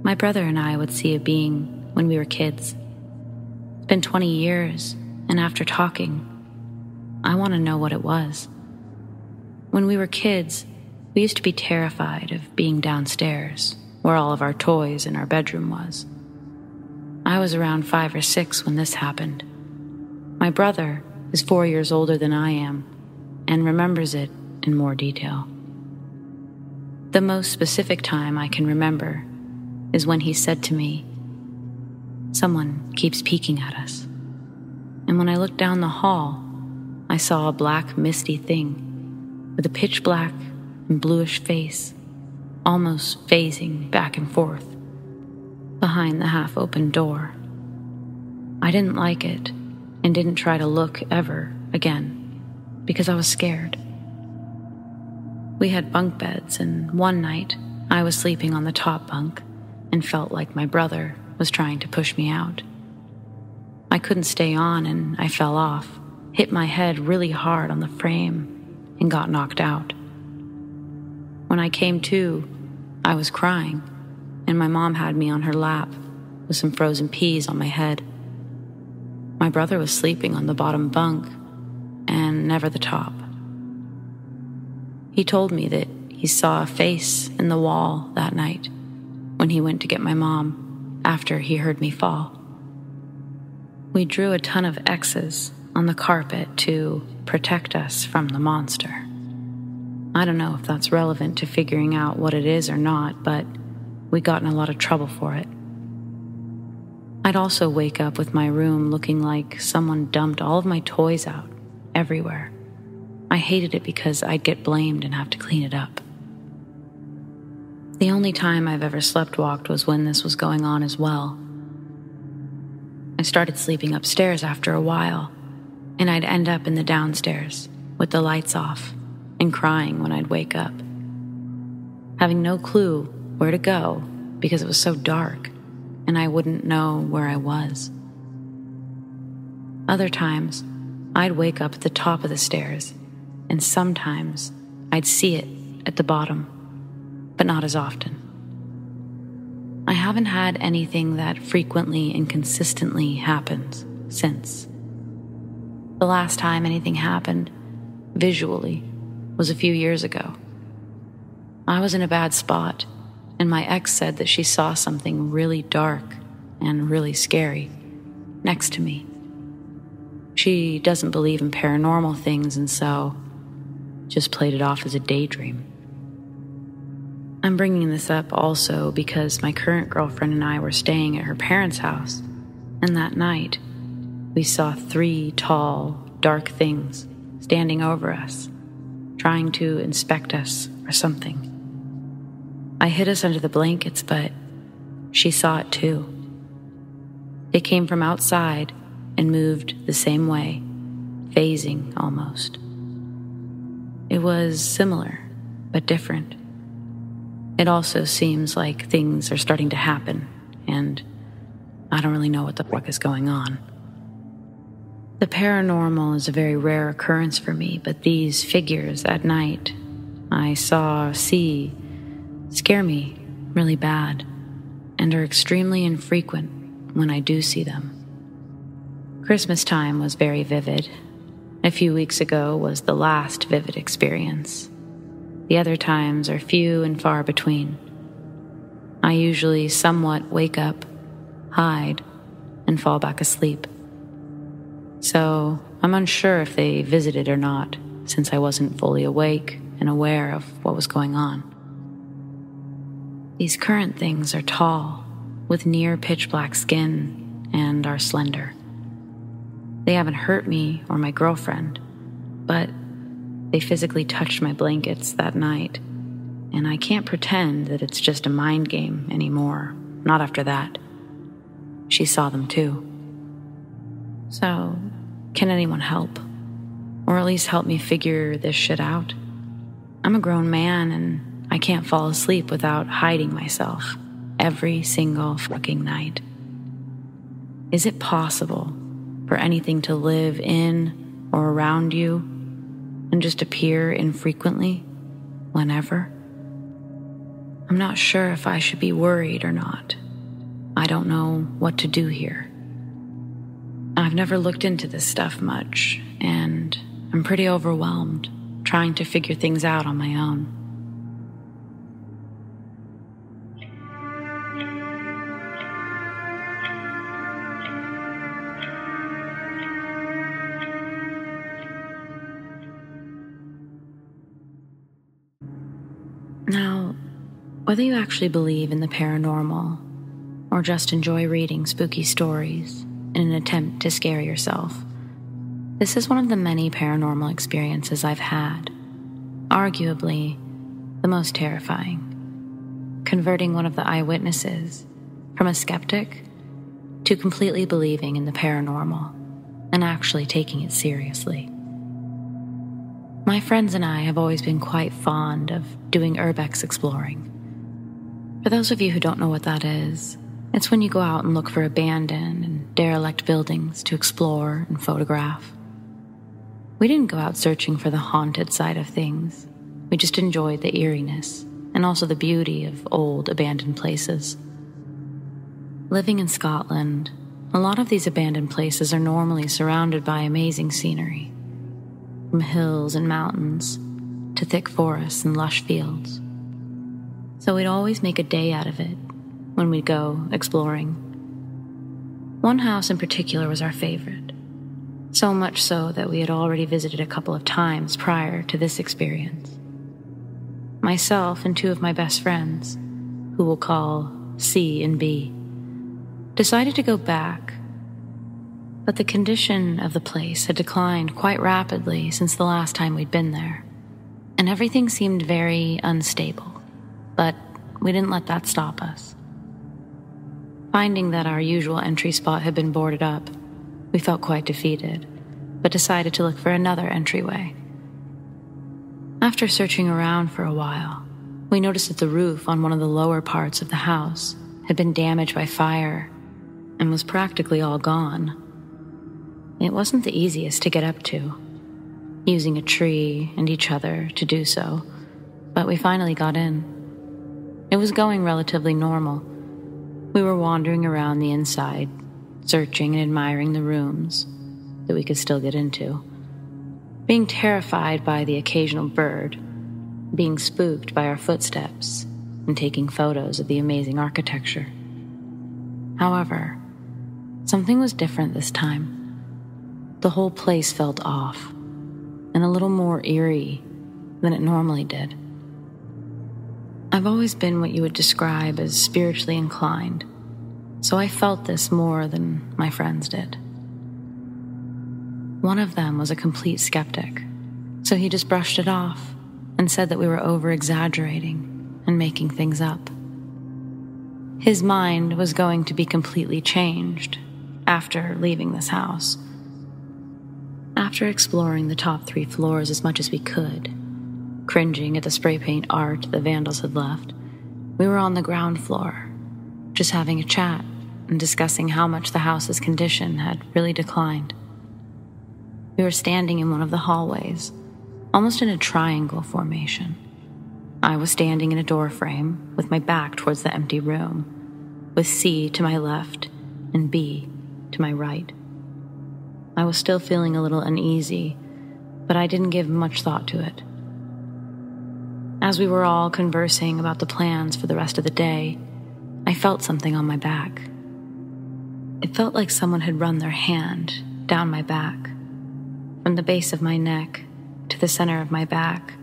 My brother and I would see a being when we were kids. It's been 20 years, and after talking, I want to know what it was. When we were kids, we used to be terrified of being downstairs, where all of our toys in our bedroom was. I was around 5 or 6 when this happened. My brother is 4 years older than I am, and remembers it in more detail. The most specific time I can remember is when he said to me, "Someone keeps peeking at us." And when I looked down the hall, I saw a black, misty thing with a pitch black and bluish face, almost phasing back and forth behind the half-open door. I didn't like it and didn't try to look ever again because I was scared. We had bunk beds, and one night I was sleeping on the top bunk and felt like my brother was trying to push me out. I couldn't stay on and I fell off, hit my head really hard on the frame, and got knocked out. When I came to, I was crying, and my mom had me on her lap with some frozen peas on my head. My brother was sleeping on the bottom bunk and never the top. He told me that he saw a face in the wall that night when he went to get my mom after he heard me fall. We drew a ton of X's on the carpet to protect us from the monster. I don't know if that's relevant to figuring out what it is or not, but we got in a lot of trouble for it. I'd also wake up with my room looking like someone dumped all of my toys out everywhere. I hated it because I'd get blamed and have to clean it up. The only time I've ever sleptwalked was when this was going on as well. I started sleeping upstairs after a while, and I'd end up in the downstairs with the lights off and crying when I'd wake up, having no clue where to go because it was so dark and I wouldn't know where I was. Other times, I'd wake up at the top of the stairs, and sometimes I'd see it at the bottom, but not as often. I haven't had anything that frequently and consistently happens since. The last time anything happened, visually, was a few years ago. I was in a bad spot, and my ex said that she saw something really dark and really scary next to me. She doesn't believe in paranormal things, and so just played it off as a daydream. I'm bringing this up also because my current girlfriend and I were staying at her parents' house, and that night, we saw 3 tall, dark things standing over us, trying to inspect us or something. I hid us under the blankets, but she saw it too. It came from outside and moved the same way, phasing almost. It was similar, but different. It also seems like things are starting to happen, and I don't really know what the fuck is going on. The paranormal is a very rare occurrence for me, but these figures at night I see, scare me really bad, and are extremely infrequent when I do see them. Christmas time was very vivid. A few weeks ago was the last vivid experience. The other times are few and far between. I usually somewhat wake up, hide, and fall back asleep. So I'm unsure if they visited or not, since I wasn't fully awake and aware of what was going on. These current things are tall, with near pitch black skin, and are slender. They haven't hurt me or my girlfriend, but they physically touched my blankets that night, and I can't pretend that it's just a mind game anymore, not after that. She saw them too. So, can anyone help? Or at least help me figure this shit out? I'm a grown man, and I can't fall asleep without hiding myself every single fucking night. Is it possible for anything to live in or around you and just appear infrequently, whenever? I'm not sure if I should be worried or not. I don't know what to do here. I've never looked into this stuff much, and I'm pretty overwhelmed trying to figure things out on my own. Now, whether you actually believe in the paranormal or just enjoy reading spooky stories in an attempt to scare yourself, this is one of the many paranormal experiences I've had, arguably the most terrifying, converting one of the eyewitnesses from a skeptic to completely believing in the paranormal and actually taking it seriously. My friends and I have always been quite fond of doing urbex exploring. For those of you who don't know what that is, it's when you go out and look for abandoned and derelict buildings to explore and photograph. We didn't go out searching for the haunted side of things. We just enjoyed the eeriness and also the beauty of old abandoned places. Living in Scotland, a lot of these abandoned places are normally surrounded by amazing scenery, from hills and mountains to thick forests and lush fields. So we'd always make a day out of it when we'd go exploring. One house in particular was our favorite, so much so that we had already visited a couple of times prior to this experience. Myself and two of my best friends, who we'll call C and B, decided to go back, but the condition of the place had declined quite rapidly since the last time we'd been there, and everything seemed very unstable, but we didn't let that stop us. Finding that our usual entry spot had been boarded up, we felt quite defeated, but decided to look for another entryway. After searching around for a while, we noticed that the roof on one of the lower parts of the house had been damaged by fire and was practically all gone. It wasn't the easiest to get up to, using a tree and each other to do so, but we finally got in. It was going relatively normal. We were wandering around the inside, searching and admiring the rooms that we could still get into, being terrified by the occasional bird, being spooked by our footsteps, and taking photos of the amazing architecture. However, something was different this time. The whole place felt off, and a little more eerie than it normally did. I've always been what you would describe as spiritually inclined, so I felt this more than my friends did. One of them was a complete skeptic, so he just brushed it off and said that we were over-exaggerating and making things up. His mind was going to be completely changed after leaving this house. After exploring the top 3 floors as much as we could, cringing at the spray paint art the vandals had left, we were on the ground floor, just having a chat and discussing how much the house's condition had really declined. We were standing in one of the hallways, almost in a triangle formation. I was standing in a door frame with my back towards the empty room, with C to my left and B to my right. I was still feeling a little uneasy, but I didn't give much thought to it. As we were all conversing about the plans for the rest of the day, I felt something on my back. It felt like someone had run their hand down my back. From the base of my neck to the center of my back,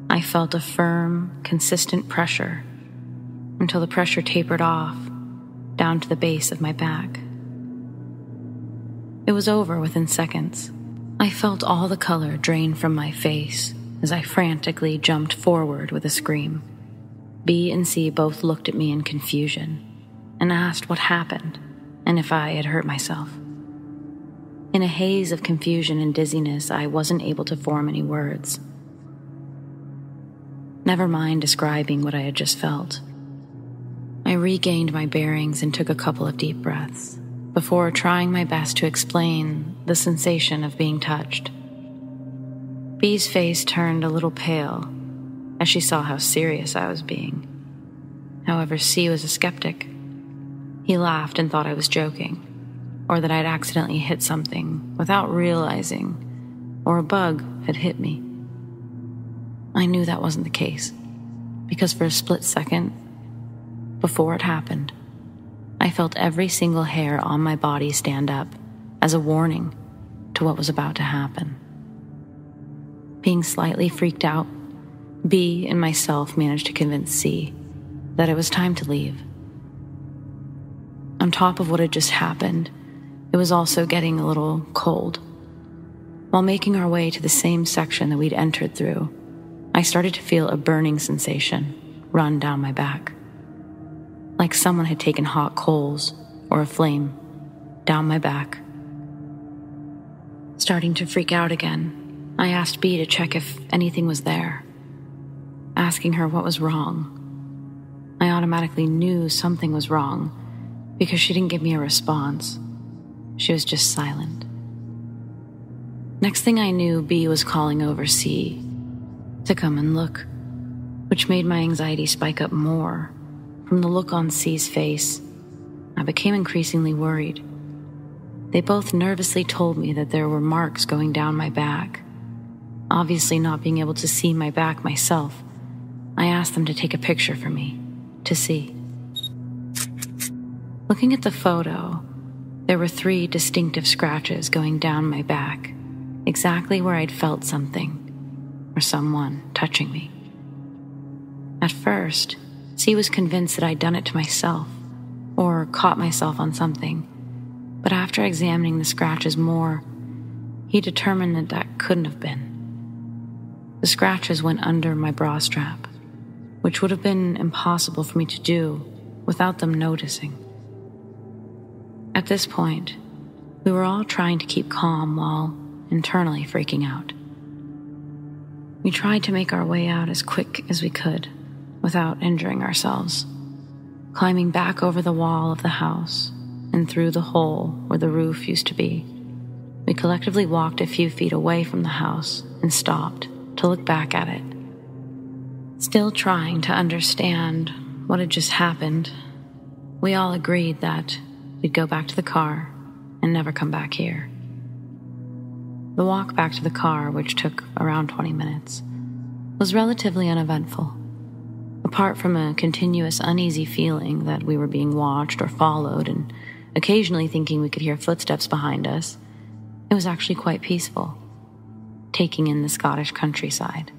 I felt a firm, consistent pressure until the pressure tapered off down to the base of my back. It was over within seconds. I felt all the color drain from my face as I frantically jumped forward with a scream. B and C both looked at me in confusion and asked what happened and if I had hurt myself. In a haze of confusion and dizziness, I wasn't able to form any words. Never mind describing what I had just felt. I regained my bearings and took a couple of deep breaths before trying my best to explain the sensation of being touched. B's face turned a little pale as she saw how serious I was being. However, C was a skeptic. He laughed and thought I was joking, or that I'd accidentally hit something without realizing, or a bug had hit me. I knew that wasn't the case, because for a split second, before it happened, I felt every single hair on my body stand up as a warning to what was about to happen. Being slightly freaked out, B and myself managed to convince C that it was time to leave. On top of what had just happened, it was also getting a little cold. While making our way to the same section that we'd entered through, I started to feel a burning sensation run down my back, like someone had taken hot coals or a flame down my back. Starting to freak out again, I asked B to check if anything was there, asking her what was wrong. I automatically knew something was wrong because she didn't give me a response. She was just silent. Next thing I knew, B was calling over C to come and look, which made my anxiety spike up more. From the look on C's face, I became increasingly worried. They both nervously told me that there were marks going down my back. Obviously not being able to see my back myself, I asked them to take a picture for me to see. Looking at the photo, there were 3 distinctive scratches going down my back, exactly where I'd felt something or someone touching me. At first, C was convinced that I'd done it to myself or caught myself on something, but after examining the scratches more, he determined that that couldn't have been. The scratches went under my bra strap, which would have been impossible for me to do without them noticing. At this point, we were all trying to keep calm while internally freaking out. We tried to make our way out as quick as we could without injuring ourselves, climbing back over the wall of the house and through the hole where the roof used to be. We collectively walked a few feet away from the house and stopped to look back at it. Still trying to understand what had just happened, we all agreed that we'd go back to the car and never come back here. The walk back to the car, which took around 20 minutes, was relatively uneventful. Apart from a continuous uneasy feeling that we were being watched or followed and occasionally thinking we could hear footsteps behind us, it was actually quite peaceful, taking in the Scottish countryside.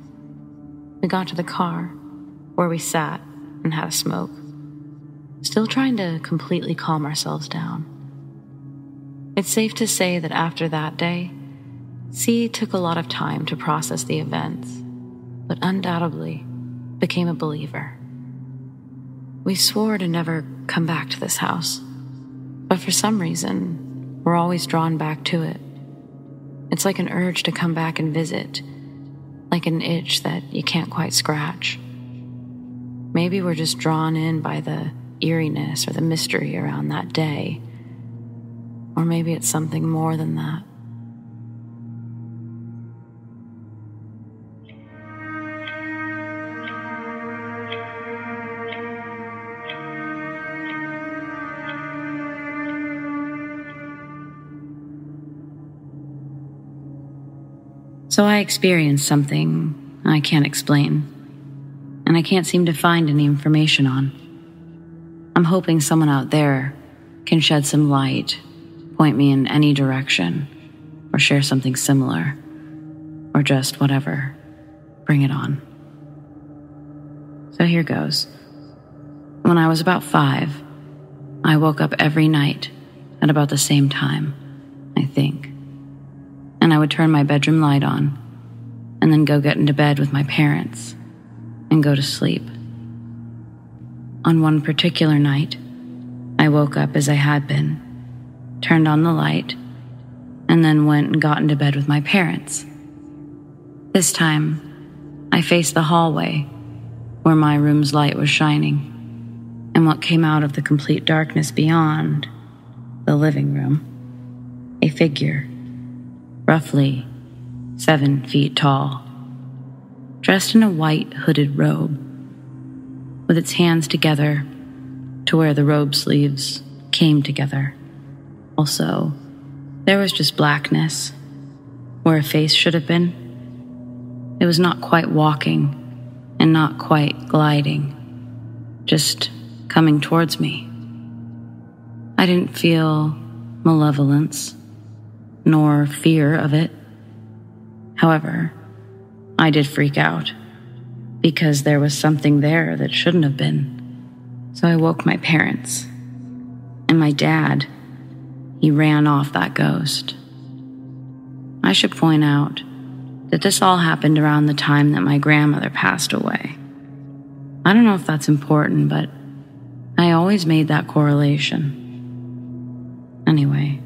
We got to the car, where we sat and had a smoke, still trying to completely calm ourselves down. It's safe to say that after that day, C took a lot of time to process the events, but undoubtedly became a believer. We swore to never come back to this house, but for some reason, we're always drawn back to it. It's like an urge to come back and visit, like an itch that you can't quite scratch. Maybe we're just drawn in by the eeriness or the mystery around that day, or maybe it's something more than that. So I experienced something I can't explain, and I can't seem to find any information on. I'm hoping someone out there can shed some light, point me in any direction, or share something similar, or just whatever. Bring it on. So here goes. When I was about 5, I woke up every night at about the same time, I think. And I would turn my bedroom light on and then go get into bed with my parents and go to sleep. On one particular night, I woke up as I had been, turned on the light, and then went and got into bed with my parents. This time, I faced the hallway where my room's light was shining, and what came out of the complete darkness beyond, the living room, a figure, roughly 7 feet tall, dressed in a white hooded robe. with its hands together to where the robe sleeves came together. Also, there was just blackness where a face should have been. It was not quite walking and not quite gliding, just coming towards me. I didn't feel malevolence nor fear of it. However, I did freak out because there was something there that shouldn't have been. So I woke my parents, and my dad, he ran off that ghost. I should point out that this all happened around the time that my grandmother passed away. I don't know if that's important, but I always made that correlation. Anyway,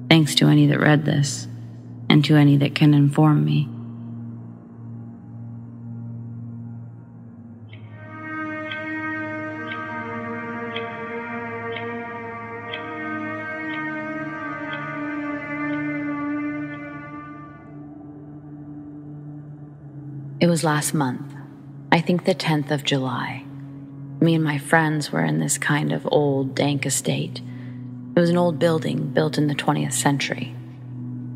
thanks to any that read this, and to any that can inform me. It was last month, I think the 10th of July. Me and my friends were in this kind of old, dank estate. It was an old building built in the 20th century.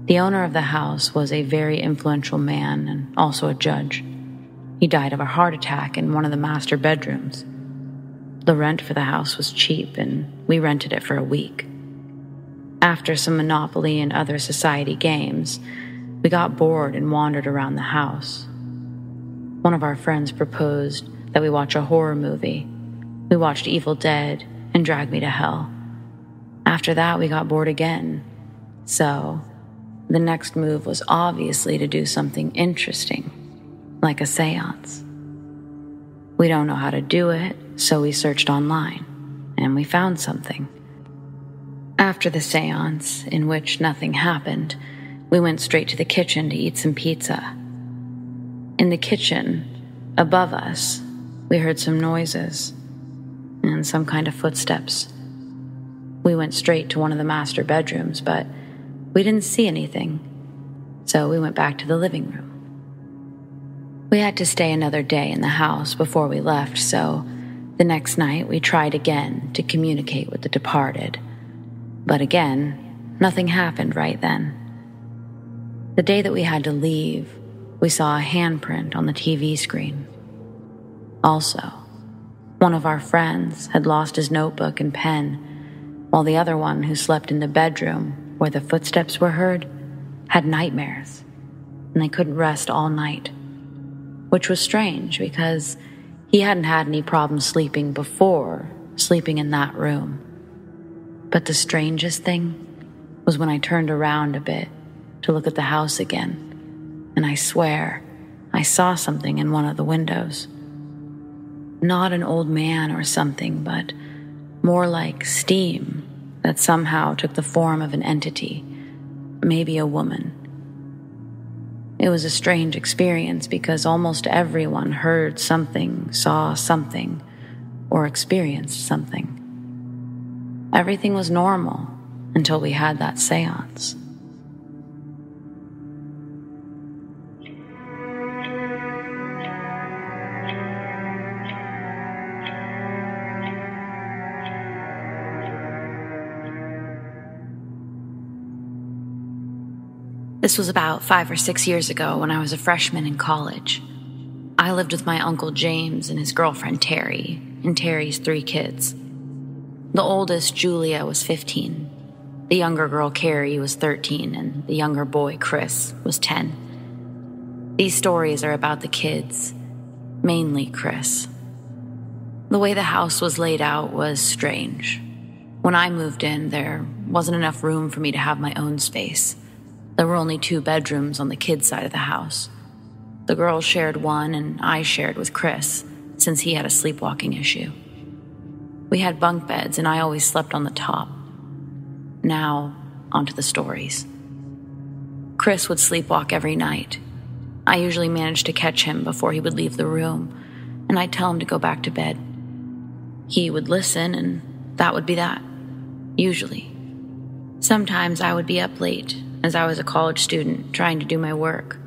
The owner of the house was a very influential man and also a judge. He died of a heart attack in one of the master bedrooms. The rent for the house was cheap, and we rented it for a week. After some Monopoly and other society games, we got bored and wandered around the house. One of our friends proposed that we watch a horror movie. We watched Evil Dead and Drag Me to Hell. After that, we got bored again. So, the next move was obviously to do something interesting, like a seance. We don't know how to do it, so we searched online, and we found something. After the seance, in which nothing happened, we went straight to the kitchen to eat some pizza. In the kitchen, above us, we heard some noises and some kind of footsteps. We went straight to one of the master bedrooms, but we didn't see anything, so we went back to the living room. We had to stay another day in the house before we left, so the next night we tried again to communicate with the departed. But again, nothing happened right then. The day that we had to leave, we saw a handprint on the TV screen. Also, one of our friends had lost his notebook and pen, while the other one, who slept in the bedroom where the footsteps were heard, had nightmares, and they couldn't rest all night, which was strange because he hadn't had any problem sleeping before sleeping in that room. But the strangest thing was when I turned around a bit to look at the house again, and I swear I saw something in one of the windows. Not an old man or something, but more like steam that somehow took the form of an entity, maybe a woman. It was a strange experience because almost everyone heard something, saw something, or experienced something. Everything was normal until we had that seance. This was about 5 or 6 years ago when I was a freshman in college. I lived with my Uncle James and his girlfriend Terry, and Terry's 3 kids. The oldest, Julia, was 15. The younger girl, Carrie, was 13, and the younger boy, Chris, was 10. These stories are about the kids, mainly Chris. The way the house was laid out was strange. When I moved in, there wasn't enough room for me to have my own space. There were only 2 bedrooms on the kids' side of the house. The girls shared one, and I shared with Chris, since he had a sleepwalking issue. We had bunk beds, and I always slept on the top. Now, onto the stories. Chris would sleepwalk every night. I usually managed to catch him before he would leave the room, and I'd tell him to go back to bed. He would listen, and that would be that, usually. Sometimes I would be up late, as I was a college student trying to do my work.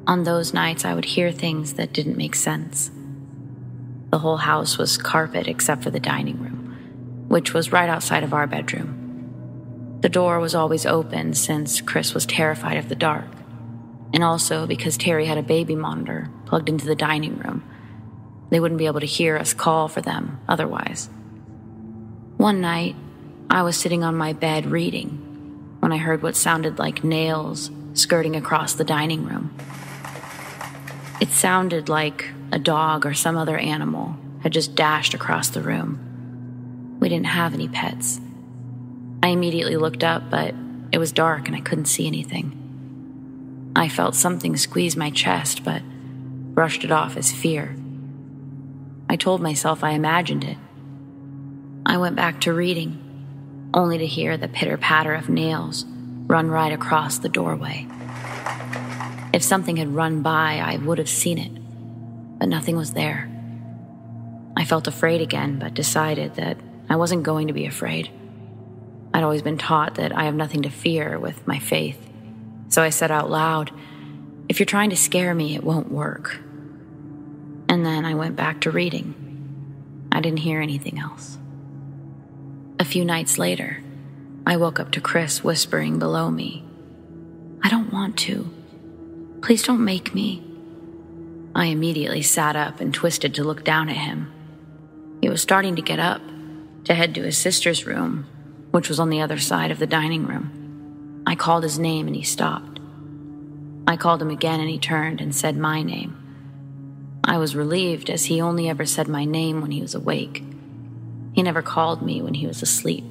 On those nights, I would hear things that didn't make sense. The whole house was carpet except for the dining room, which was right outside of our bedroom. The door was always open since Chris was terrified of the dark, and also because Terry had a baby monitor plugged into the dining room. They wouldn't be able to hear us call for them otherwise. One night, I was sitting on my bed reading when I heard what sounded like nails skirting across the dining room. It sounded like a dog or some other animal had just dashed across the room. We didn't have any pets. I immediately looked up, but it was dark and I couldn't see anything. I felt something squeeze my chest, but brushed it off as fear. I told myself I imagined it. I went back to reading, only to hear the pitter-patter of nails run right across the doorway. If something had run by, I would have seen it, but nothing was there. I felt afraid again, but decided that I wasn't going to be afraid. I'd always been taught that I have nothing to fear with my faith, so I said out loud, "If you're trying to scare me, it won't work." And then I went back to reading. I didn't hear anything else. A few nights later, I woke up to Chris whispering below me, "I don't want to. Please don't make me." I immediately sat up and twisted to look down at him. He was starting to get up, to head to his sister's room, which was on the other side of the dining room. I called his name and he stopped. I called him again and he turned and said my name. I was relieved, as he only ever said my name when he was awake. He never called me when he was asleep.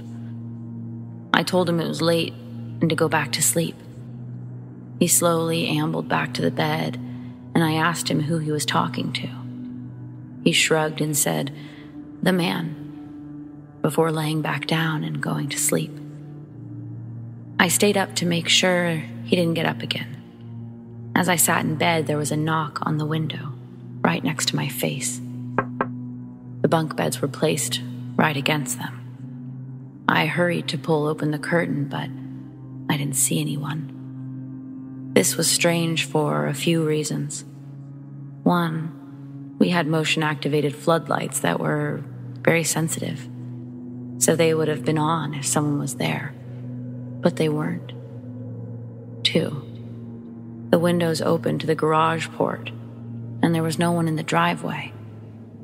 I told him it was late and to go back to sleep. He slowly ambled back to the bed, and I asked him who he was talking to. He shrugged and said, "The man," before laying back down and going to sleep. I stayed up to make sure he didn't get up again. As I sat in bed, there was a knock on the window, right next to my face. The bunk beds were placed right against them. I hurried to pull open the curtain, but I didn't see anyone. This was strange for a few reasons. One, we had motion-activated floodlights that were very sensitive, so they would have been on if someone was there, but they weren't. Two, the windows opened to the garage port, and there was no one in the driveway.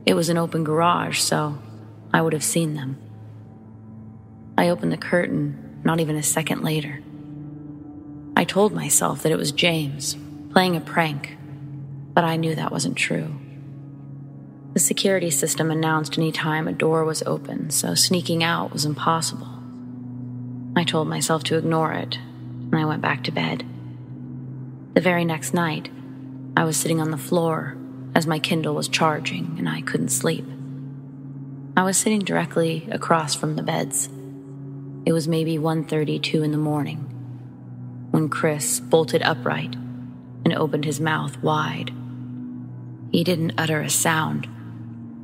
It was an open garage, so I would have seen them. I opened the curtain not even a second later. I told myself that it was James playing a prank, but I knew that wasn't true. The security system announced any time a door was open, so sneaking out was impossible. I told myself to ignore it, and I went back to bed. The very next night, I was sitting on the floor as my Kindle was charging and I couldn't sleep. I was sitting directly across from the beds. It was maybe 1:32 in the morning when Chris bolted upright and opened his mouth wide. He didn't utter a sound,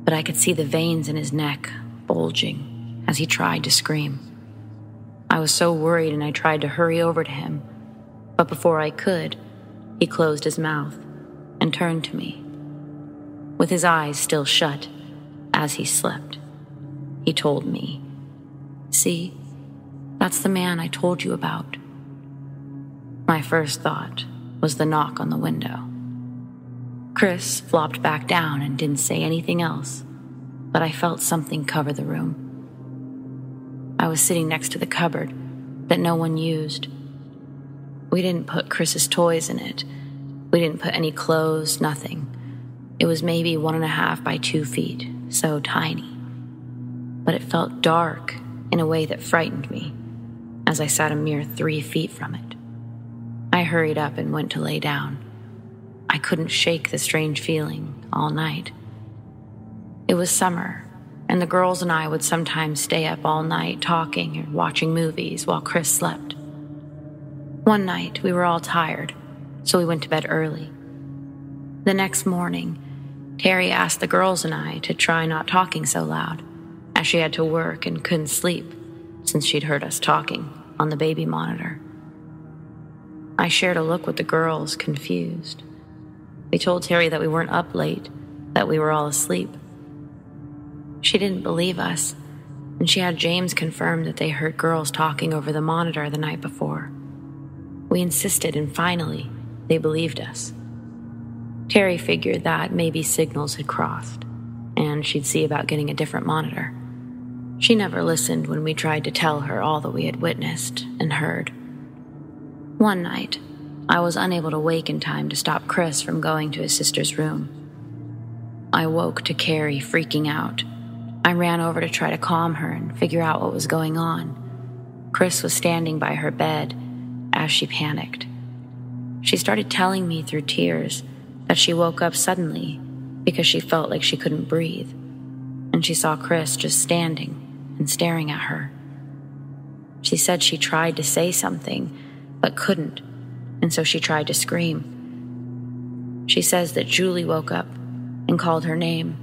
but I could see the veins in his neck bulging as he tried to scream. I was so worried and I tried to hurry over to him, but before I could, he closed his mouth and turned to me. With his eyes still shut as he slept, he told me, "See, that's the man I told you about." My first thought was the knock on the window. Chris flopped back down and didn't say anything else, but I felt something cover the room. I was sitting next to the cupboard that no one used. We didn't put Chris's toys in it. We didn't put any clothes, nothing. It was maybe 1.5 by 2 feet, so tiny. But it felt dark in a way that frightened me, as I sat a mere 3 feet from it. I hurried up and went to lay down. I couldn't shake the strange feeling all night. It was summer, and the girls and I would sometimes stay up all night talking or watching movies while Chris slept. One night, we were all tired, so we went to bed early. The next morning, Terry asked the girls and I to try not talking so loud, as she had to work and couldn't sleep since she'd heard us talking on the baby monitor. I shared a look with the girls, confused. We told Terry that we weren't up late, that we were all asleep. She didn't believe us, and she had James confirm that they heard girls talking over the monitor the night before. We insisted, and finally, they believed us. Terry figured that maybe signals had crossed, and she'd see about getting a different monitor. She never listened when we tried to tell her all that we had witnessed and heard. One night, I was unable to wake in time to stop Chris from going to his sister's room. I woke to Carrie freaking out. I ran over to try to calm her and figure out what was going on. Chris was standing by her bed as she panicked. She started telling me through tears that she woke up suddenly because she felt like she couldn't breathe, and she saw Chris just standing and staring at her. She said she tried to say something, but couldn't, and so she tried to scream. She says that Julie woke up and called her name,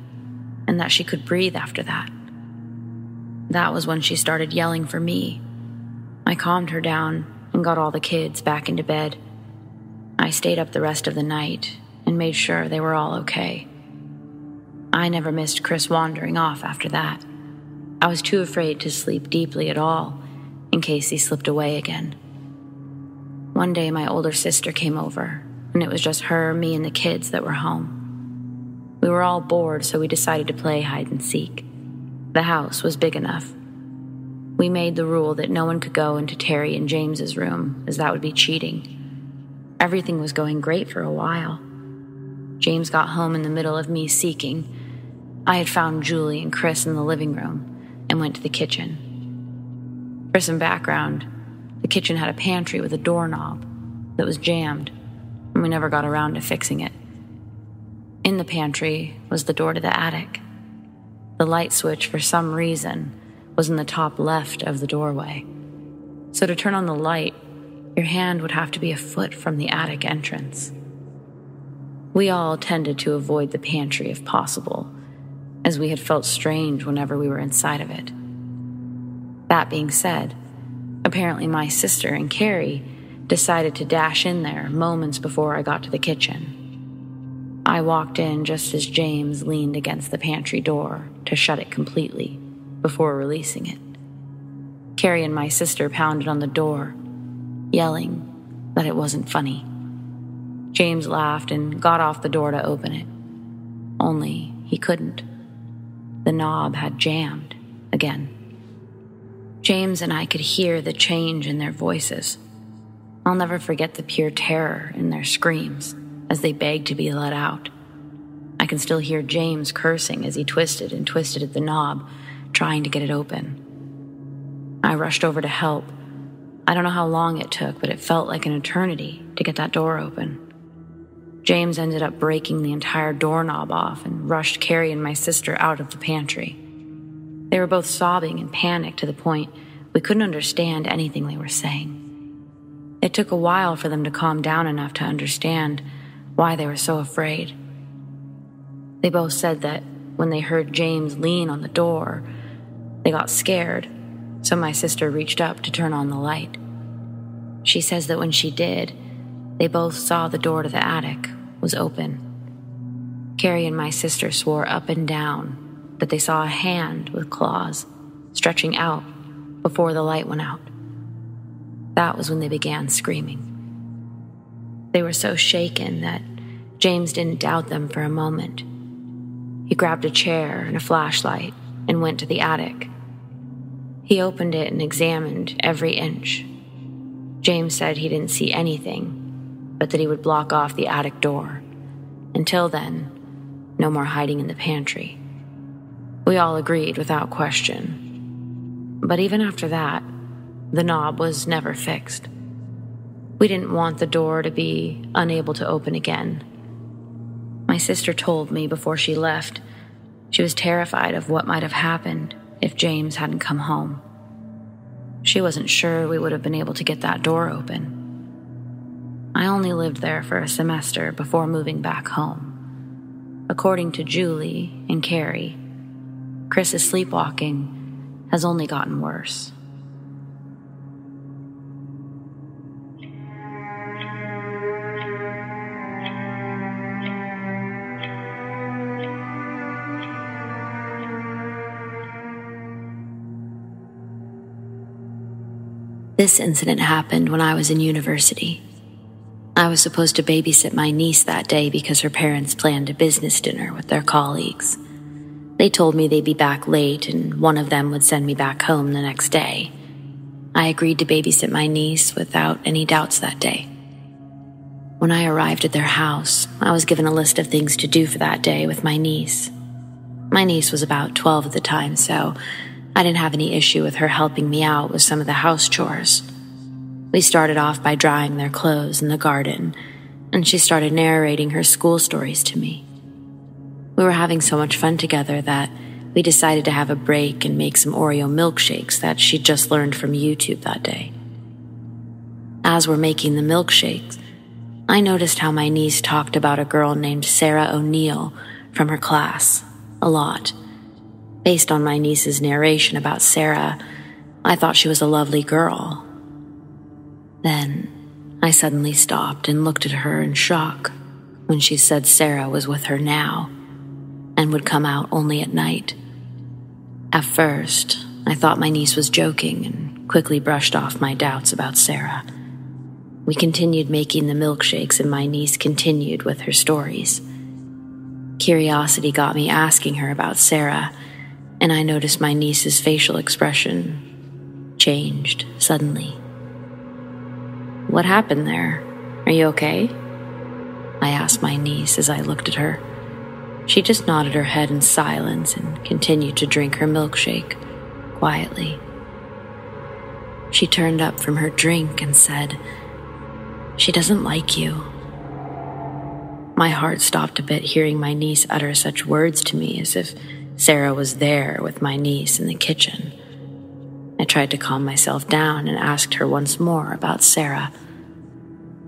and that she could breathe after that. That was when she started yelling for me. I calmed her down and got all the kids back into bed. I stayed up the rest of the night and made sure they were all okay. I never missed Chris wandering off after that. I was too afraid to sleep deeply at all, in case he slipped away again. One day my older sister came over, and it was just her, me, and the kids that were home. We were all bored, so we decided to play hide and seek. The house was big enough. We made the rule that no one could go into Terry and James's room, as that would be cheating. Everything was going great for a while. James got home in the middle of me seeking. I had found Julie and Chris in the living room and went to the kitchen. For some background, the kitchen had a pantry with a doorknob that was jammed, and we never got around to fixing it. In the pantry was the door to the attic. The light switch, for some reason, was in the top left of the doorway. So to turn on the light, your hand would have to be a foot from the attic entrance. We all tended to avoid the pantry if possible, as we had felt strange whenever we were inside of it. That being said, apparently my sister and Carrie decided to dash in there moments before I got to the kitchen. I walked in just as James leaned against the pantry door to shut it completely before releasing it. Carrie and my sister pounded on the door, yelling that it wasn't funny. James laughed and got off the door to open it. Only he couldn't. The knob had jammed again. James and I could hear the change in their voices. I'll never forget the pure terror in their screams as they begged to be let out. I can still hear James cursing as he twisted and twisted at the knob, trying to get it open. I rushed over to help. I don't know how long it took, but it felt like an eternity to get that door open. James ended up breaking the entire doorknob off and rushed Carrie and my sister out of the pantry. They were both sobbing and panicked to the point we couldn't understand anything they were saying. It took a while for them to calm down enough to understand why they were so afraid. They both said that when they heard James lean on the door, they got scared, so my sister reached up to turn on the light. She says that when she did, they both saw the door to the attic was open. Carrie and my sister swore up and down that they saw a hand with claws stretching out before the light went out. That was when they began screaming. They were so shaken that James didn't doubt them for a moment. He grabbed a chair and a flashlight and went to the attic. He opened it and examined every inch. James said he didn't see anything, but that he would block off the attic door. Until then, no more hiding in the pantry. We all agreed without question. But even after that, the knob was never fixed. We didn't want the door to be unable to open again. My sister told me before she left she was terrified of what might have happened if James hadn't come home. She wasn't sure we would have been able to get that door open. I only lived there for a semester before moving back home. According to Julie and Carrie, Chris's sleepwalking has only gotten worse. This incident happened when I was in university. I was supposed to babysit my niece that day because her parents planned a business dinner with their colleagues. They told me they'd be back late and one of them would send me back home the next day. I agreed to babysit my niece without any doubts that day. When I arrived at their house, I was given a list of things to do for that day with my niece. My niece was about 12 at the time, so I didn't have any issue with her helping me out with some of the house chores. We started off by drying their clothes in the garden, and she started narrating her school stories to me. We were having so much fun together that we decided to have a break and make some Oreo milkshakes that she'd just learned from YouTube that day. As we're making the milkshakes, I noticed how my niece talked about a girl named Sarah O'Neill from her class a lot. Based on my niece's narration about Sarah, I thought she was a lovely girl. Then I suddenly stopped and looked at her in shock when she said Sarah was with her now and would come out only at night. At first, I thought my niece was joking and quickly brushed off my doubts about Sarah. We continued making the milkshakes and my niece continued with her stories. Curiosity got me asking her about Sarah, and I noticed my niece's facial expression changed suddenly. "What happened there? Are you okay?" I asked my niece as I looked at her. She just nodded her head in silence and continued to drink her milkshake quietly. She turned up from her drink and said, "She doesn't like you." My heart stopped a bit hearing my niece utter such words to me as if Sarah was there with my niece in the kitchen. I tried to calm myself down and asked her once more about Sarah.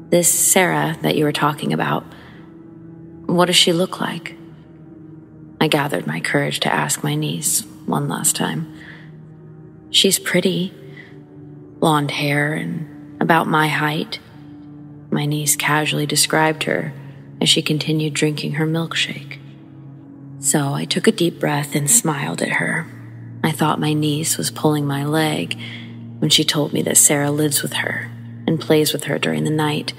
"This Sarah that you were talking about, what does she look like?" I gathered my courage to ask my niece one last time. "She's pretty, blonde hair and about my height." My niece casually described her as she continued drinking her milkshake. So I took a deep breath and smiled at her. I thought my niece was pulling my leg when she told me that Sarah lives with her and plays with her during the night.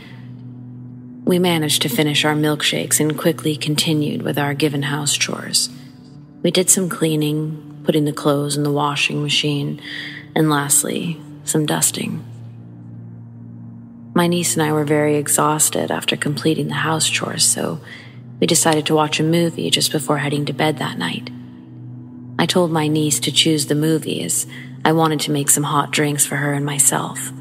We managed to finish our milkshakes and quickly continued with our given house chores. We did some cleaning, putting the clothes in the washing machine, and lastly, some dusting. My niece and I were very exhausted after completing the house chores, so we decided to watch a movie just before heading to bed that night. I told my niece to choose the movie as I wanted to make some hot drinks for her and myself.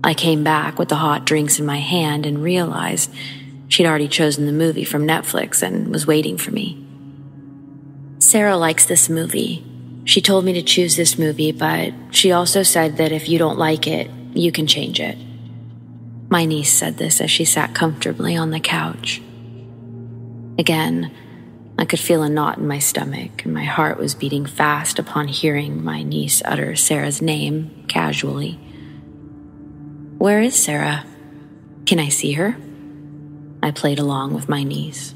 I came back with the hot drinks in my hand and realized she'd already chosen the movie from Netflix and was waiting for me. "Sarah likes this movie. She told me to choose this movie, but she also said that if you don't like it, you can change it." My niece said this as she sat comfortably on the couch. Again, I could feel a knot in my stomach, and my heart was beating fast upon hearing my niece utter Sarah's name casually. "Where is Sarah? Can I see her?" I played along with my niece.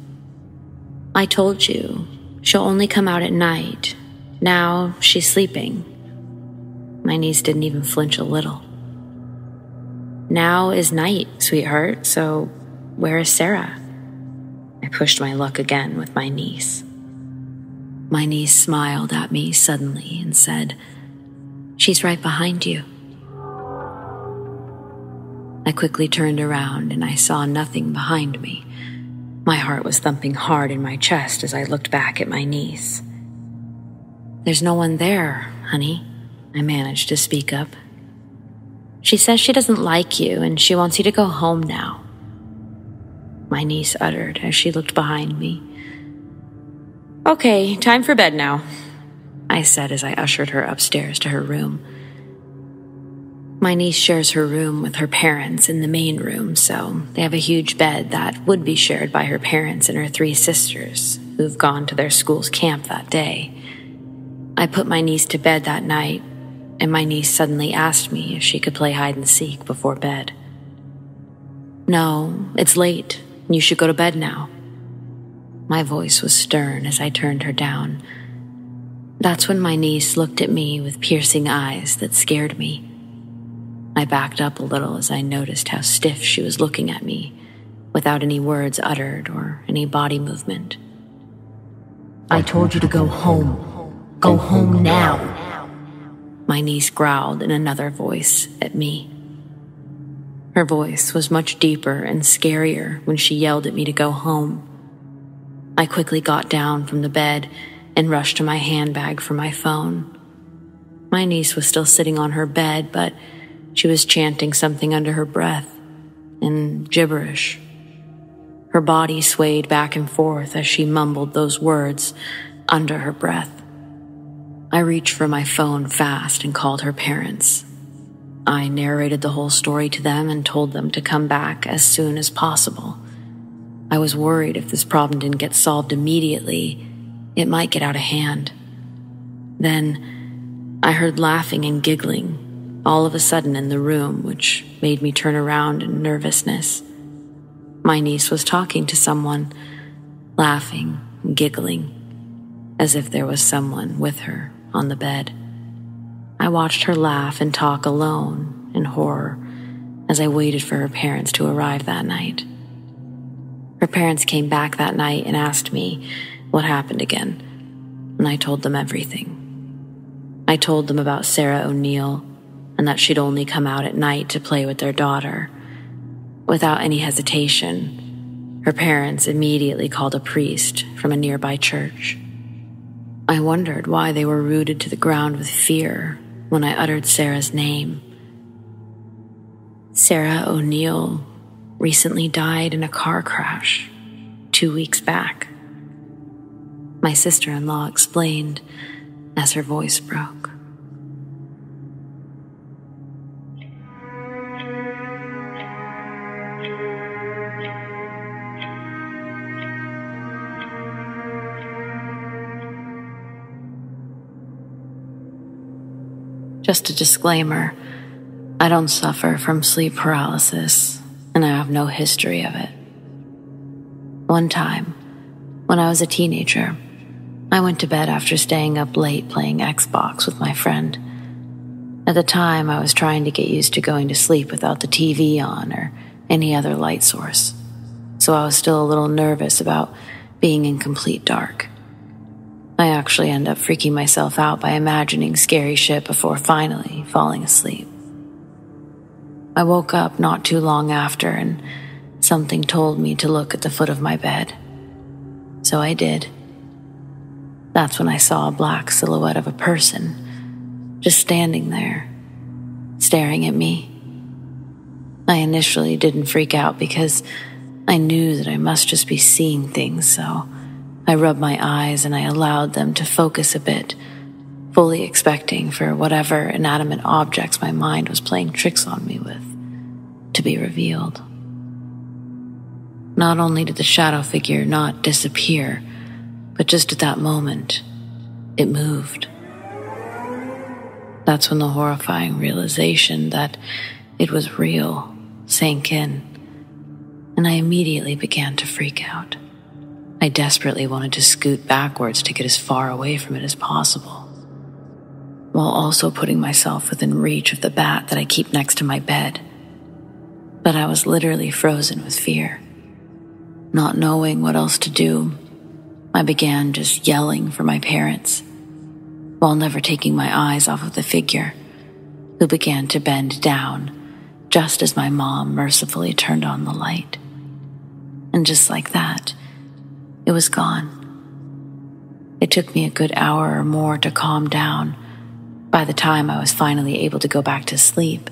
"I told you, she'll only come out at night. Now she's sleeping." My niece didn't even flinch a little. "Now is night, sweetheart, so where is Sarah?" I pushed my luck again with my niece. My niece smiled at me suddenly and said, "She's right behind you." I quickly turned around and I saw nothing behind me. My heart was thumping hard in my chest as I looked back at my niece. "There's no one there, honey," I managed to speak up. "She says she doesn't like you and she wants you to go home now," my niece uttered as she looked behind me. "Okay, time for bed now," I said as I ushered her upstairs to her room. My niece shares her room with her parents in the main room, so they have a huge bed that would be shared by her parents and her 3 sisters, who've gone to their school's camp that day. I put my niece to bed that night, and my niece suddenly asked me if she could play hide and seek before bed. "No, it's late. You should go to bed now." My voice was stern as I turned her down. That's when my niece looked at me with piercing eyes that scared me. I backed up a little as I noticed how stiff she was looking at me, without any words uttered or any body movement. I told you to go home. Go home now. My niece growled in another voice at me. Her voice was much deeper and scarier when she yelled at me to go home. I quickly got down from the bed and rushed to my handbag for my phone. My niece was still sitting on her bed, but she was chanting something under her breath in gibberish. Her body swayed back and forth as she mumbled those words under her breath. I reached for my phone fast and called her parents. I narrated the whole story to them and told them to come back as soon as possible. I was worried if this problem didn't get solved immediately, it might get out of hand. Then I heard laughing and giggling all of a sudden in the room, which made me turn around in nervousness. My niece was talking to someone, laughing and giggling, as if there was someone with her on the bed. I watched her laugh and talk alone in horror as I waited for her parents to arrive that night. Her parents came back that night and asked me what happened again, and I told them everything. I told them about Sarah O'Neill and that she'd only come out at night to play with their daughter. Without any hesitation, her parents immediately called a priest from a nearby church. I wondered why they were rooted to the ground with fear when I uttered Sarah's name. Sarah O'Neill recently died in a car crash 2 weeks back. My sister-in-law explained as her voice broke. Just a disclaimer, I don't suffer from sleep paralysis, and I have no history of it. One time, when I was a teenager, I went to bed after staying up late playing Xbox with my friend. At the time, I was trying to get used to going to sleep without the TV on or any other light source, so I was still a little nervous about being in complete dark. I actually ended up freaking myself out by imagining scary shit before finally falling asleep. I woke up not too long after, and something told me to look at the foot of my bed. So I did. That's when I saw a black silhouette of a person just standing there, staring at me. I initially didn't freak out because I knew that I must just be seeing things, so I rubbed my eyes and I allowed them to focus a bit, fully expecting for whatever inanimate objects my mind was playing tricks on me with to be revealed. Not only did the shadow figure not disappear, but just at that moment, it moved. That's when the horrifying realization that it was real sank in, and I immediately began to freak out. I desperately wanted to scoot backwards to get as far away from it as possible, while also putting myself within reach of the bat that I keep next to my bed. But I was literally frozen with fear. Not knowing what else to do, I began just yelling for my parents, while never taking my eyes off of the figure, who began to bend down just as my mom mercifully turned on the light. And just like that, it was gone. It took me a good hour or more to calm down. By the time I was finally able to go back to sleep,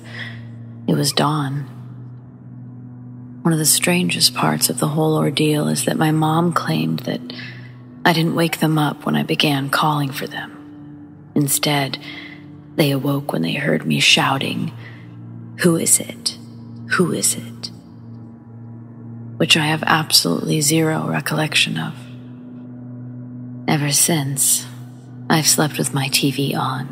it was dawn. One of the strangest parts of the whole ordeal is that my mom claimed that I didn't wake them up when I began calling for them. Instead, they awoke when they heard me shouting, "Who is it? Who is it?" Which I have absolutely zero recollection of. Ever since, I've slept with my TV on.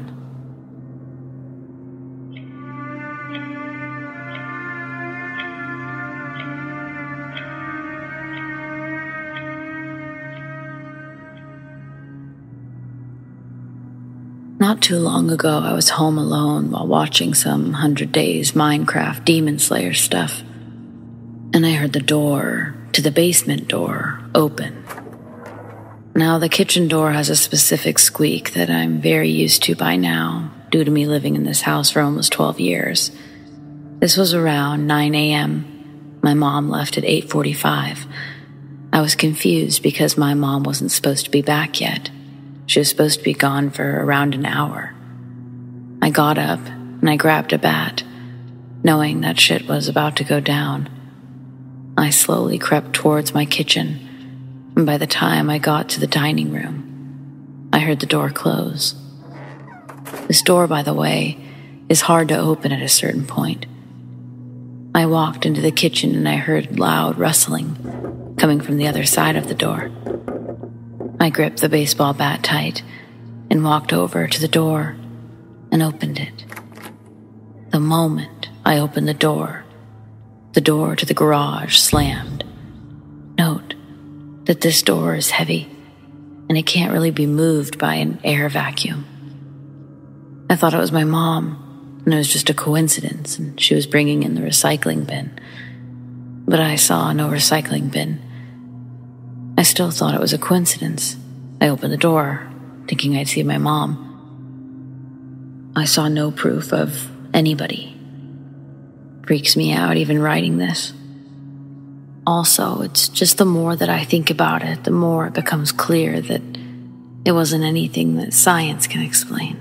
Not too long ago, I was home alone while watching some 100 Days Minecraft Demon Slayer stuff, and I heard the door to the basement door open. Now, the kitchen door has a specific squeak that I'm very used to by now, due to me living in this house for almost 12 years. This was around 9 a.m. My mom left at 8:45. I was confused because my mom wasn't supposed to be back yet. She was supposed to be gone for around an hour. I got up and I grabbed a bat, knowing that shit was about to go down. I slowly crept towards my kitchen, and by the time I got to the dining room, I heard the door close. This door, by the way, is hard to open at a certain point. I walked into the kitchen and I heard loud rustling coming from the other side of the door. I gripped the baseball bat tight and walked over to the door and opened it. The moment I opened the door to the garage slammed. Note that this door is heavy and it can't really be moved by an air vacuum. I thought it was my mom, and it was just a coincidence, and she was bringing in the recycling bin. But I saw no recycling bin. I still thought it was a coincidence. I opened the door, thinking I'd see my mom. I saw no proof of anybody. Freaks me out even writing this. Also, it's just the more that I think about it, the more it becomes clear that it wasn't anything that science can explain.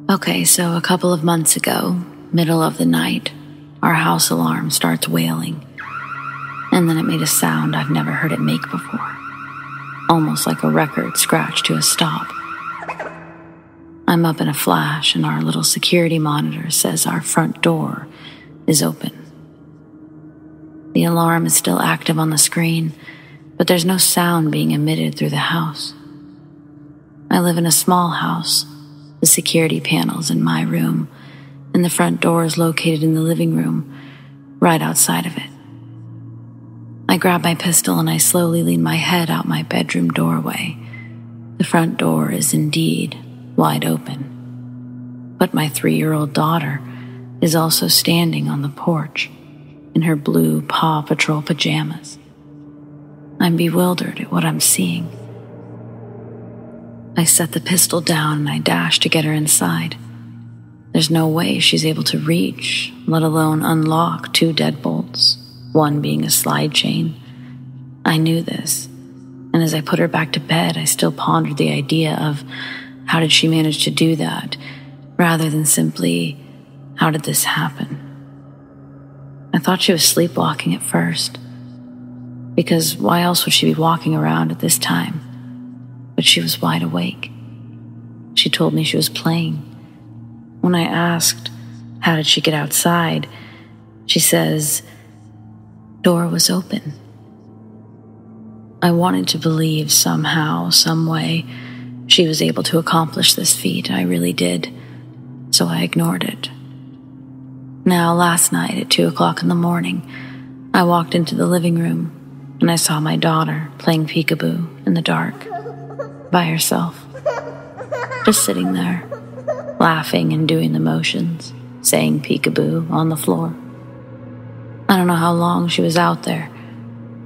Okay, so a couple of months ago, middle of the night, our house alarm starts wailing. And then it made a sound I've never heard it make before. Almost like a record scratched to a stop. I'm up in a flash and our little security monitor says our front door is open. The alarm is still active on the screen, but there's no sound being emitted through the house. I live in a small house. The security panel's in my room, and the front door is located in the living room, right outside of it. I grab my pistol and I slowly lean my head out my bedroom doorway. The front door is indeed wide open. But my 3-year-old daughter is also standing on the porch in her blue Paw Patrol pajamas. I'm bewildered at what I'm seeing. I set the pistol down and I dash to get her inside. There's no way she's able to reach, let alone unlock 2 deadbolts, one being a slide chain. I knew this, and as I put her back to bed, I still pondered the idea of how did she manage to do that, rather than simply, how did this happen? I thought she was sleepwalking at first, because why else would she be walking around at this time? But she was wide awake. She told me she was playing. When I asked, how did she get outside? She says, door was open. I wanted to believe somehow, some way, she was able to accomplish this feat. I really did. So I ignored it. Now, last night at 2 o'clock in the morning, I walked into the living room and I saw my daughter playing peekaboo in the dark. By herself, just sitting there, laughing and doing the motions, saying peekaboo on the floor. I don't know how long she was out there.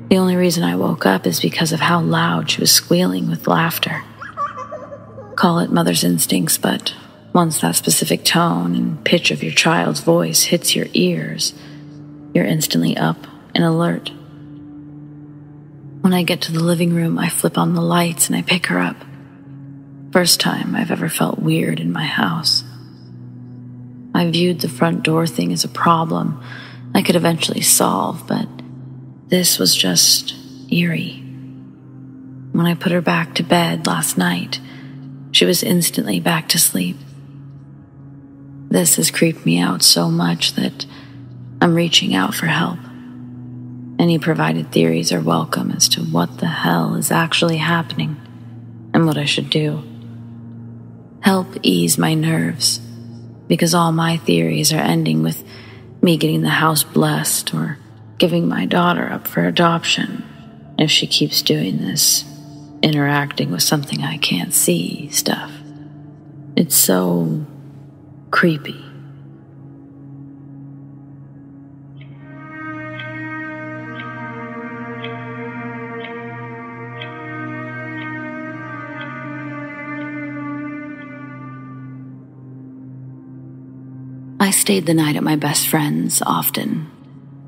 The only reason I woke up is because of how loud she was squealing with laughter. Call it mother's instincts, but once that specific tone and pitch of your child's voice hits your ears, you're instantly up and alert. When I get to the living room, I flip on the lights and I pick her up. First time I've ever felt weird in my house. I viewed the front door thing as a problem I could eventually solve, but this was just eerie. When I put her back to bed last night, she was instantly back to sleep. This has creeped me out so much that I'm reaching out for help. Any provided theories are welcome as to what the hell is actually happening and what I should do. help ease my nerves, because all my theories are ending with me getting the house blessed or giving my daughter up for adoption if she keeps doing this interacting with something I can't see stuff. It's so creepy. I stayed the night at my best friend's often.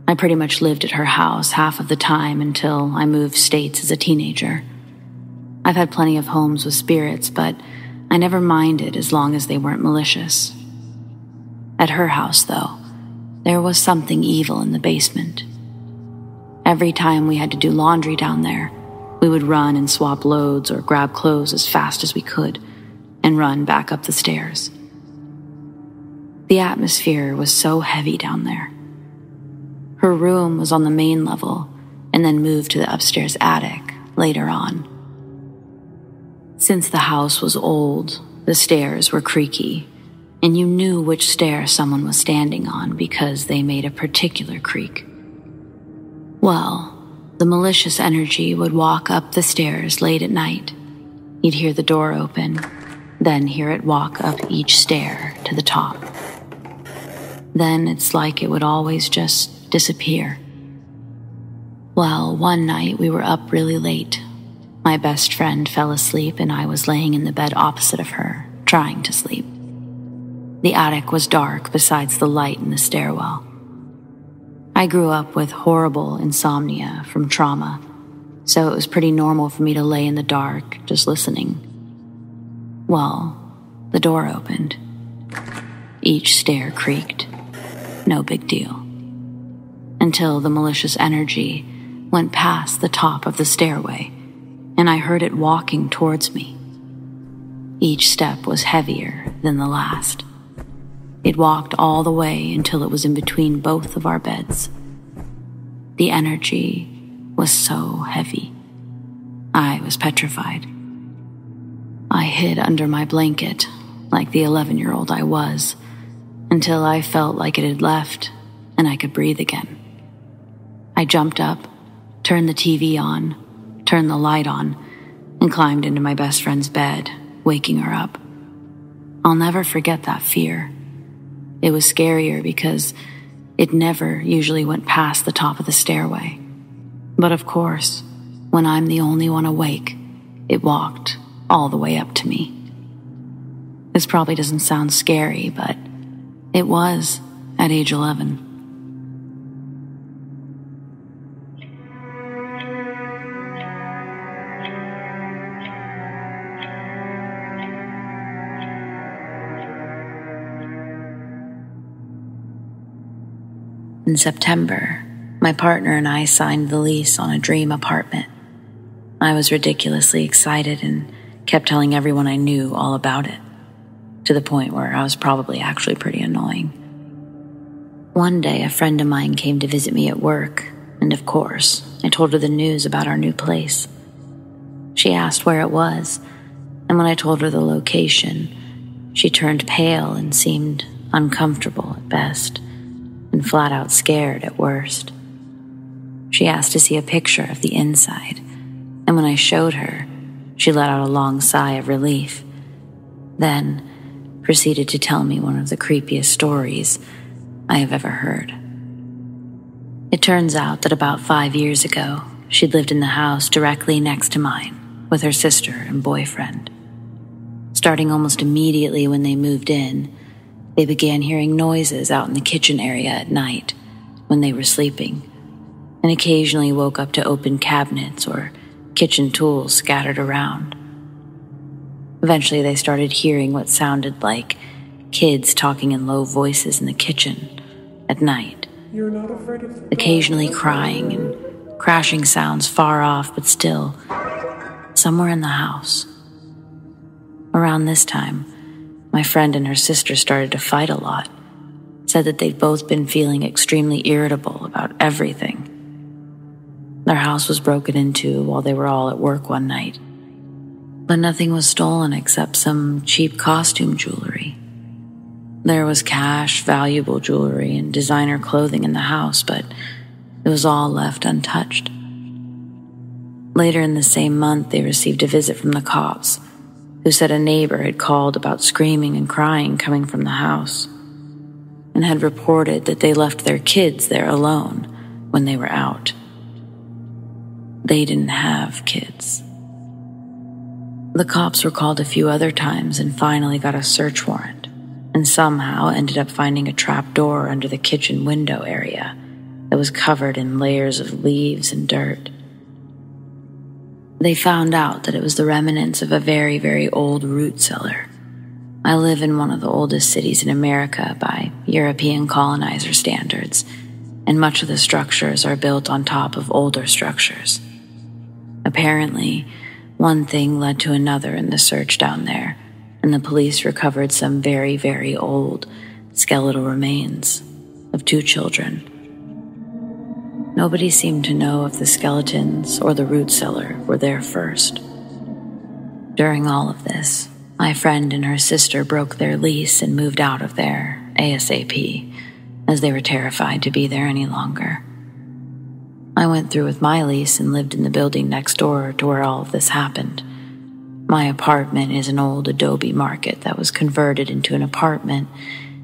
I pretty much lived at her house half of the time until I moved states as a teenager. I've had plenty of homes with spirits, but I never minded as long as they weren't malicious. At her house, though, there was something evil in the basement. Every time we had to do laundry down there, we would run and swap loads or grab clothes as fast as we could and run back up the stairs. The atmosphere was so heavy down there. Her room was on the main level and then moved to the upstairs attic later on. Since the house was old, the stairs were creaky, and you knew which stair someone was standing on because they made a particular creak. Well, the malicious energy would walk up the stairs late at night. You'd hear the door open, then hear it walk up each stair to the top. Then it's like it would always just disappear. Well, one night we were up really late. My best friend fell asleep and I was laying in the bed opposite of her, trying to sleep. The attic was dark besides the light in the stairwell. I grew up with horrible insomnia from trauma, so it was pretty normal for me to lay in the dark, just listening. Well, the door opened. Each stair creaked. No big deal. Until the malicious energy went past the top of the stairway, and I heard it walking towards me. Each step was heavier than the last. It walked all the way until it was in between both of our beds. The energy was so heavy. I was petrified. I hid under my blanket, like the 11-year-old I was, until I felt like it had left and I could breathe again. I jumped up, turned the TV on, turned the light on, and climbed into my best friend's bed, waking her up. I'll never forget that fear. It was scarier because it never usually went past the top of the stairway. But of course, when I'm the only one awake, it walked all the way up to me. This probably doesn't sound scary, but it was at age 11. In September, my partner and I signed the lease on a dream apartment. I was ridiculously excited and kept telling everyone I knew all about it, to the point where I was probably actually pretty annoying. One day, a friend of mine came to visit me at work, and of course, I told her the news about our new place. She asked where it was, and when I told her the location, she turned pale and seemed uncomfortable at best, and flat out scared at worst. She asked to see a picture of the inside, and when I showed her, she let out a long sigh of relief, then proceeded to tell me one of the creepiest stories I have ever heard. It turns out that about 5 years ago, she'd lived in the house directly next to mine with her sister and boyfriend. Starting almost immediately when they moved in, they began hearing noises out in the kitchen area at night when they were sleeping, and occasionally woke up to open cabinets or kitchen tools scattered around. Eventually, they started hearing what sounded like kids talking in low voices in the kitchen at night, occasionally crying and crashing sounds far off, but still somewhere in the house. Around this time, my friend and her sister started to fight a lot, said that they'd both been feeling extremely irritable about everything. Their house was broken into while they were all at work one night. But nothing was stolen except some cheap costume jewelry. There was cash, valuable jewelry, and designer clothing in the house, but it was all left untouched. Later in the same month, they received a visit from the cops, who said a neighbor had called about screaming and crying coming from the house, and had reported that they left their kids there alone when they were out. They didn't have kids. The cops were called a few other times and finally got a search warrant, and somehow ended up finding a trap door under the kitchen window area that was covered in layers of leaves and dirt. They found out that it was the remnants of a very, very old root cellar. I live in one of the oldest cities in America by European colonizer standards, and much of the structures are built on top of older structures. Apparently, one thing led to another in the search down there, and the police recovered some very, very old skeletal remains of 2 children. Nobody seemed to know if the skeletons or the root cellar were there first. During all of this, my friend and her sister broke their lease and moved out of there ASAP, as they were terrified to be there any longer. I went through with my lease and lived in the building next door to where all of this happened. My apartment is an old adobe market that was converted into an apartment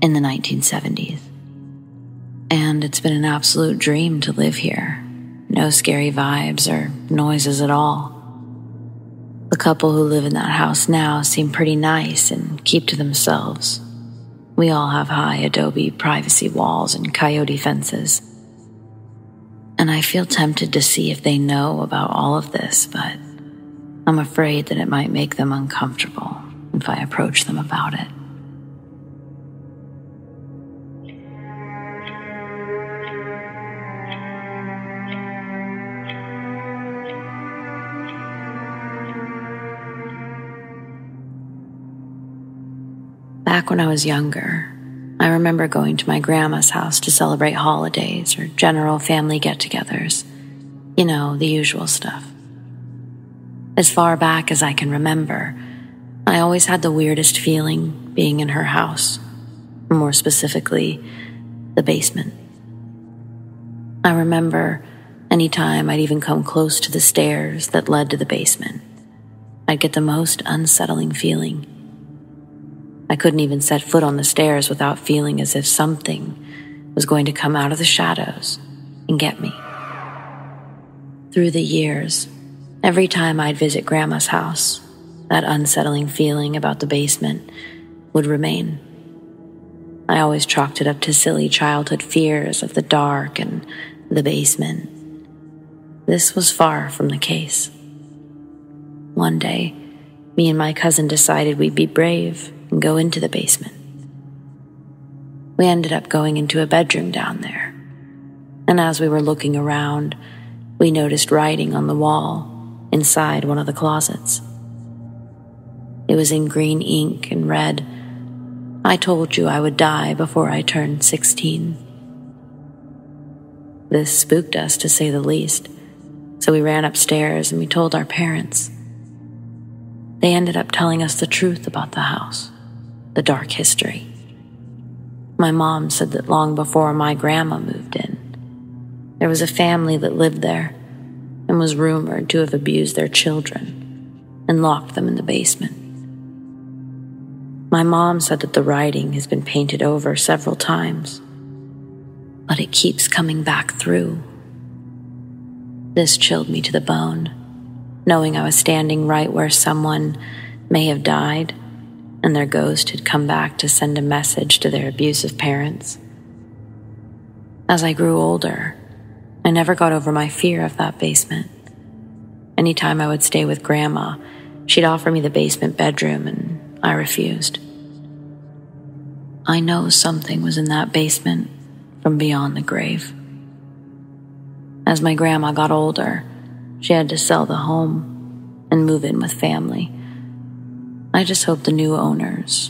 in the 1970s. And it's been an absolute dream to live here. No scary vibes or noises at all. The couple who live in that house now seem pretty nice and keep to themselves. We all have high adobe privacy walls and coyote fences. And I feel tempted to see if they know about all of this, but I'm afraid that it might make them uncomfortable if I approach them about it. Back when I was younger, I remember going to my grandma's house to celebrate holidays or general family get-togethers. You know, the usual stuff. As far back as I can remember, I always had the weirdest feeling being in her house, more specifically, the basement. I remember any time I'd even come close to the stairs that led to the basement, I'd get the most unsettling feeling. I couldn't even set foot on the stairs without feeling as if something was going to come out of the shadows and get me. Through the years, every time I'd visit Grandma's house, that unsettling feeling about the basement would remain. I always chalked it up to silly childhood fears of the dark and the basement. This was far from the case. One day, me and my cousin decided we'd be brave and go into the basement. We ended up going into a bedroom down there, and as we were looking around, we noticed writing on the wall inside one of the closets. It was in green ink and read, "I told you I would die before I turned 16. This spooked us, to say the least, so we ran upstairs and we told our parents. They ended up telling us the truth about the house, the dark history. My mom said that long before my grandma moved in, there was a family that lived there and was rumored to have abused their children and locked them in the basement. My mom said that the writing has been painted over several times, but it keeps coming back through. This chilled me to the bone, knowing I was standing right where someone may have died and their ghost had come back to send a message to their abusive parents. As I grew older, I never got over my fear of that basement. Anytime I would stay with Grandma, she'd offer me the basement bedroom, and I refused. I know something was in that basement from beyond the grave. As my grandma got older, she had to sell the home and move in with family. I just hope the new owners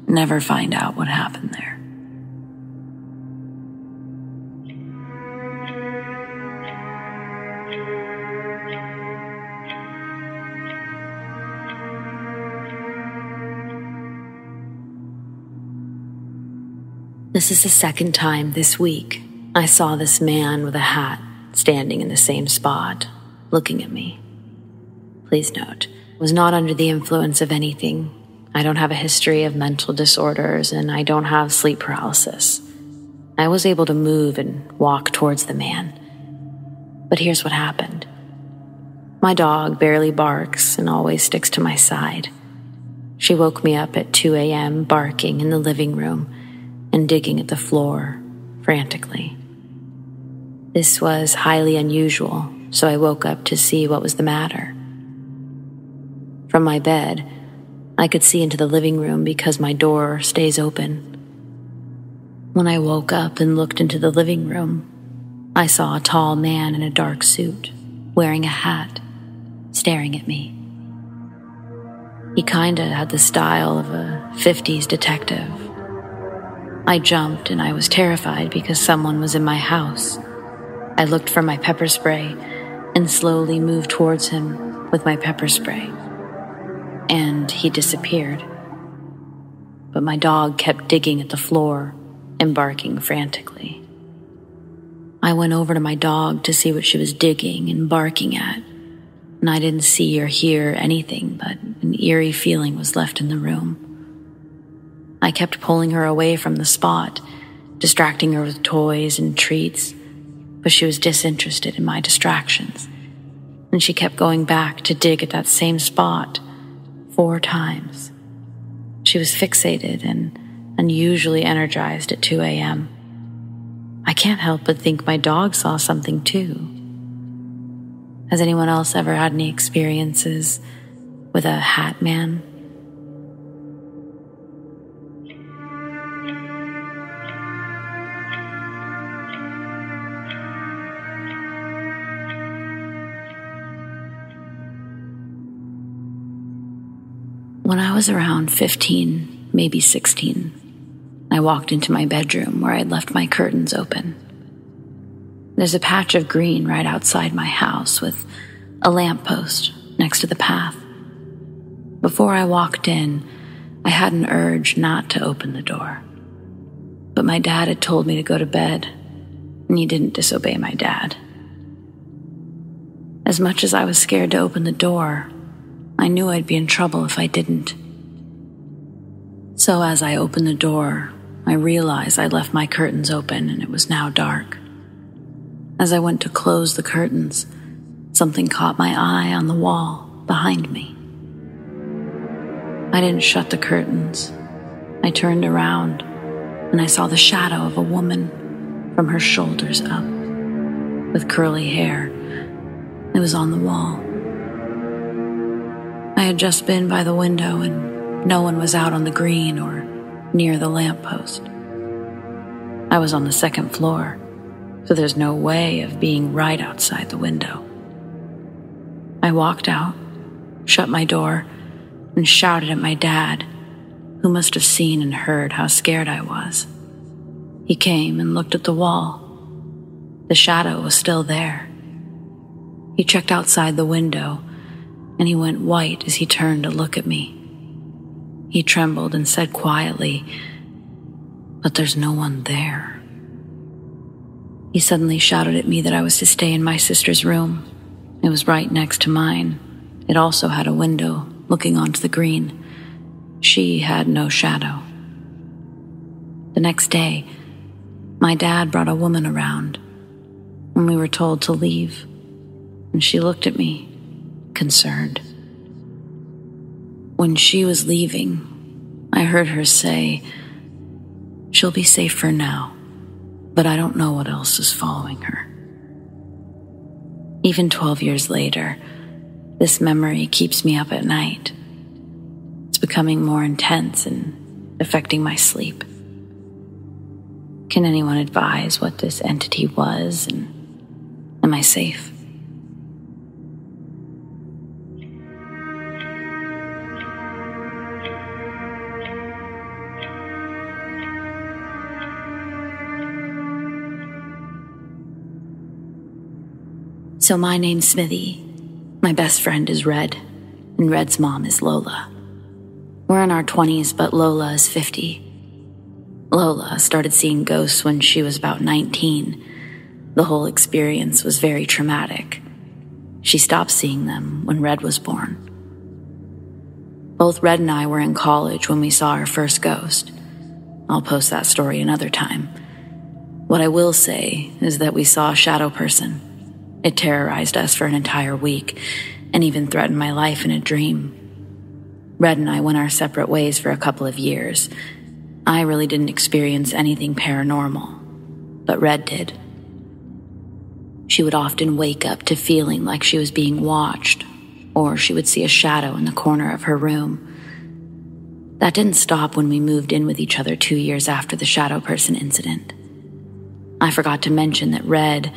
never find out what happened there. This is the second time this week I saw this man with a hat standing in the same spot, looking at me. Please note, I was not under the influence of anything. I don't have a history of mental disorders, and I don't have sleep paralysis. I was able to move and walk towards the man. But here's what happened. My dog barely barks and always sticks to my side. She woke me up at 2 a.m. barking in the living room and digging at the floor frantically. This was highly unusual, so I woke up to see what was the matter. From my bed, I could see into the living room because my door stays open. When I woke up and looked into the living room, I saw a tall man in a dark suit, wearing a hat, staring at me. He kinda had the style of a 50s detective. I jumped and I was terrified because someone was in my house. I looked for my pepper spray and slowly moved towards him with my pepper spray. And he disappeared. But my dog kept digging at the floor and barking frantically. I went over to my dog to see what she was digging and barking at, and I didn't see or hear anything, but an eerie feeling was left in the room. I kept pulling her away from the spot, distracting her with toys and treats, but she was disinterested in my distractions, and she kept going back to dig at that same spot 4 times. She was fixated and unusually energized at 2 a.m. I can't help but think my dog saw something too. Has anyone else ever had any experiences with a hat man? When I was around 15, maybe 16, I walked into my bedroom where I'd left my curtains open. There's a patch of green right outside my house with a lamppost next to the path. Before I walked in, I had an urge not to open the door. But my dad had told me to go to bed, and he didn't disobey my dad. As much as I was scared to open the door, I knew I'd be in trouble if I didn't. So as I opened the door, I realized I'd left my curtains open and it was now dark. As I went to close the curtains, something caught my eye on the wall behind me. I didn't shut the curtains. I turned around and I saw the shadow of a woman from her shoulders up, with curly hair. It was on the wall. I had just been by the window and no one was out on the green or near the lamppost. I was on the 2nd floor, so there's no way of being right outside the window. I walked out, shut my door, and shouted at my dad, who must have seen and heard how scared I was. He came and looked at the wall. The shadow was still there. He checked outside the window, and he went white as he turned to look at me. He trembled and said quietly, "But there's no one there." He suddenly shouted at me that I was to stay in my sister's room. It was right next to mine. It also had a window looking onto the green. She had no shadow. The next day, my dad brought a woman around, and we were told to leave, and she looked at me, concerned. When she was leaving, I heard her say, "She'll be safe for now, but I don't know what else is following her." Even 12 years later, this memory keeps me up at night. It's becoming more intense and affecting my sleep. Can anyone advise what this entity was, and am I safe? So my name's Smithy. My best friend is Red, and Red's mom is Lola. We're in our 20s, but Lola is 50. Lola started seeing ghosts when she was about 19. The whole experience was very traumatic. She stopped seeing them when Red was born. Both Red and I were in college when we saw our first ghost. I'll post that story another time. What I will say is that we saw a shadow person. It terrorized us for an entire week and even threatened my life in a dream. Red and I went our separate ways for a couple of years. I really didn't experience anything paranormal, but Red did. She would often wake up to feeling like she was being watched, or she would see a shadow in the corner of her room. That didn't stop when we moved in with each other 2 years after the shadow person incident. I forgot to mention that Red,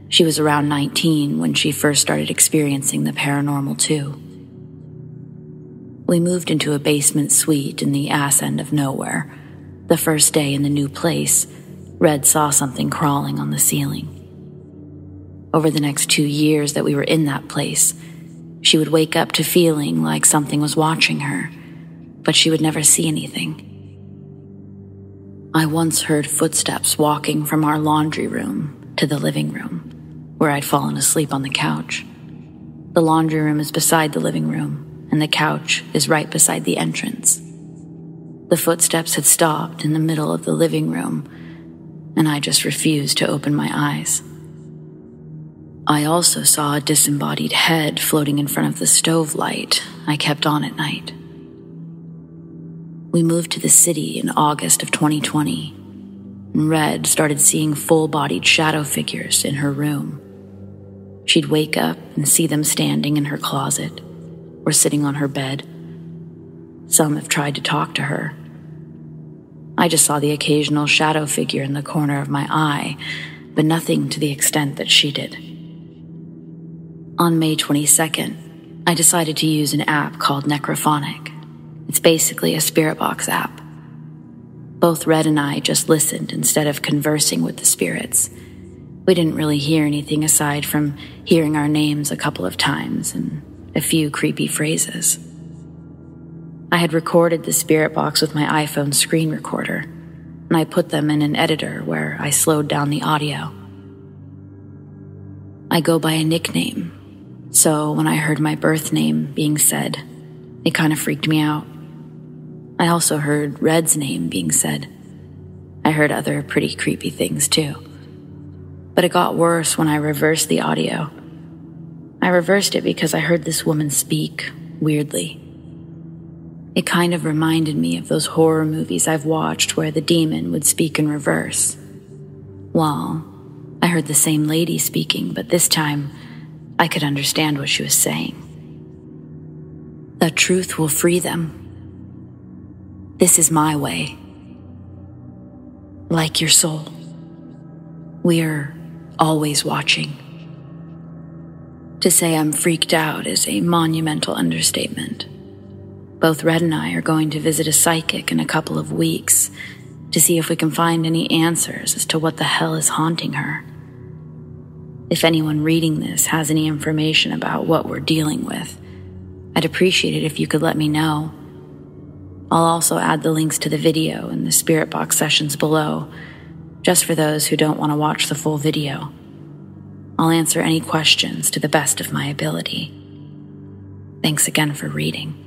she was around 19 when she first started experiencing the paranormal too. We moved into a basement suite in the ass end of nowhere. The first day in the new place, Red saw something crawling on the ceiling. Over the next 2 years that we were in that place, she would wake up to feeling like something was watching her, but she would never see anything. I once heard footsteps walking from our laundry room to the living room, where I'd fallen asleep on the couch. The laundry room is beside the living room, and the couch is right beside the entrance. The footsteps had stopped in the middle of the living room, and I just refused to open my eyes. I also saw a disembodied head floating in front of the stove light I kept on at night. We moved to the city in August of 2020, and Red started seeing full-bodied shadow figures in her room. She'd wake up and see them standing in her closet or sitting on her bed. Some have tried to talk to her. I just saw the occasional shadow figure in the corner of my eye, but nothing to the extent that she did. On May 22nd, I decided to use an app called Necrophonic. It's basically a spirit box app. Both Red and I just listened instead of conversing with the spirits. We didn't really hear anything aside from hearing our names a couple of times and a few creepy phrases. I had recorded the spirit box with my iPhone screen recorder, and I put them in an editor where I slowed down the audio. I go by a nickname, so when I heard my birth name being said, it kind of freaked me out. I also heard Red's name being said. I heard other pretty creepy things too. But it got worse when I reversed the audio. I reversed it because I heard this woman speak weirdly. It kind of reminded me of those horror movies I've watched where the demon would speak in reverse. Well, I heard the same lady speaking, but this time I could understand what she was saying. The truth will free them. This is my way. Like your soul, we're always watching. To say I'm freaked out is a monumental understatement. Both Red and I are going to visit a psychic in a couple of weeks to see if we can find any answers as to what the hell is haunting her. If anyone reading this has any information about what we're dealing with, I'd appreciate it if you could let me know. I'll also add the links to the video and the spirit box sessions below, just for those who don't want to watch the full video. I'll answer any questions to the best of my ability. Thanks again for reading.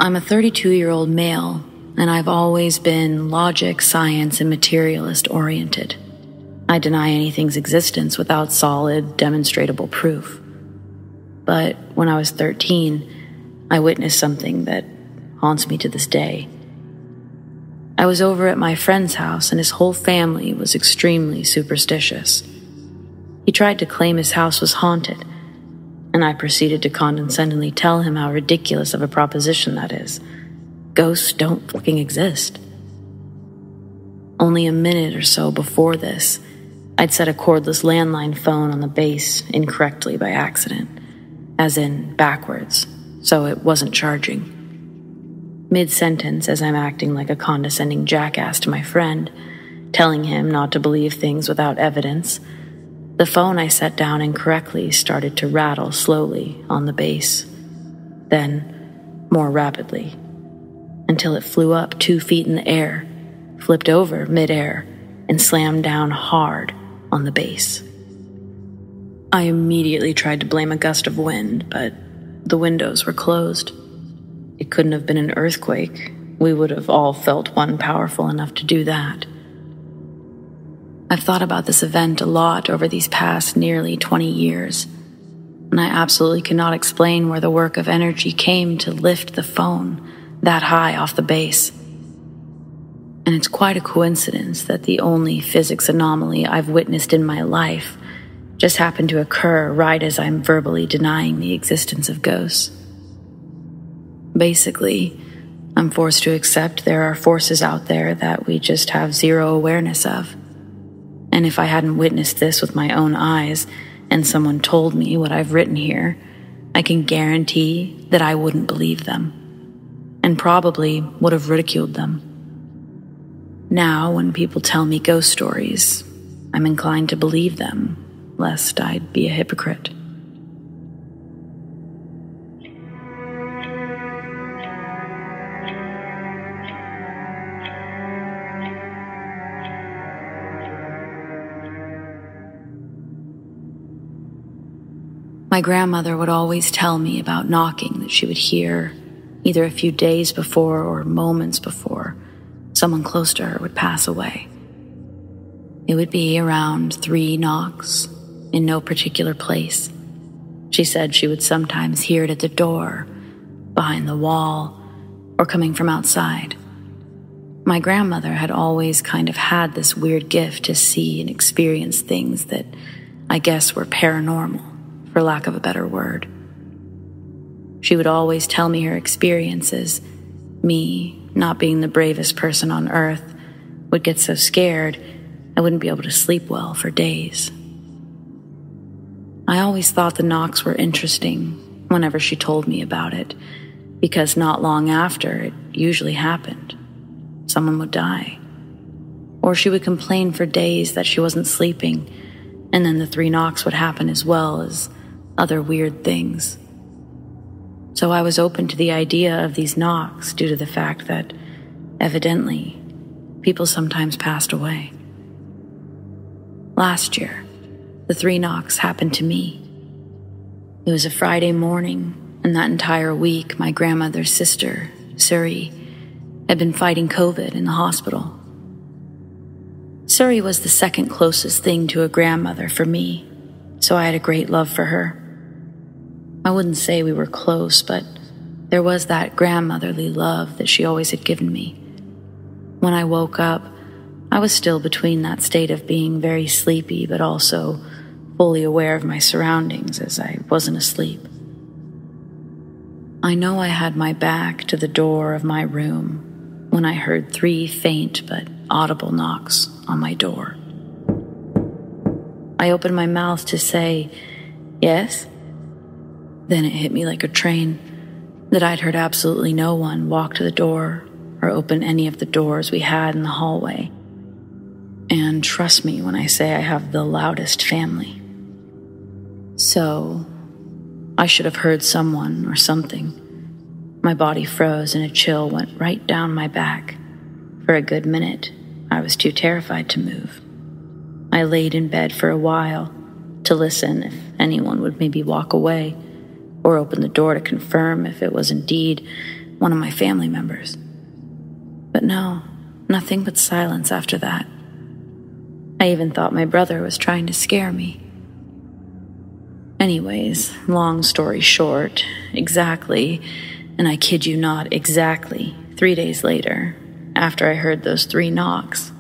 I'm a 32-year-old male, and I've always been logic, science, and materialist-oriented. I deny anything's existence without solid, demonstrable proof. But when I was 13, I witnessed something that haunts me to this day. I was over at my friend's house, and his whole family was extremely superstitious. He tried to claim his house was haunted, and I proceeded to condescendingly tell him how ridiculous of a proposition that is. Ghosts don't fucking exist. Only a minute or so before this, I'd set a cordless landline phone on the base incorrectly by accident, as in backwards, so it wasn't charging. Mid-sentence, as I'm acting like a condescending jackass to my friend, telling him not to believe things without evidence, the phone I set down incorrectly started to rattle slowly on the base, then more rapidly, until it flew up 2 feet in the air, flipped over mid-air, and slammed down hard on the base. I immediately tried to blame a gust of wind, but the windows were closed. It couldn't have been an earthquake. We would have all felt one powerful enough to do that. I've thought about this event a lot over these past nearly 20 years, and I absolutely cannot explain where the work of energy came to lift the phone that high off the base. And it's quite a coincidence that the only physics anomaly I've witnessed in my life just happened to occur right as I'm verbally denying the existence of ghosts. Basically, I'm forced to accept there are forces out there that we just have zero awareness of. And if I hadn't witnessed this with my own eyes and someone told me what I've written here, I can guarantee that I wouldn't believe them, and probably would have ridiculed them. Now, when people tell me ghost stories, I'm inclined to believe them, lest I'd be a hypocrite. My grandmother would always tell me about knocking that she would hear either a few days before or moments before someone close to her would pass away. It would be around 3 knocks in no particular place. She said she would sometimes hear it at the door, behind the wall, or coming from outside. My grandmother had always kind of had this weird gift to see and experience things that I guess were paranormal, for lack of a better word. She would always tell me her experiences. Me, not being the bravest person on earth, would get so scared I wouldn't be able to sleep well for days. I always thought the knocks were interesting whenever she told me about it, because not long after it usually happened, someone would die. Or she would complain for days that she wasn't sleeping, and then the 3 knocks would happen as well as other weird things. So I was open to the idea of these knocks due to the fact that, evidently, people sometimes passed away. Last year, the 3 knocks happened to me. It was a Friday morning, and that entire week my grandmother's sister, Suri, had been fighting COVID in the hospital. Suri was the second closest thing to a grandmother for me, so I had a great love for her. I wouldn't say we were close, but there was that grandmotherly love that she always had given me. When I woke up, I was still between that state of being very sleepy, but also fully aware of my surroundings as I wasn't asleep. I know I had my back to the door of my room when I heard 3 faint but audible knocks on my door. I opened my mouth to say, "Yes?" Then it hit me like a train that I'd heard absolutely no one walk to the door or open any of the doors we had in the hallway. And trust me when I say I have the loudest family. So, I should have heard someone or something. My body froze and a chill went right down my back. For a good minute, I was too terrified to move. I laid in bed for a while to listen if anyone would maybe walk away or open the door to confirm if it was indeed one of my family members. But no, nothing but silence after that. I even thought my brother was trying to scare me. Anyways, long story short, exactly, and I kid you not, exactly 3 days later, after I heard those 3 knocks,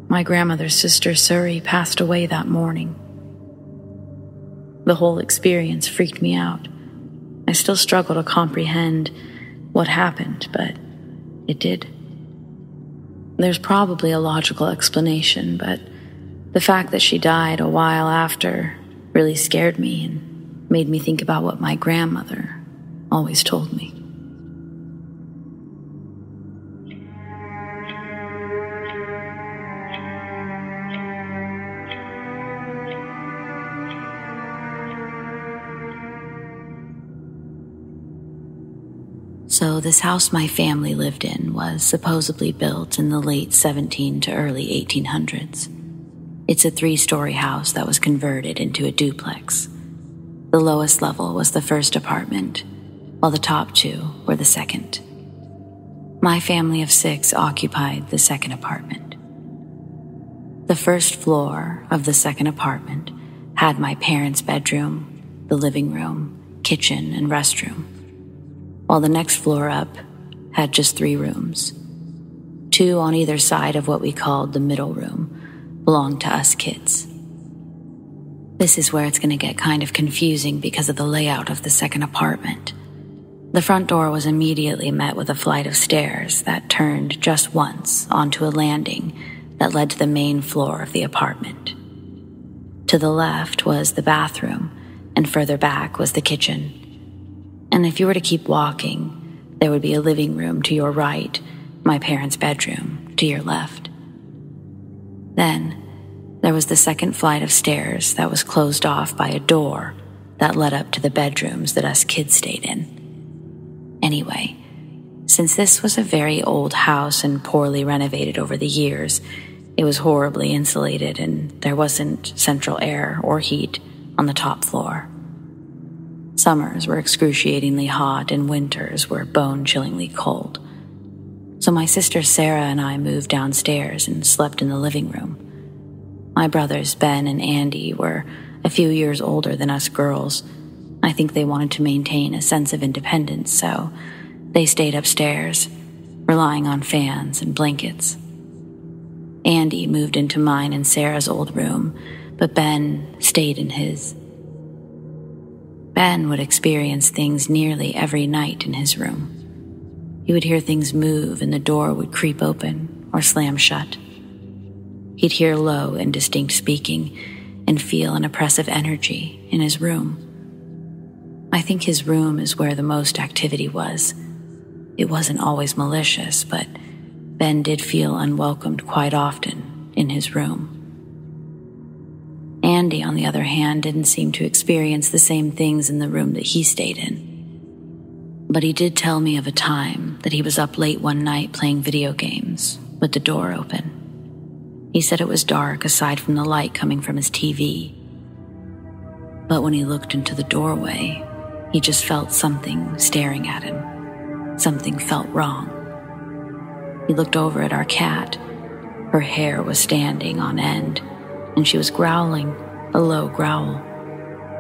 my grandmother's sister Suri passed away that morning. The whole experience freaked me out. I still struggle to comprehend what happened, but it did. There's probably a logical explanation, but the fact that she died a while after really scared me and made me think about what my grandmother always told me. So this house my family lived in was supposedly built in the late 17 to early 1800s. It's a 3-story house that was converted into a duplex. The lowest level was the first apartment, while the top 2 were the second. My family of 6 occupied the second apartment. The first floor of the second apartment had my parents' bedroom, the living room, kitchen, and restroom, while the next floor up had just 3 rooms. 2 on either side of what we called the middle room belonged to us kids. This is where it's going to get kind of confusing because of the layout of the second apartment. The front door was immediately met with a flight of stairs that turned just once onto a landing that led to the main floor of the apartment. To the left was the bathroom, and further back was the kitchen. And if you were to keep walking, there would be a living room to your right, my parents' bedroom to your left. Then, there was the second flight of stairs that was closed off by a door that led up to the bedrooms that us kids stayed in. Anyway, since this was a very old house and poorly renovated over the years, it was horribly insulated and there wasn't central air or heat on the top floor. Summers were excruciatingly hot and winters were bone-chillingly cold. So my sister Sarah and I moved downstairs and slept in the living room. My brothers Ben and Andy were a few years older than us girls. I think they wanted to maintain a sense of independence, so they stayed upstairs, relying on fans and blankets. Andy moved into mine and Sarah's old room, but Ben stayed in his. Ben would experience things nearly every night in his room. He would hear things move and the door would creep open or slam shut. He'd hear low, indistinct speaking and feel an oppressive energy in his room. I think his room is where the most activity was. It wasn't always malicious, but Ben did feel unwelcomed quite often in his room. Andy, on the other hand, didn't seem to experience the same things in the room that he stayed in. But he did tell me of a time that he was up late one night playing video games with the door open. He said it was dark aside from the light coming from his TV. But when he looked into the doorway, he just felt something staring at him. Something felt wrong. He looked over at our cat. Her hair was standing on end, and she was growling a low growl,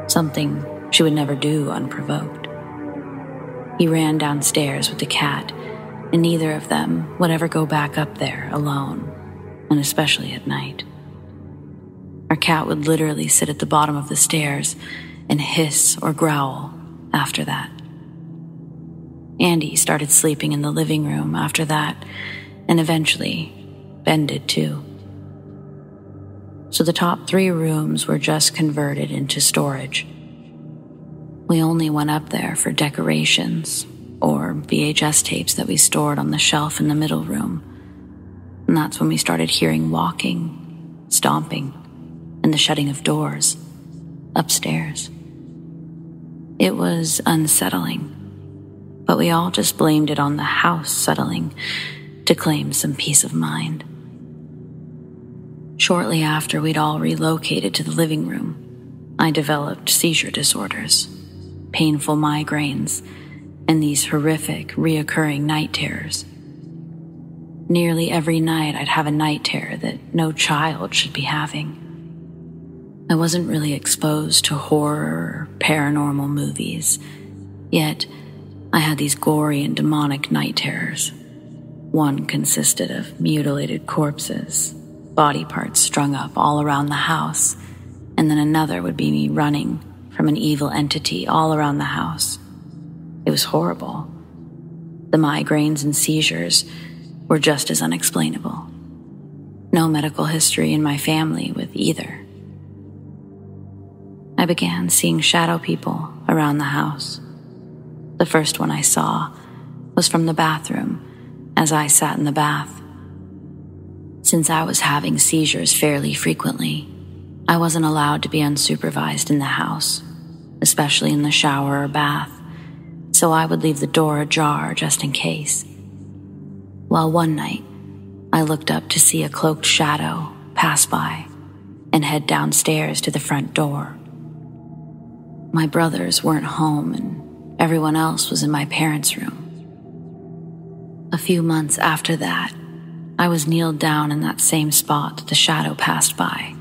something she would never do unprovoked. He ran downstairs with the cat, and neither of them would ever go back up there alone, and especially at night. Our cat would literally sit at the bottom of the stairs and hiss or growl after that. Andy started sleeping in the living room after that, and eventually Ben did too. So the top 3 rooms were just converted into storage. We only went up there for decorations or VHS tapes that we stored on the shelf in the middle room. And that's when we started hearing walking, stomping, and the shutting of doors upstairs. It was unsettling, but we all just blamed it on the house settling to claim some peace of mind. Shortly after we'd all relocated to the living room, I developed seizure disorders, painful migraines, and these horrific, reoccurring night terrors. Nearly every night I'd have a night terror that no child should be having. I wasn't really exposed to horror or paranormal movies, yet I had these gory and demonic night terrors. One consisted of mutilated corpses, body parts strung up all around the house, and then another would be me running from an evil entity all around the house. It was horrible. The migraines and seizures were just as unexplainable. No medical history in my family with either. I began seeing shadow people around the house. The first one I saw was from the bathroom as I sat in the bath. Since I was having seizures fairly frequently, I wasn't allowed to be unsupervised in the house, especially in the shower or bath, so I would leave the door ajar just in case. Well, one night, I looked up to see a cloaked shadow pass by and head downstairs to the front door. My brothers weren't home and everyone else was in my parents' room. A few months after that, I was kneeled down in that same spot that the shadow passed by,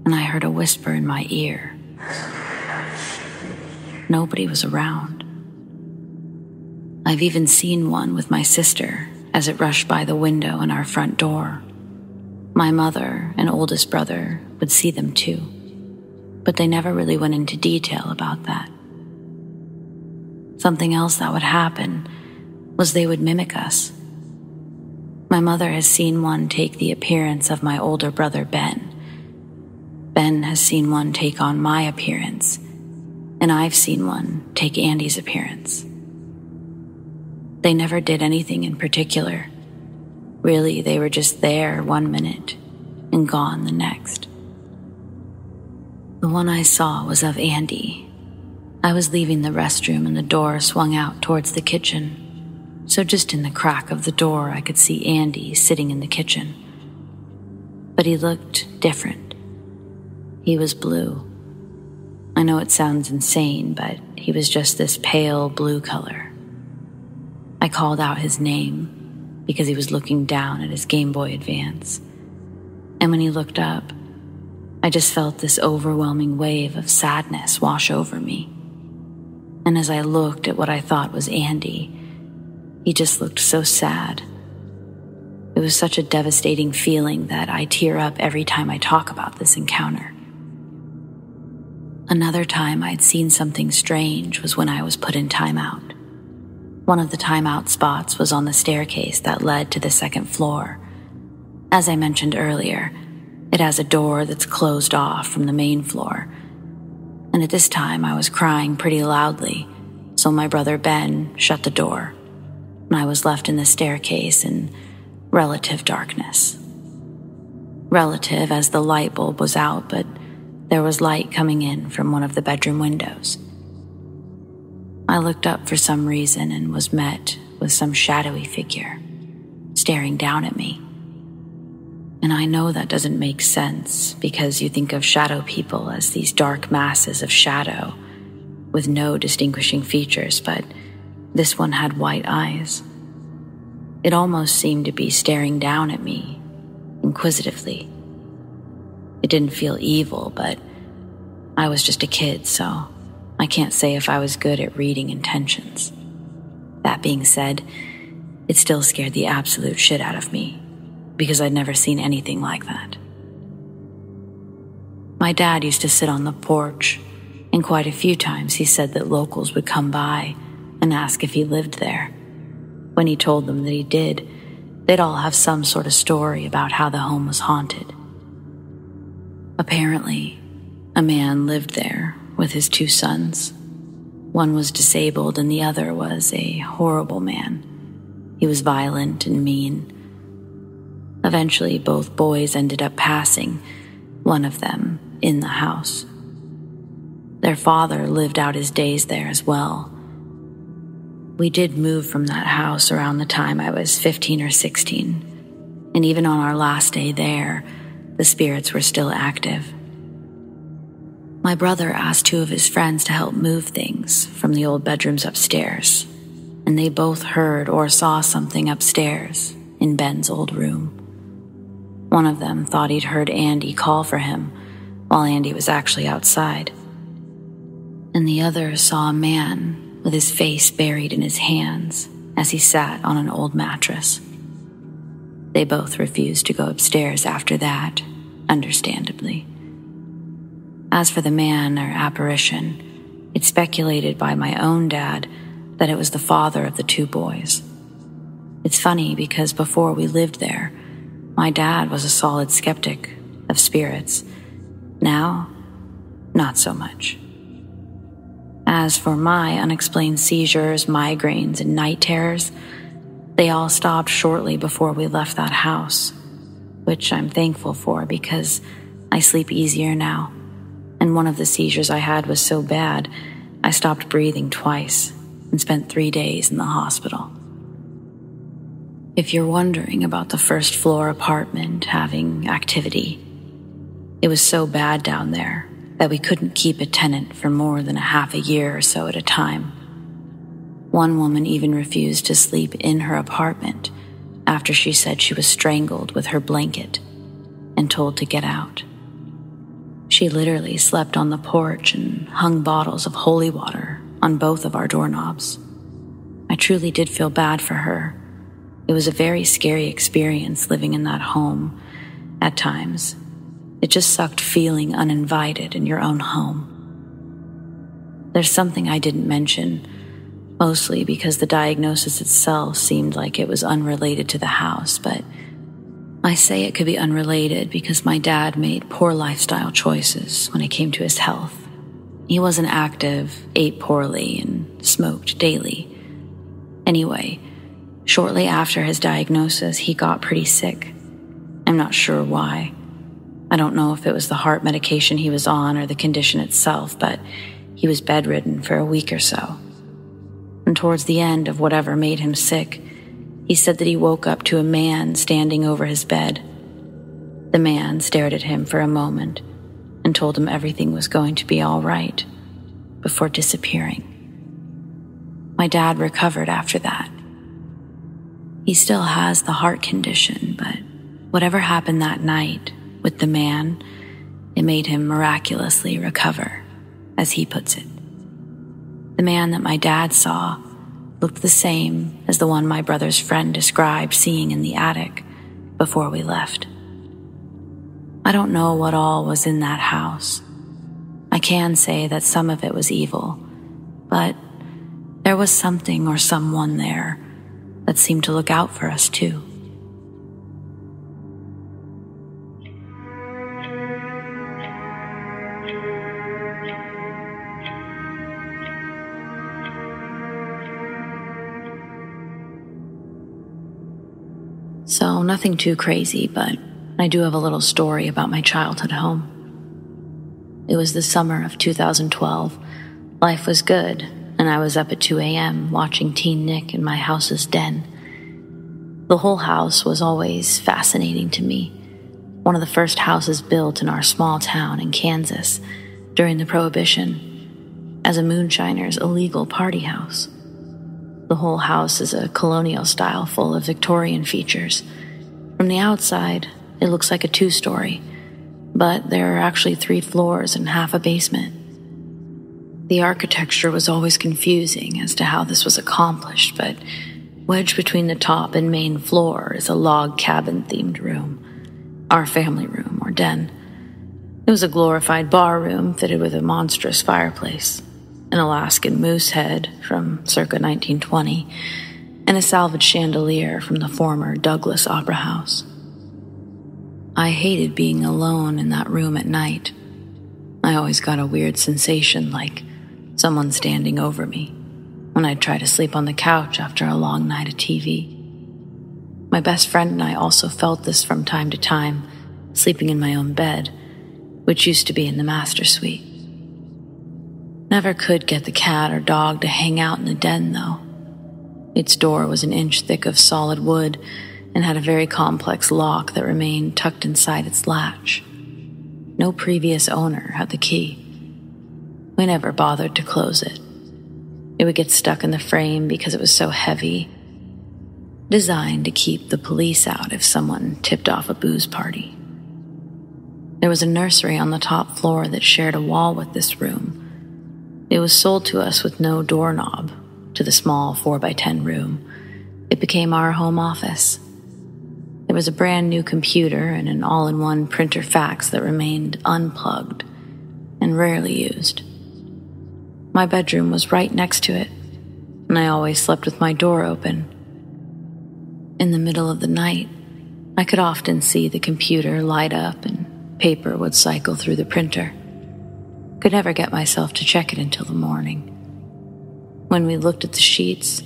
and I heard a whisper in my ear. Nobody was around. I've even seen one with my sister as it rushed by the window in our front door. My mother and oldest brother would see them too, but they never really went into detail about that. Something else that would happen was they would mimic us. My mother has seen one take the appearance of my older brother Ben. Ben has seen one take on my appearance, and I've seen one take Andy's appearance. They never did anything in particular. Really, they were just there one minute and gone the next. The one I saw was of Andy. I was leaving the restroom and the door swung out towards the kitchen. So just in the crack of the door, I could see Andy sitting in the kitchen. But he looked different. He was blue. I know it sounds insane, but he was just this pale blue color. I called out his name because he was looking down at his Game Boy Advance. And when he looked up, I just felt this overwhelming wave of sadness wash over me. And as I looked at what I thought was Andy, he just looked so sad. It was such a devastating feeling that I tear up every time I talk about this encounter. Another time I'd seen something strange was when I was put in timeout. One of the timeout spots was on the staircase that led to the second floor. As I mentioned earlier, it has a door that's closed off from the main floor. And at this time I was crying pretty loudly, so my brother Ben shut the door. And I was left in the staircase in relative darkness. Relative as the light bulb was out, but there was light coming in from one of the bedroom windows. I looked up for some reason and was met with some shadowy figure staring down at me. And I know that doesn't make sense because you think of shadow people as these dark masses of shadow with no distinguishing features, but this one had white eyes. It almost seemed to be staring down at me, inquisitively. It didn't feel evil, but I was just a kid, so I can't say if I was good at reading intentions. That being said, it still scared the absolute shit out of me, because I'd never seen anything like that. My dad used to sit on the porch, and quite a few times he said that locals would come by and ask if he lived there. When he told them that he did, they'd all have some sort of story about how the home was haunted. Apparently, a man lived there with his two sons. One was disabled and the other was a horrible man. He was violent and mean. Eventually, both boys ended up passing, one of them in the house. Their father lived out his days there as well. We did move from that house around the time I was 15 or 16, and even on our last day there, the spirits were still active. My brother asked two of his friends to help move things from the old bedrooms upstairs, and they both heard or saw something upstairs in Ben's old room. One of them thought he'd heard Andy call for him while Andy was actually outside, and the other saw a man with his face buried in his hands as he sat on an old mattress. They both refused to go upstairs after that, understandably. As for the man or apparition, it's speculated by my own dad that it was the father of the two boys. It's funny because before we lived there, my dad was a solid skeptic of spirits. Now, not so much. As for my unexplained seizures, migraines, and night terrors, they all stopped shortly before we left that house, which I'm thankful for because I sleep easier now. And one of the seizures I had was so bad, I stopped breathing twice, and spent 3 days in the hospital. If you're wondering about the first floor apartment having activity, it was so bad down there that we couldn't keep a tenant for more than a half a year or so at a time. One woman even refused to sleep in her apartment after she said she was strangled with her blanket and told to get out. She literally slept on the porch and hung bottles of holy water on both of our doorknobs. I truly did feel bad for her. It was a very scary experience living in that home at times. It just sucked feeling uninvited in your own home. There's something I didn't mention, mostly because the diagnosis itself seemed like it was unrelated to the house, but I say it could be unrelated because my dad made poor lifestyle choices when it came to his health. He wasn't active, ate poorly, and smoked daily. Anyway, shortly after his diagnosis, he got pretty sick. I'm not sure why. I don't know if it was the heart medication he was on or the condition itself, but he was bedridden for a week or so. And towards the end of whatever made him sick, he said that he woke up to a man standing over his bed. The man stared at him for a moment and told him everything was going to be all right before disappearing. My dad recovered after that. He still has the heart condition, but whatever happened that night with the man, it made him miraculously recover, as he puts it. The man that my dad saw looked the same as the one my brother's friend described seeing in the attic before we left. I don't know what all was in that house. I can say that some of it was evil, but there was something or someone there that seemed to look out for us too. So nothing too crazy, but I do have a little story about my childhood home. It was the summer of 2012. Life was good, and I was up at 2 a.m. watching Teen Nick in my house's den. The whole house was always fascinating to me. One of the first houses built in our small town in Kansas during the Prohibition as a moonshiner's illegal party house. The whole house is a colonial style full of Victorian features. From the outside, it looks like a 2-story, but there are actually 3 floors and half a basement. The architecture was always confusing as to how this was accomplished, but wedged between the top and main floor is a log cabin-themed room, our family room or den. It was a glorified bar room fitted with a monstrous fireplace, an Alaskan moose head from circa 1920, and a salvaged chandelier from the former Douglas Opera House. I hated being alone in that room at night. I always got a weird sensation like someone standing over me when I'd try to sleep on the couch after a long night of TV. My best friend and I also felt this from time to time, sleeping in my own bed, which used to be in the master suite. Never could get the cat or dog to hang out in the den, though. Its door was an inch thick of solid wood and had a very complex lock that remained tucked inside its latch. No previous owner had the key. We never bothered to close it. It would get stuck in the frame because it was so heavy, designed to keep the police out if someone tipped off a booze party. There was a nursery on the top floor that shared a wall with this room. It was sold to us with no doorknob to the small 4x10 room. It became our home office. There was a brand new computer and an all-in-one printer fax that remained unplugged and rarely used. My bedroom was right next to it, and I always slept with my door open. In the middle of the night, I could often see the computer light up and paper would cycle through the printer. Could never get myself to check it until the morning. When we looked at the sheets,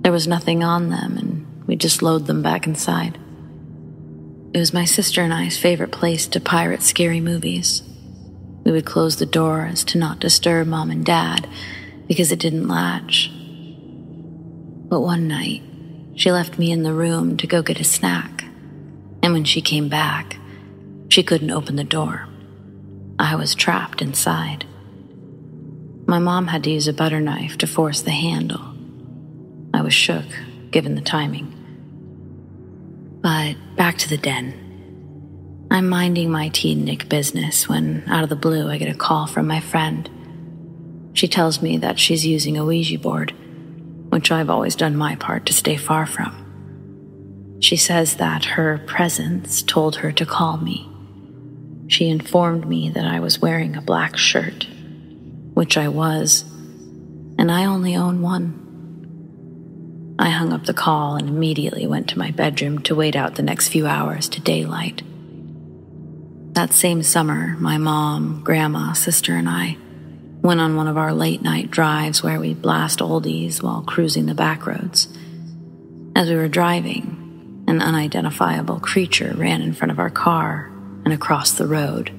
there was nothing on them, and we'd just load them back inside. It was my sister and I's favorite place to pirate scary movies. We would close the door as to not disturb Mom and Dad because it didn't latch, But one night, she left me in the room to go get a snack. And when she came back, she couldn't open the door. I was trapped inside. My mom had to use a butter knife to force the handle. I was shook, given the timing. But back to the den. I'm minding my teen Nick business when, out of the blue, I get a call from my friend. She tells me that she's using a Ouija board, which I've always done my part to stay far from. She says that her presence told her to call me. She informed me that I was wearing a black shirt, which I was, and I only own one. I hung up the call and immediately went to my bedroom to wait out the next few hours to daylight. That same summer, my mom, grandma, sister, and I went on one of our late-night drives where we blast oldies while cruising the back roads. As we were driving, an unidentifiable creature ran in front of our car and across the road.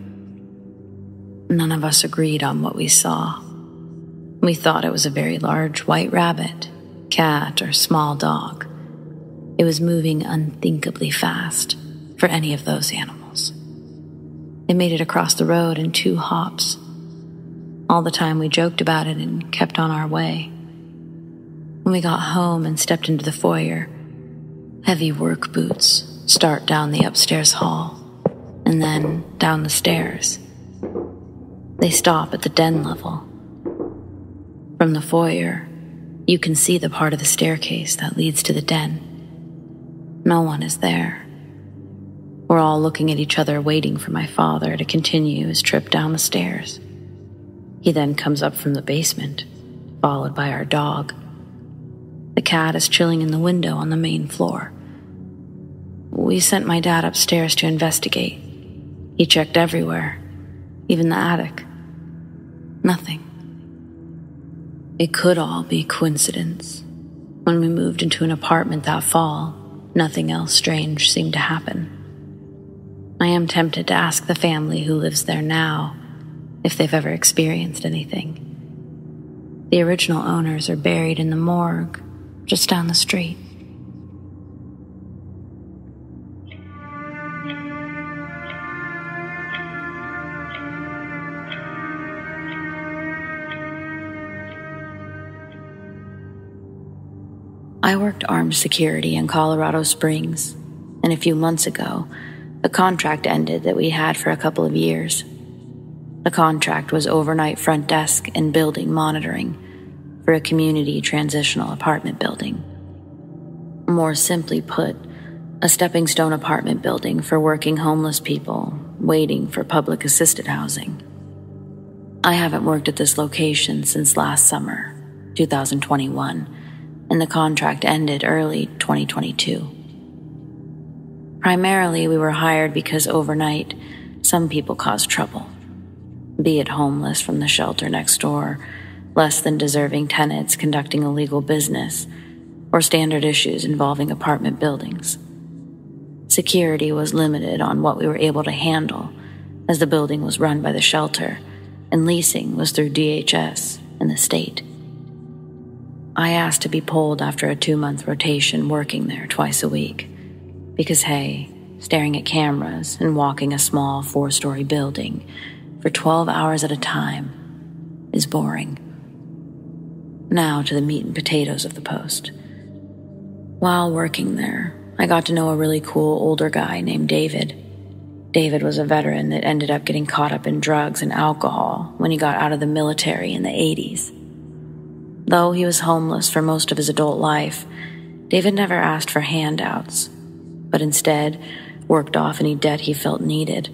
None of us agreed on what we saw. We thought it was a very large white rabbit, cat, or small dog. It was moving unthinkably fast for any of those animals. It made it across the road in 2 hops. All the time we joked about it and kept on our way. When we got home and stepped into the foyer, heavy work boots start down the upstairs hall and then down the stairs. They stop at the den level. From the foyer, you can see the part of the staircase that leads to the den. No one is there. We're all looking at each other, waiting for my father to continue his trip down the stairs. He then comes up from the basement, followed by our dog. The cat is chilling in the window on the main floor. We sent my dad upstairs to investigate. He checked everywhere, even the attic. Nothing. It could all be coincidence. When we moved into an apartment that fall, nothing else strange seemed to happen. I am tempted to ask the family who lives there now if they've ever experienced anything. The original owners are buried in the morgue just down the street. I worked armed security in Colorado Springs, and a few months ago, a contract ended that we had for a couple of years. The contract was overnight front desk and building monitoring for a community transitional apartment building. More simply put, a stepping stone apartment building for working homeless people waiting for public assisted housing. I haven't worked at this location since last summer, 2021, and the contract ended early 2022. Primarily, we were hired because overnight, some people caused trouble. Be it homeless from the shelter next door, less than deserving tenants conducting illegal business, or standard issues involving apartment buildings. Security was limited on what we were able to handle, as the building was run by the shelter, and leasing was through DHS and the state. I asked to be pulled after a 2-month rotation working there twice a week, because hey, staring at cameras and walking a small 4-story building for 12 hours at a time is boring. Now to the meat and potatoes of the post. While working there, I got to know a really cool older guy named David. David was a veteran that ended up getting caught up in drugs and alcohol when he got out of the military in the 80s. Though he was homeless for most of his adult life, David never asked for handouts, but instead worked off any debt he felt needed.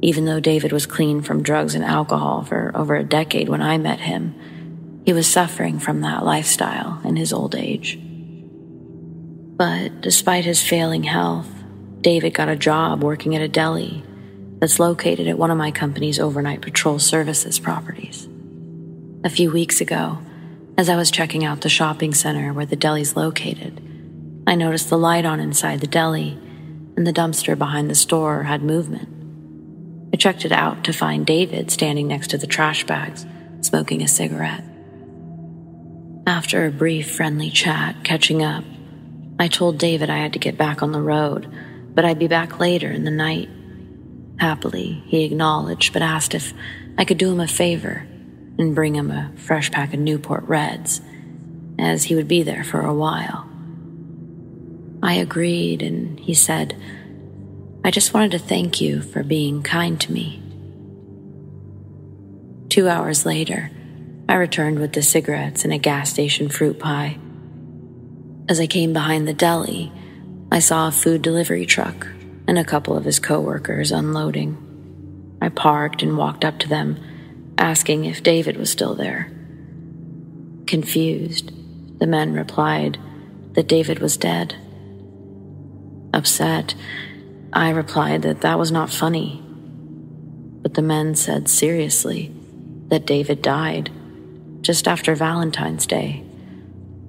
Even though David was clean from drugs and alcohol for over a decade when I met him, he was suffering from that lifestyle in his old age. But despite his failing health, David got a job working at a deli that's located at one of my company's overnight patrol services properties. A few weeks ago, as I was checking out the shopping center where the deli's located, I noticed the light on inside the deli, and the dumpster behind the store had movement. I checked it out to find David standing next to the trash bags, smoking a cigarette. After a brief friendly chat, catching up, I told David I had to get back on the road, but I'd be back later in the night. Happily, he acknowledged, but asked if I could do him a favor and bring him a fresh pack of Newport Reds, as he would be there for a while. I agreed, and he said, "I just wanted to thank you for being kind to me." 2 hours later, I returned with the cigarettes and a gas station fruit pie. As I came behind the deli, I saw a food delivery truck and a couple of his coworkers unloading. I parked and walked up to them, asking if David was still there. Confused, the men replied that David was dead. Upset, I replied that that was not funny. But the men said seriously that David died just after Valentine's Day.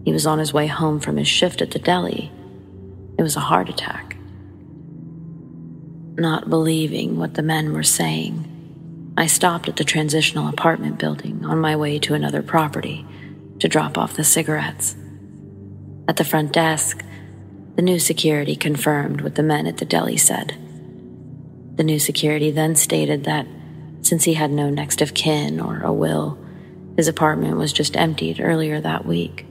He was on his way home from his shift at the deli. It was a heart attack. Not believing what the men were saying, I stopped at the transitional apartment building on my way to another property to drop off the cigarettes. At the front desk, the new security confirmed what the men at the deli said. The new security then stated that since he had no next of kin or a will, his apartment was just emptied earlier that week.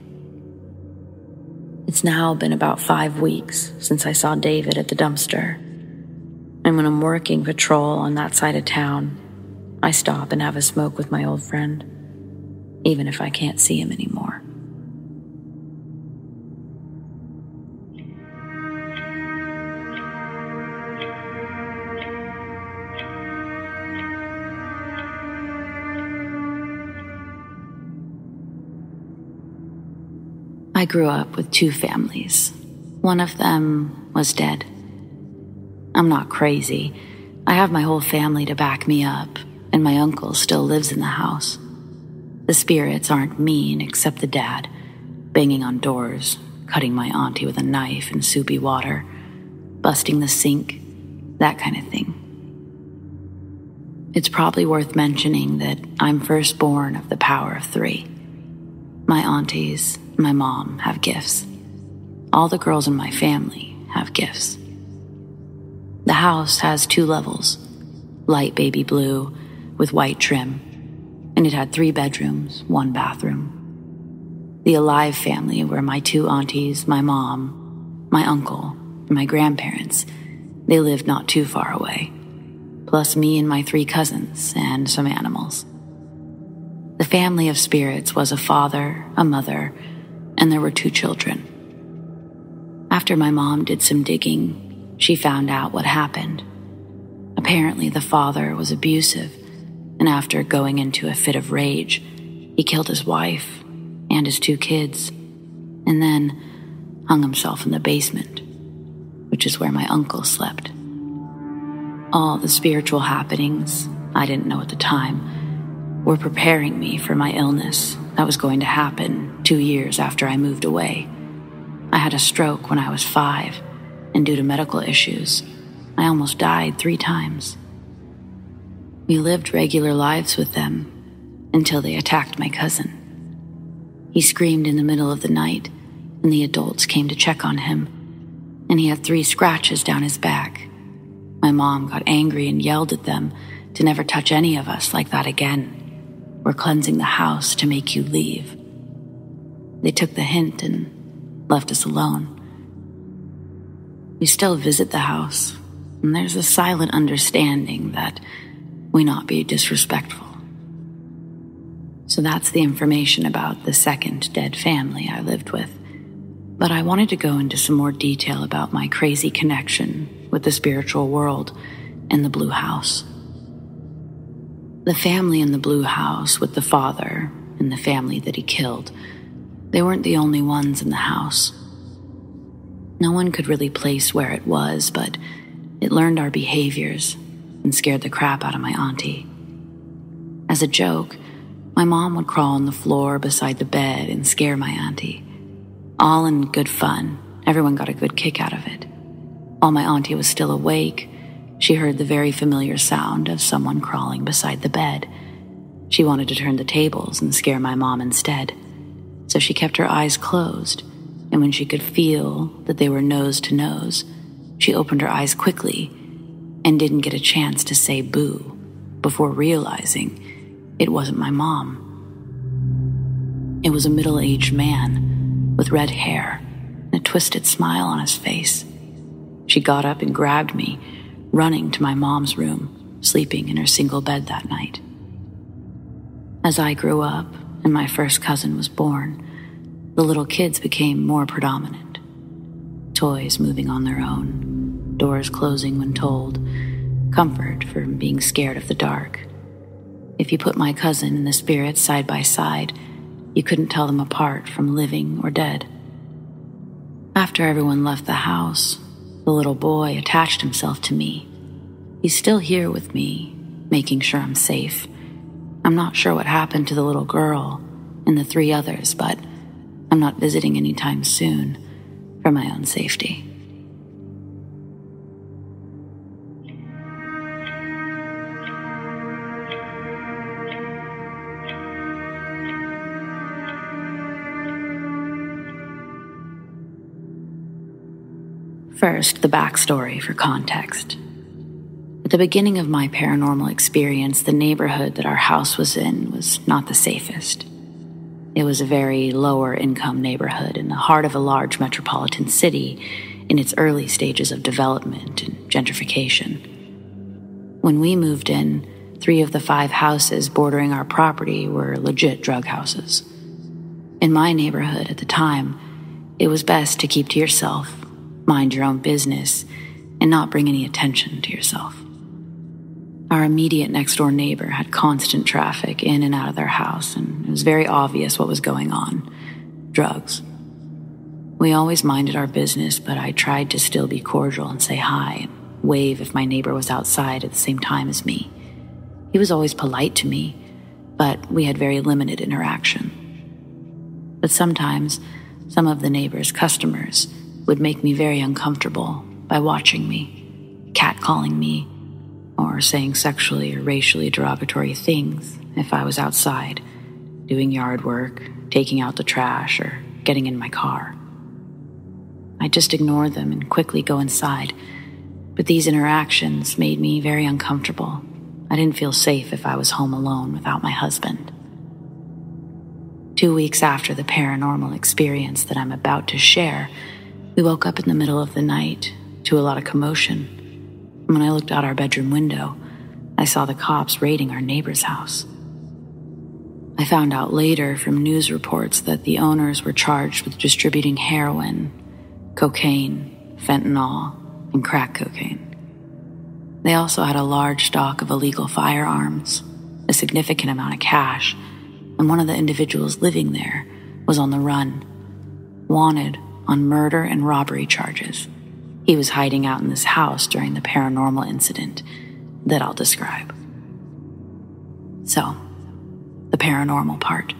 It's now been about 5 weeks since I saw David at the dumpster. And when I'm working patrol on that side of town, I stop and have a smoke with my old friend, even if I can't see him anymore. I grew up with 2 families. One of them was dead. I'm not crazy. I have my whole family to back me up, and my uncle still lives in the house. The spirits aren't mean except the dad, banging on doors, cutting my auntie with a knife in soupy water, busting the sink, that kind of thing. It's probably worth mentioning that I'm firstborn of the power of 3. My aunties, my mom have gifts. All the girls in my family have gifts. The house has 2 levels, light baby blue with white trim, and it had 3 bedrooms, 1 bathroom. The Alive family were my 2 aunties, my mom, my uncle, and my grandparents. They lived not too far away, plus me and my 3 cousins and some animals. The family of spirits was a father, a mother, and there were 2 children. After my mom did some digging, she found out what happened. Apparently, the father was abusive, and after going into a fit of rage, he killed his wife and his 2 kids, and then hung himself in the basement, which is where my uncle slept. All the spiritual happenings, I didn't know at the time, were preparing me for my illness that was going to happen 2 years after I moved away. I had a stroke when I was 5, and due to medical issues, I almost died 3 times. We lived regular lives with them until they attacked my cousin. He screamed in the middle of the night, and the adults came to check on him, and he had 3 scratches down his back. My mom got angry and yelled at them to never touch any of us like that again. We're cleansing the house to make you leave. They took the hint and left us alone. We still visit the house, and there's a silent understanding that we not be disrespectful. So that's the information about the second dead family I lived with. But I wanted to go into some more detail about my crazy connection with the spiritual world and the Blue House. The family in the Blue House with the father and the family that he killed, they weren't the only ones in the house. No one could really place where it was, but it learned our behaviors and scared the crap out of my auntie. As a joke, my mom would crawl on the floor beside the bed and scare my auntie. All in good fun. Everyone got a good kick out of it. While my auntie was still awake, she heard the very familiar sound of someone crawling beside the bed. She wanted to turn the tables and scare my mom instead. so she kept her eyes closed, and when she could feel that they were nose to nose, she opened her eyes quickly and didn't get a chance to say boo before realizing it wasn't my mom. It was a middle-aged man with red hair and a twisted smile on his face. She got up and grabbed me, running to my mom's room, sleeping in her single bed that night. As I grew up and my first cousin was born, the little kids became more predominant. Toys moving on their own, doors closing when told, comfort for being scared of the dark. If you put my cousin and the spirits side by side, you couldn't tell them apart from living or dead. After everyone left the house, the little boy attached himself to me. He's still here with me, making sure I'm safe. I'm not sure what happened to the little girl and the 3 others, but I'm not visiting anytime soon for my own safety. First, the backstory for context. At the beginning of my paranormal experience, the neighborhood that our house was in was not the safest. It was a very lower income neighborhood in the heart of a large metropolitan city in its early stages of development and gentrification. When we moved in, 3 of the 5 houses bordering our property were legit drug houses. In my neighborhood at the time, it was best to keep to yourself, mind your own business, and not bring any attention to yourself. Our immediate next-door neighbor had constant traffic in and out of their house, and it was very obvious what was going on. Drugs. We always minded our business, but I tried to still be cordial and say hi and wave if my neighbor was outside at the same time as me. He was always polite to me, but we had very limited interaction. But sometimes, some of the neighbor's customers would make me very uncomfortable by watching me, catcalling me, or saying sexually or racially derogatory things if I was outside, doing yard work, taking out the trash, or getting in my car. I'd just ignore them and quickly go inside, but these interactions made me very uncomfortable. I didn't feel safe if I was home alone without my husband. 2 weeks after the paranormal experience that I'm about to share, we woke up in the middle of the night to a lot of commotion. When I looked out our bedroom window, I saw the cops raiding our neighbor's house. I found out later from news reports that the owners were charged with distributing heroin, cocaine, fentanyl, and crack cocaine. They also had a large stock of illegal firearms, a significant amount of cash, and one of the individuals living there was on the run, wanted on murder and robbery charges. He was hiding out in this house during the paranormal incident that I'll describe. So, the paranormal part.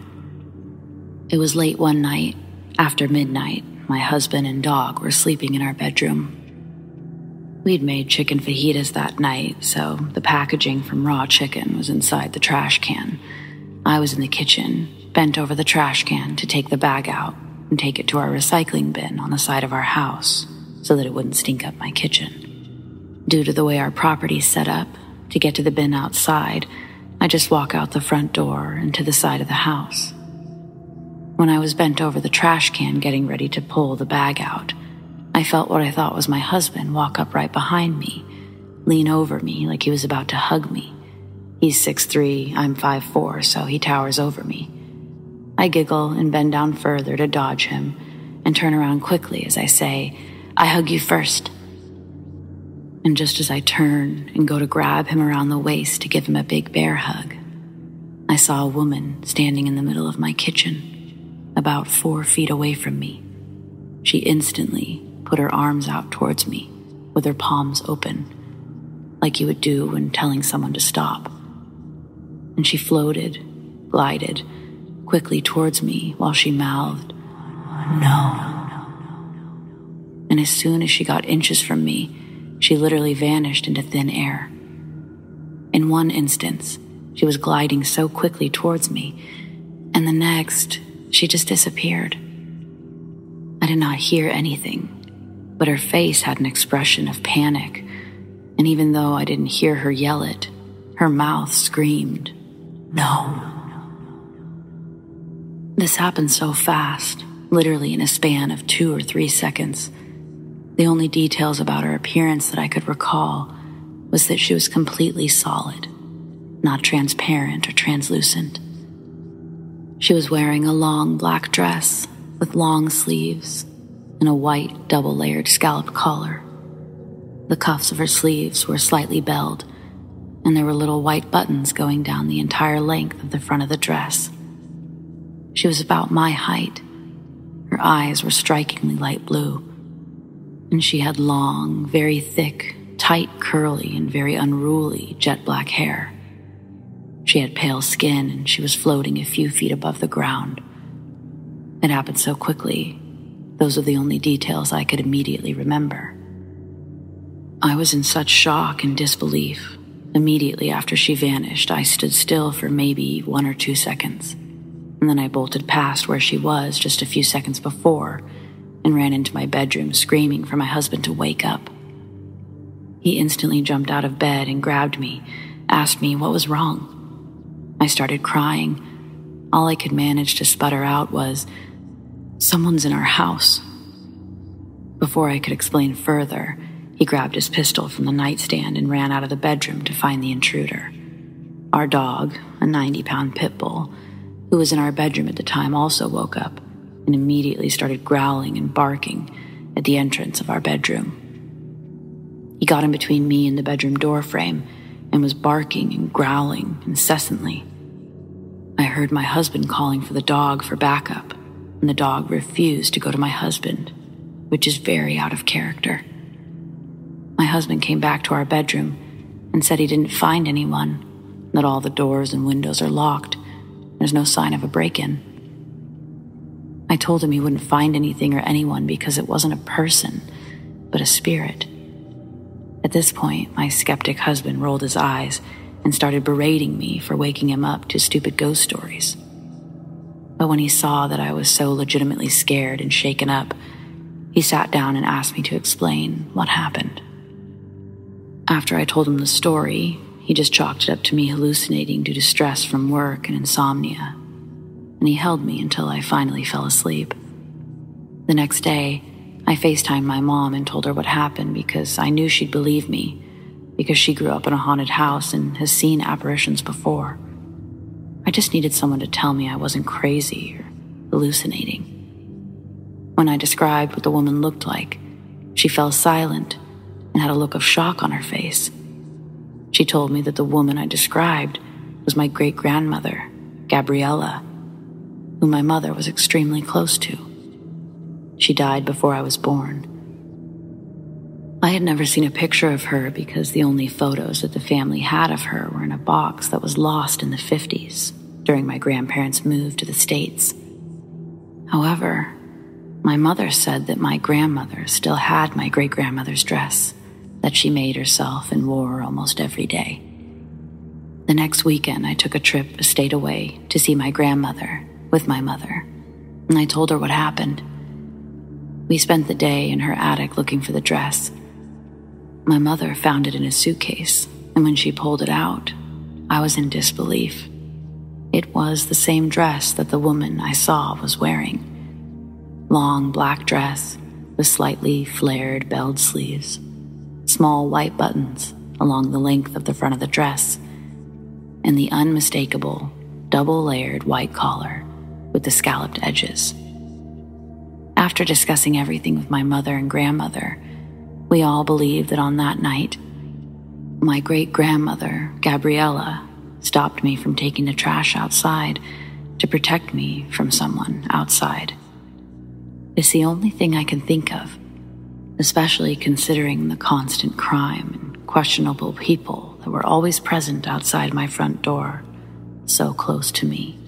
It was late one night, after midnight. My husband and dog were sleeping in our bedroom. We'd made chicken fajitas that night, so the packaging from raw chicken was inside the trash can. I was in the kitchen, bent over the trash can to take the bag out and take it to our recycling bin on the side of our house so that it wouldn't stink up my kitchen. Due to the way our property's set up, to get to the bin outside, I just walk out the front door and to the side of the house. When I was bent over the trash can getting ready to pull the bag out, I felt what I thought was my husband walk up right behind me, lean over me like he was about to hug me. He's 6'3", I'm 5'4", so he towers over me. I giggle and bend down further to dodge him and turn around quickly as I say, "I hug you first." And just as I turn and go to grab him around the waist to give him a big bear hug, I saw a woman standing in the middle of my kitchen, about 4 feet away from me. She instantly put her arms out towards me with her palms open, like you would do when telling someone to stop. And she floated, glided, quickly towards me while she mouthed, "No." And as soon as she got inches from me, she literally vanished into thin air. In one instance, she was gliding so quickly towards me, and the next, she just disappeared. I did not hear anything, but her face had an expression of panic, and even though I didn't hear her yell it, her mouth screamed, "No." This happened so fast, literally in a span of 2 or 3 seconds. The only details about her appearance that I could recall was that she was completely solid, not transparent or translucent. She was wearing a long black dress with long sleeves and a white double-layered scalloped collar. The cuffs of her sleeves were slightly belled, and there were little white buttons going down the entire length of the front of the dress. She was about my height. Her eyes were strikingly light blue, and she had long, very thick, tight, curly, and very unruly jet black hair. She had pale skin, and she was floating a few feet above the ground. It happened so quickly, those are the only details I could immediately remember. I was in such shock and disbelief. Immediately after she vanished, I stood still for maybe 1 or 2 seconds, and then I bolted past where she was just a few seconds before and ran into my bedroom screaming for my husband to wake up. He instantly jumped out of bed and grabbed me, asked me what was wrong. I started crying. All I could manage to sputter out was, "Someone's in our house." Before I could explain further, he grabbed his pistol from the nightstand and ran out of the bedroom to find the intruder. Our dog, a 90-pound pit bull, who was in our bedroom at the time, also woke up and immediately started growling and barking at the entrance of our bedroom. He got in between me and the bedroom door frame and was barking and growling incessantly. I heard my husband calling for the dog for backup, and the dog refused to go to my husband, which is very out of character. My husband came back to our bedroom and said he didn't find anyone, that all the doors and windows are locked. There's no sign of a break-in. I told him he wouldn't find anything or anyone because it wasn't a person, but a spirit. At this point, my skeptic husband rolled his eyes and started berating me for waking him up to stupid ghost stories. But when he saw that I was so legitimately scared and shaken up, he sat down and asked me to explain what happened. After I told him the story, he just chalked it up to me hallucinating due to stress from work and insomnia, and he held me until I finally fell asleep. The next day, I FaceTimed my mom and told her what happened because I knew she'd believe me, because she grew up in a haunted house and has seen apparitions before. I just needed someone to tell me I wasn't crazy or hallucinating. When I described what the woman looked like, she fell silent and had a look of shock on her face. She told me that the woman I described was my great-grandmother, Gabriella, who my mother was extremely close to. She died before I was born. I had never seen a picture of her because the only photos that the family had of her were in a box that was lost in the 50s during my grandparents' move to the States. However, my mother said that my grandmother still had my great-grandmother's dress that she made herself and wore almost every day. The next weekend, I took a trip a state away to see my grandmother with my mother, and I told her what happened. We spent the day in her attic looking for the dress. My mother found it in a suitcase, and when she pulled it out, I was in disbelief. It was the same dress that the woman I saw was wearing. Long black dress with slightly flared belled sleeves, small white buttons along the length of the front of the dress, and the unmistakable double-layered white collar with the scalloped edges. After discussing everything with my mother and grandmother, we all believed that on that night, my great-grandmother, Gabriella, stopped me from taking the trash outside to protect me from someone outside. It's the only thing I can think of, especially considering the constant crime and questionable people that were always present outside my front door, so close to me.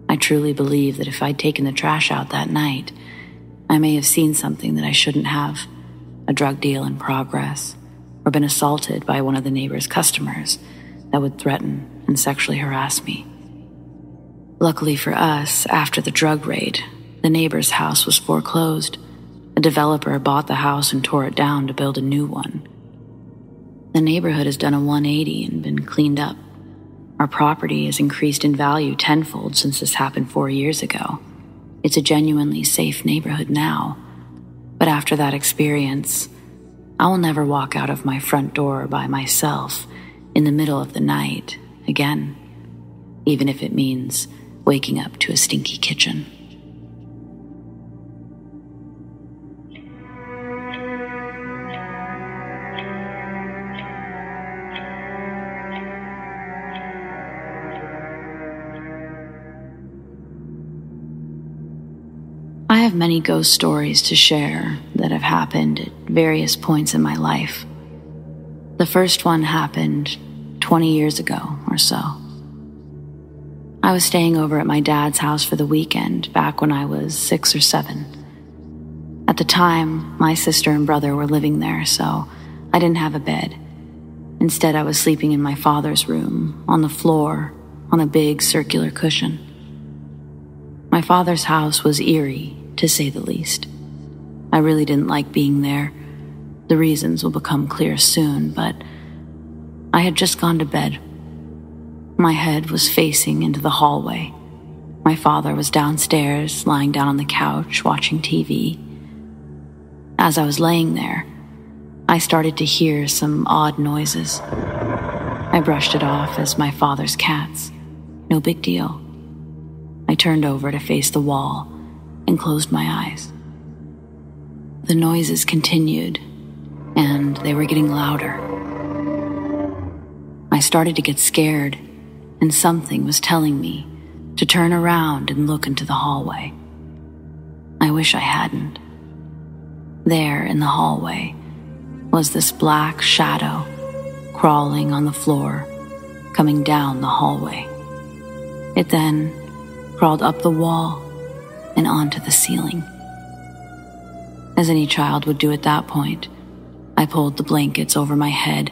I truly believe that if I'd taken the trash out that night, I may have seen something that I shouldn't have, a drug deal in progress, or been assaulted by one of the neighbor's customers that would threaten and sexually harass me. Luckily for us, after the drug raid, the neighbor's house was foreclosed. A developer bought the house and tore it down to build a new one. The neighborhood has done a 180 and been cleaned up. Our property has increased in value tenfold since this happened 4 years ago. It's a genuinely safe neighborhood now. But after that experience, I will never walk out of my front door by myself in the middle of the night again, even if it means waking up to a stinky kitchen. I have many ghost stories to share that have happened at various points in my life. The first one happened 20 years ago or so. I was staying over at my dad's house for the weekend back when I was 6 or 7. At the time, my sister and brother were living there, so I didn't have a bed. Instead, I was sleeping in my father's room, on the floor, on a big circular cushion. My father's house was eerie, to say the least. I really didn't like being there. The reasons will become clear soon, but I had just gone to bed. My head was facing into the hallway. My father was downstairs, lying down on the couch, watching TV. As I was laying there, I started to hear some odd noises. I brushed it off as my father's cats. No big deal. I turned over to face the wall and closed my eyes. The noises continued, and they were getting louder. I started to get scared, and something was telling me to turn around and look into the hallway. I wish I hadn't. There in the hallway was this black shadow crawling on the floor, coming down the hallway. It then crawled up the wall and onto the ceiling. As any child would do at that point, I pulled the blankets over my head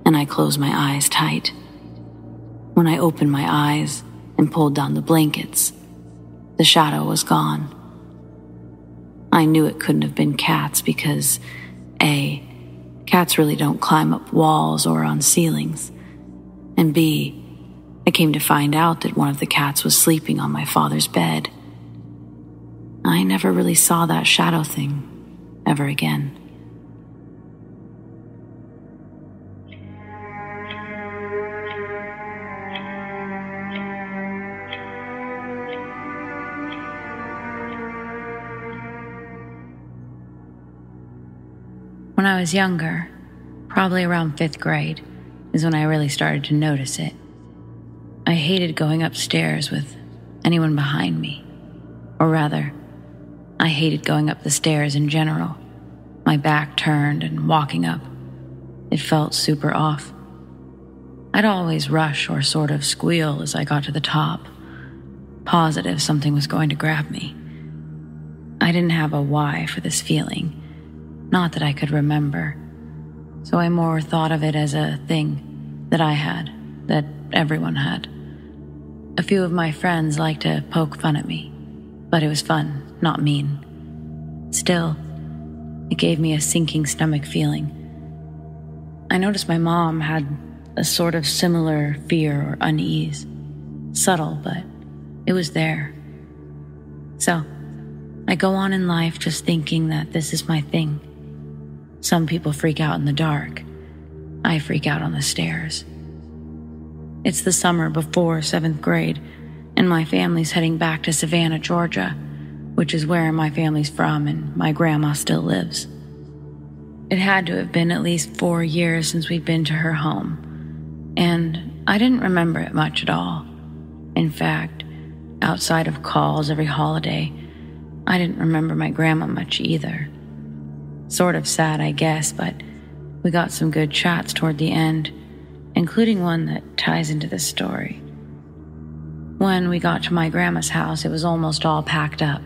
and I closed my eyes tight. When I opened my eyes and pulled down the blankets, the shadow was gone. I knew it couldn't have been cats because A, cats really don't climb up walls or on ceilings, and B, I came to find out that one of the cats was sleeping on my father's bed. I never really saw that shadow thing ever again. When I was younger, probably around 5th grade, is when I really started to notice it. I hated going upstairs with anyone behind me. Or rather, I hated going up the stairs in general. My back turned and walking up. It felt super off. I'd always rush or sort of squeal as I got to the top, positive something was going to grab me. I didn't have a why for this feeling, not that I could remember, so I more thought of it as a thing that I had, that everyone had. A few of my friends liked to poke fun at me, but it was fun, not mean. Still, it gave me a sinking stomach feeling. I noticed my mom had a sort of similar fear or unease. Subtle, but it was there. So, I go on in life just thinking that this is my thing. Some people freak out in the dark. I freak out on the stairs. It's the summer before 7th grade, and my family's heading back to Savannah, Georgia, which is where my family's from and my grandma still lives. It had to have been at least 4 years since we'd been to her home, and I didn't remember it much at all. In fact, outside of calls every holiday, I didn't remember my grandma much either. Sort of sad, I guess, but we got some good chats toward the end, including one that ties into this story. When we got to my grandma's house, it was almost all packed up.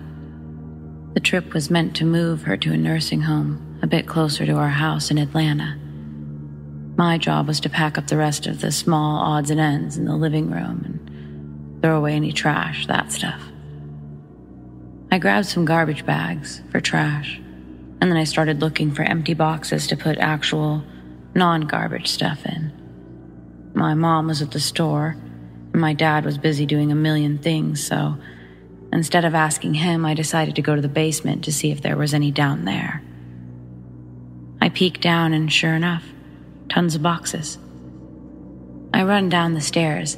The trip was meant to move her to a nursing home a bit closer to our house in Atlanta. My job was to pack up the rest of the small odds and ends in the living room and throw away any trash, that stuff. I grabbed some garbage bags for trash, and then I started looking for empty boxes to put actual non-garbage stuff in. My mom was at the store, and my dad was busy doing a million things, so instead of asking him, I decided to go to the basement to see if there was any down there. I peeked down, and sure enough, tons of boxes. I run down the stairs,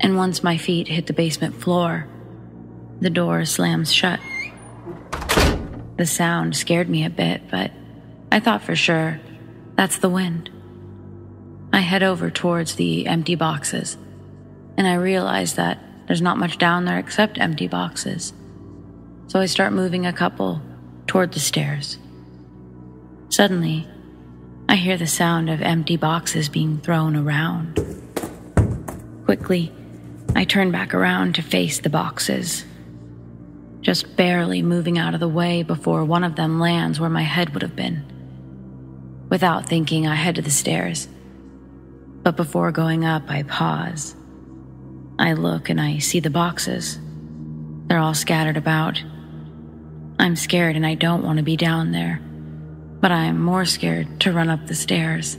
and once my feet hit the basement floor, the door slams shut. The sound scared me a bit, but I thought for sure, that's the wind. I head over towards the empty boxes, and I realize that there's not much down there except empty boxes. So I start moving a couple toward the stairs. Suddenly, I hear the sound of empty boxes being thrown around. Quickly, I turn back around to face the boxes, just barely moving out of the way before one of them lands where my head would have been. Without thinking, I head to the stairs. But before going up, I pause. I look and I see the boxes. They're all scattered about. I'm scared and I don't want to be down there, but I'm more scared to run up the stairs.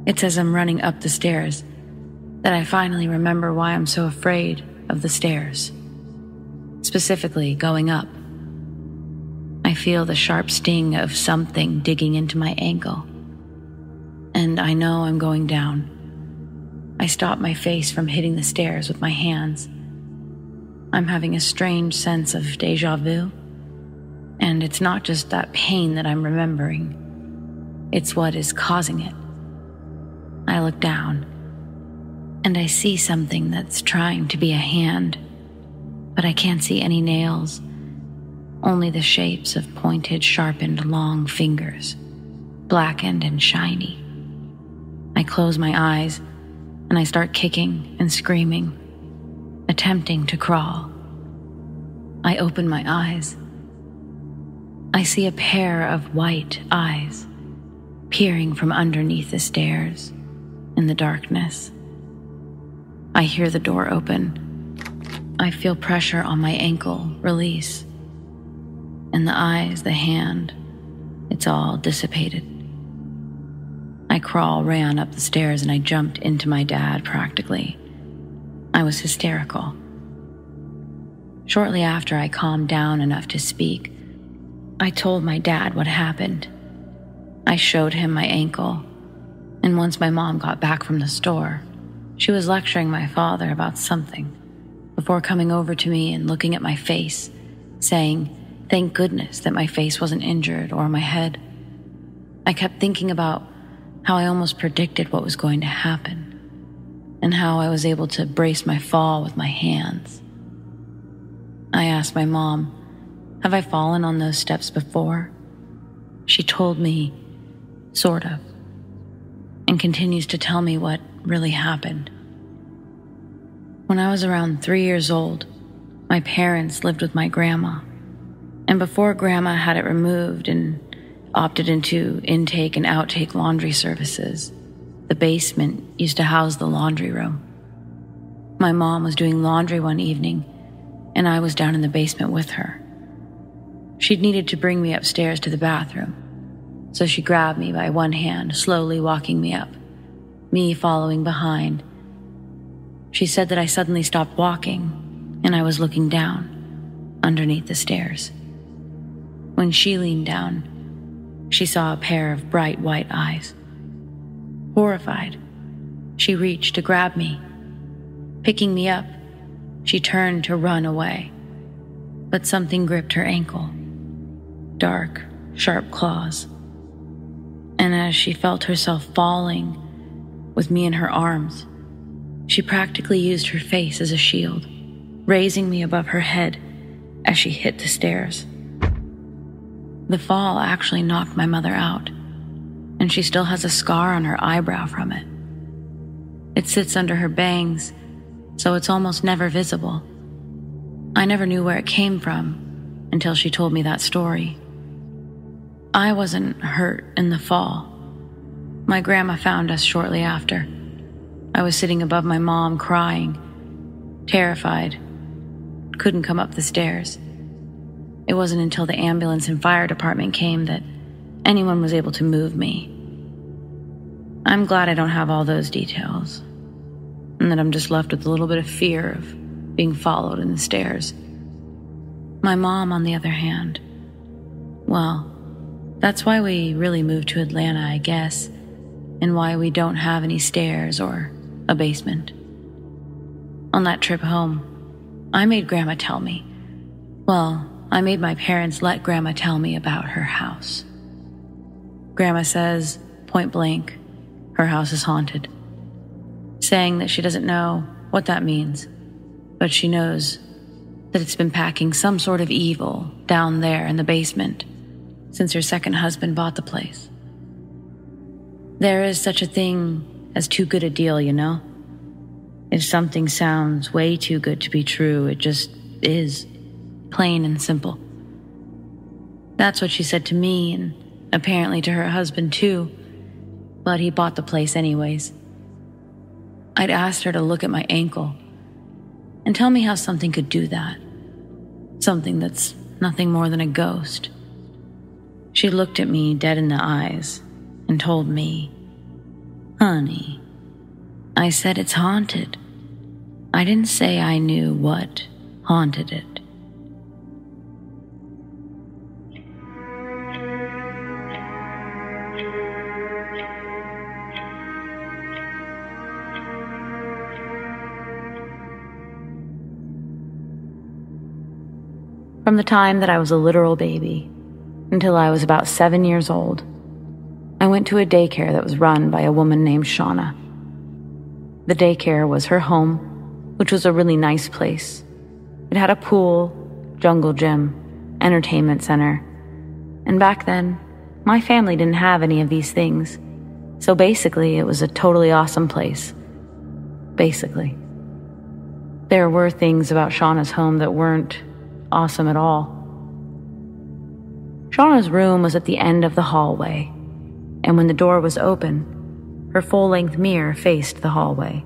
It's as I'm running up the stairs that I finally remember why I'm so afraid of the stairs. Specifically, going up. I feel the sharp sting of something digging into my ankle, and I know I'm going down. I stop my face from hitting the stairs with my hands. I'm having a strange sense of déjà vu, and it's not just that pain that I'm remembering. It's what is causing it. I look down, and I see something that's trying to be a hand, but I can't see any nails, only the shapes of pointed, sharpened, long fingers, blackened and shiny. I close my eyes, and I start kicking and screaming, attempting to crawl. I open my eyes. I see a pair of white eyes peering from underneath the stairs in the darkness. I hear the door open. I feel pressure on my ankle release. And the eyes, the hand, it's all dissipated. I ran up the stairs, and I jumped into my dad practically. I was hysterical. Shortly after I calmed down enough to speak, I told my dad what happened. I showed him my ankle, and once my mom got back from the store, she was lecturing my father about something before coming over to me and looking at my face, saying, "Thank goodness that my face wasn't injured or my head." I kept thinking about how I almost predicted what was going to happen, and how I was able to brace my fall with my hands. I asked my mom, "Have I fallen on those steps before?" She told me, sort of, and continues to tell me what really happened. When I was around 3 years old, my parents lived with my grandma, and before Grandma had it removed and opted into intake and outtake laundry services, the basement used to house the laundry room. My mom was doing laundry one evening, and I was down in the basement with her. She'd needed to bring me upstairs to the bathroom, so she grabbed me by one hand, slowly walking me up, me following behind. She said that I suddenly stopped walking, and I was looking down, underneath the stairs. When she leaned down, she saw a pair of bright white eyes. Horrified, she reached to grab me. Picking me up, she turned to run away, but something gripped her ankle. Dark, sharp claws. And as she felt herself falling with me in her arms, she practically used her face as a shield, raising me above her head as she hit the stairs. The fall actually knocked my mother out, and she still has a scar on her eyebrow from it. It sits under her bangs, so it's almost never visible. I never knew where it came from until she told me that story. I wasn't hurt in the fall. My grandma found us shortly after. I was sitting above my mom crying, terrified, couldn't come up the stairs. It wasn't until the ambulance and fire department came that anyone was able to move me. I'm glad I don't have all those details, and that I'm just left with a little bit of fear of being followed in the stairs. My mom, on the other hand, well, that's why we really moved to Atlanta, I guess, and why we don't have any stairs or a basement. On that trip home, I made Grandma tell me. Well, I made my parents let Grandma tell me about her house. Grandma says, point blank, her house is haunted, saying that she doesn't know what that means, but she knows that it's been packing some sort of evil down there in the basement since her second husband bought the place. There is such a thing as too good a deal, you know? If something sounds way too good to be true, it just is, plain and simple. That's what she said to me, and apparently to her husband too, but he bought the place anyways. I'd asked her to look at my ankle and tell me how something could do that. Something that's nothing more than a ghost. She looked at me dead in the eyes and told me, "Honey, I said it's haunted. I didn't say I knew what haunted it." From the time that I was a literal baby until I was about 7 years old, I went to a daycare that was run by a woman named Shauna. The daycare was her home, which was a really nice place. It had a pool, jungle gym, entertainment center, and back then, my family didn't have any of these things, so basically it was a totally awesome place. Basically. There were things about Shauna's home that weren't awesome at all. Shauna's room was at the end of the hallway, and when the door was open, her full-length mirror faced the hallway.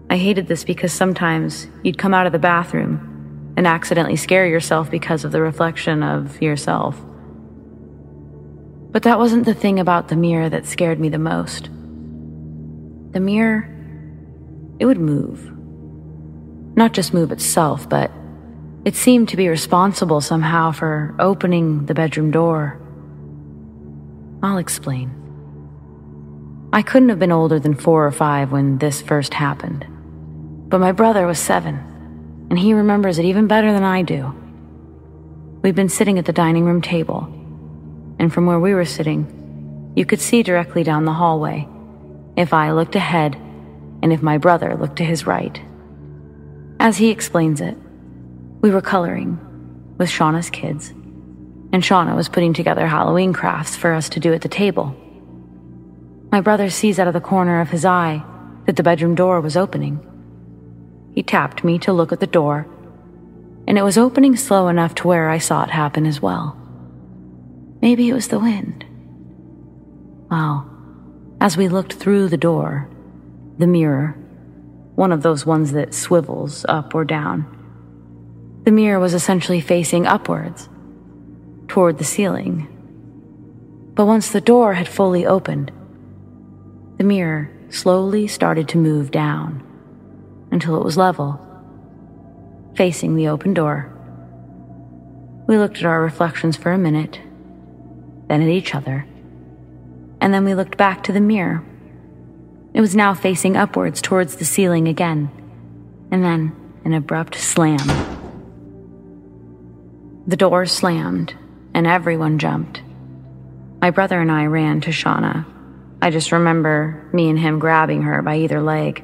I hated this because sometimes you'd come out of the bathroom and accidentally scare yourself because of the reflection of yourself. But that wasn't the thing about the mirror that scared me the most. The mirror, it would move. Not just move itself, but it seemed to be responsible somehow for opening the bedroom door. I'll explain. I couldn't have been older than 4 or 5 when this first happened, but my brother was 7, and he remembers it even better than I do. We'd been sitting at the dining room table, and from where we were sitting, you could see directly down the hallway if I looked ahead and if my brother looked to his right. As he explains it, we were coloring with Shauna's kids, and Shauna was putting together Halloween crafts for us to do at the table. My brother sees out of the corner of his eye that the bedroom door was opening. He tapped me to look at the door, and it was opening slow enough to where I saw it happen as well. Maybe it was the wind. Well, as we looked through the door, the mirror, one of those ones that swivels up or down, the mirror was essentially facing upwards, toward the ceiling. But once the door had fully opened, the mirror slowly started to move down until it was level, facing the open door. We looked at our reflections for a minute, then at each other, and then we looked back to the mirror. It was now facing upwards towards the ceiling again, and then an abrupt slam. The door slammed, and everyone jumped. My brother and I ran to Shauna. I just remember me and him grabbing her by either leg,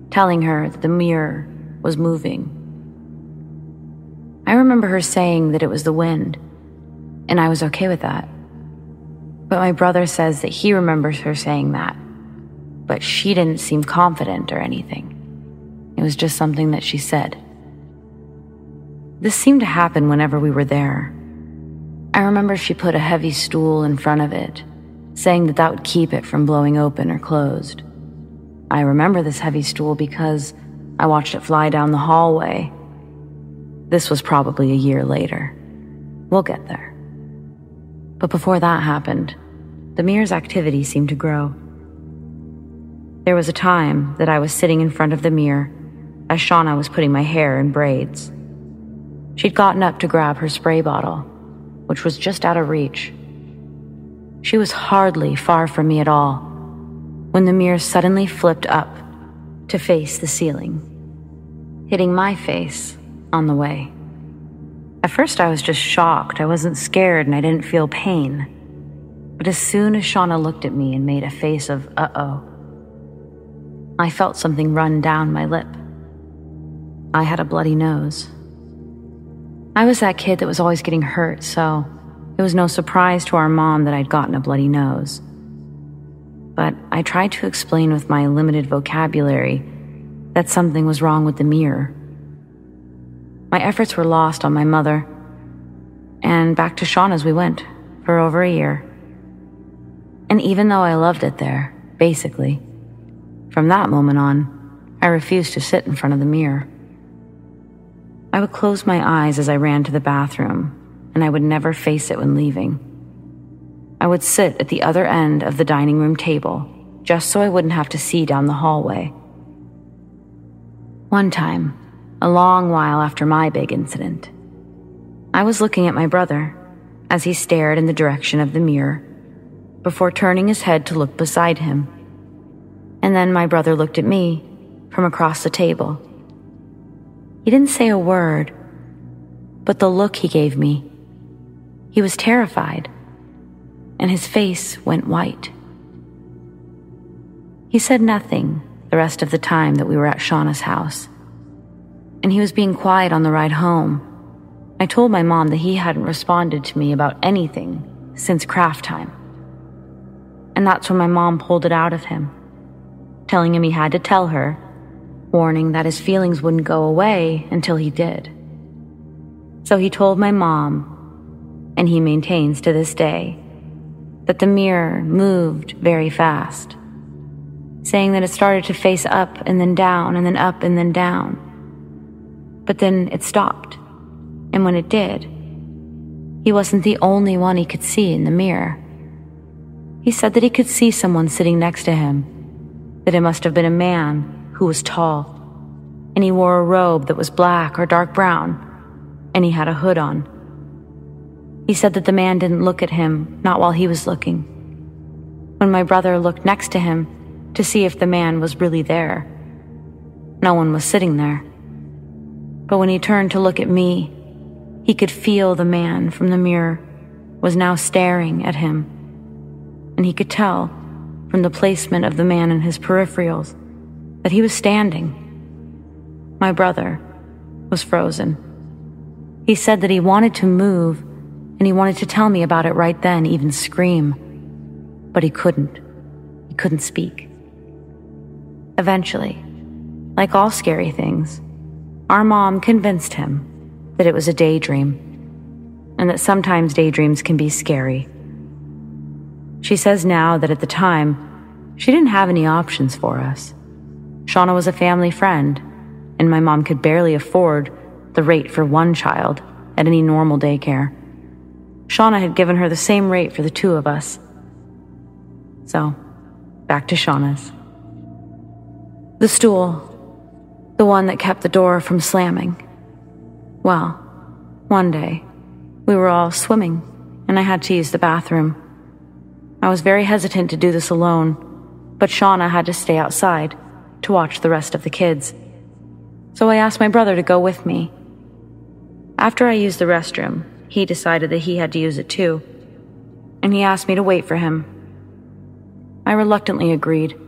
telling her that the mirror was moving. I remember her saying that it was the wind, and I was okay with that. But my brother says that he remembers her saying that, but she didn't seem confident or anything. It was just something that she said. This seemed to happen whenever we were there. I remember she put a heavy stool in front of it, saying that that would keep it from blowing open or closed. I remember this heavy stool because I watched it fly down the hallway. This was probably a year later. We'll get there. But before that happened, the mirror's activity seemed to grow. There was a time that I was sitting in front of the mirror as Shauna was putting my hair in braids. She'd gotten up to grab her spray bottle, which was just out of reach. She was hardly far from me at all when the mirror suddenly flipped up to face the ceiling, hitting my face on the way. At first I was just shocked. I wasn't scared and I didn't feel pain. But as soon as Shauna looked at me and made a face of uh-oh, I felt something run down my lip. I had a bloody nose. I was that kid that was always getting hurt, so it was no surprise to our mom that I'd gotten a bloody nose. But I tried to explain with my limited vocabulary that something was wrong with the mirror. My efforts were lost on my mother, and back to Shauna's we went for over a year. And even though I loved it there, basically, from that moment on, I refused to sit in front of the mirror. I would close my eyes as I ran to the bathroom, and I would never face it when leaving. I would sit at the other end of the dining room table, just so I wouldn't have to see down the hallway. One time, a long while after my big incident, I was looking at my brother as he stared in the direction of the mirror before turning his head to look beside him. And then my brother looked at me from across the table. He didn't say a word, but the look he gave me, he was terrified, and his face went white. He said nothing the rest of the time that we were at Shauna's house, and he was being quiet on the ride home. I told my mom that he hadn't responded to me about anything since craft time. And that's when my mom pulled it out of him, telling him he had to tell her, warning that his feelings wouldn't go away until he did. So he told my mom, and he maintains to this day, that the mirror moved very fast, saying that it started to face up and then down and then up and then down. But then it stopped, and when it did, he wasn't the only one he could see in the mirror. He said that he could see someone sitting next to him, that it must have been a man who was tall, and he wore a robe that was black or dark brown, and he had a hood on. He said that the man didn't look at him, not while he was looking. When my brother looked next to him to see if the man was really there, no one was sitting there. But when he turned to look at me, he could feel the man from the mirror was now staring at him, and he could tell from the placement of the man in his peripherals that he was standing. My brother was frozen. He said that he wanted to move, and he wanted to tell me about it right then, even scream. But he couldn't. He couldn't speak. Eventually, like all scary things, our mom convinced him that it was a daydream, and that sometimes daydreams can be scary. She says now that at the time, she didn't have any options for us. Shauna was a family friend, and my mom could barely afford the rate for one child at any normal daycare. Shauna had given her the same rate for the two of us. So, back to Shauna's. The stool, the one that kept the door from slamming. Well, one day, we were all swimming, and I had to use the bathroom. I was very hesitant to do this alone, but Shauna had to stay outside to watch the rest of the kids. So I asked my brother to go with me. After I used the restroom, he decided that he had to use it too, and he asked me to wait for him. I reluctantly agreed,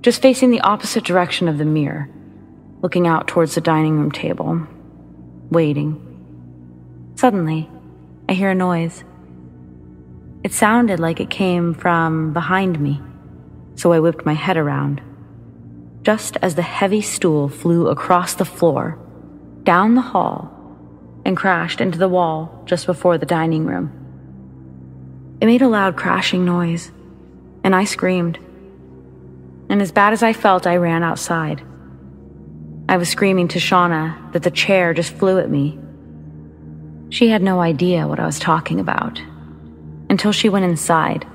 just facing the opposite direction of the mirror, looking out towards the dining room table, waiting. Suddenly, I hear a noise. It sounded like it came from behind me, so I whipped my head around. Just as the heavy stool flew across the floor, down the hall, and crashed into the wall just before the dining room. It made a loud crashing noise, and I screamed. And as bad as I felt, I ran outside. I was screaming to Shauna that the chair just flew at me. She had no idea what I was talking about until she went inside.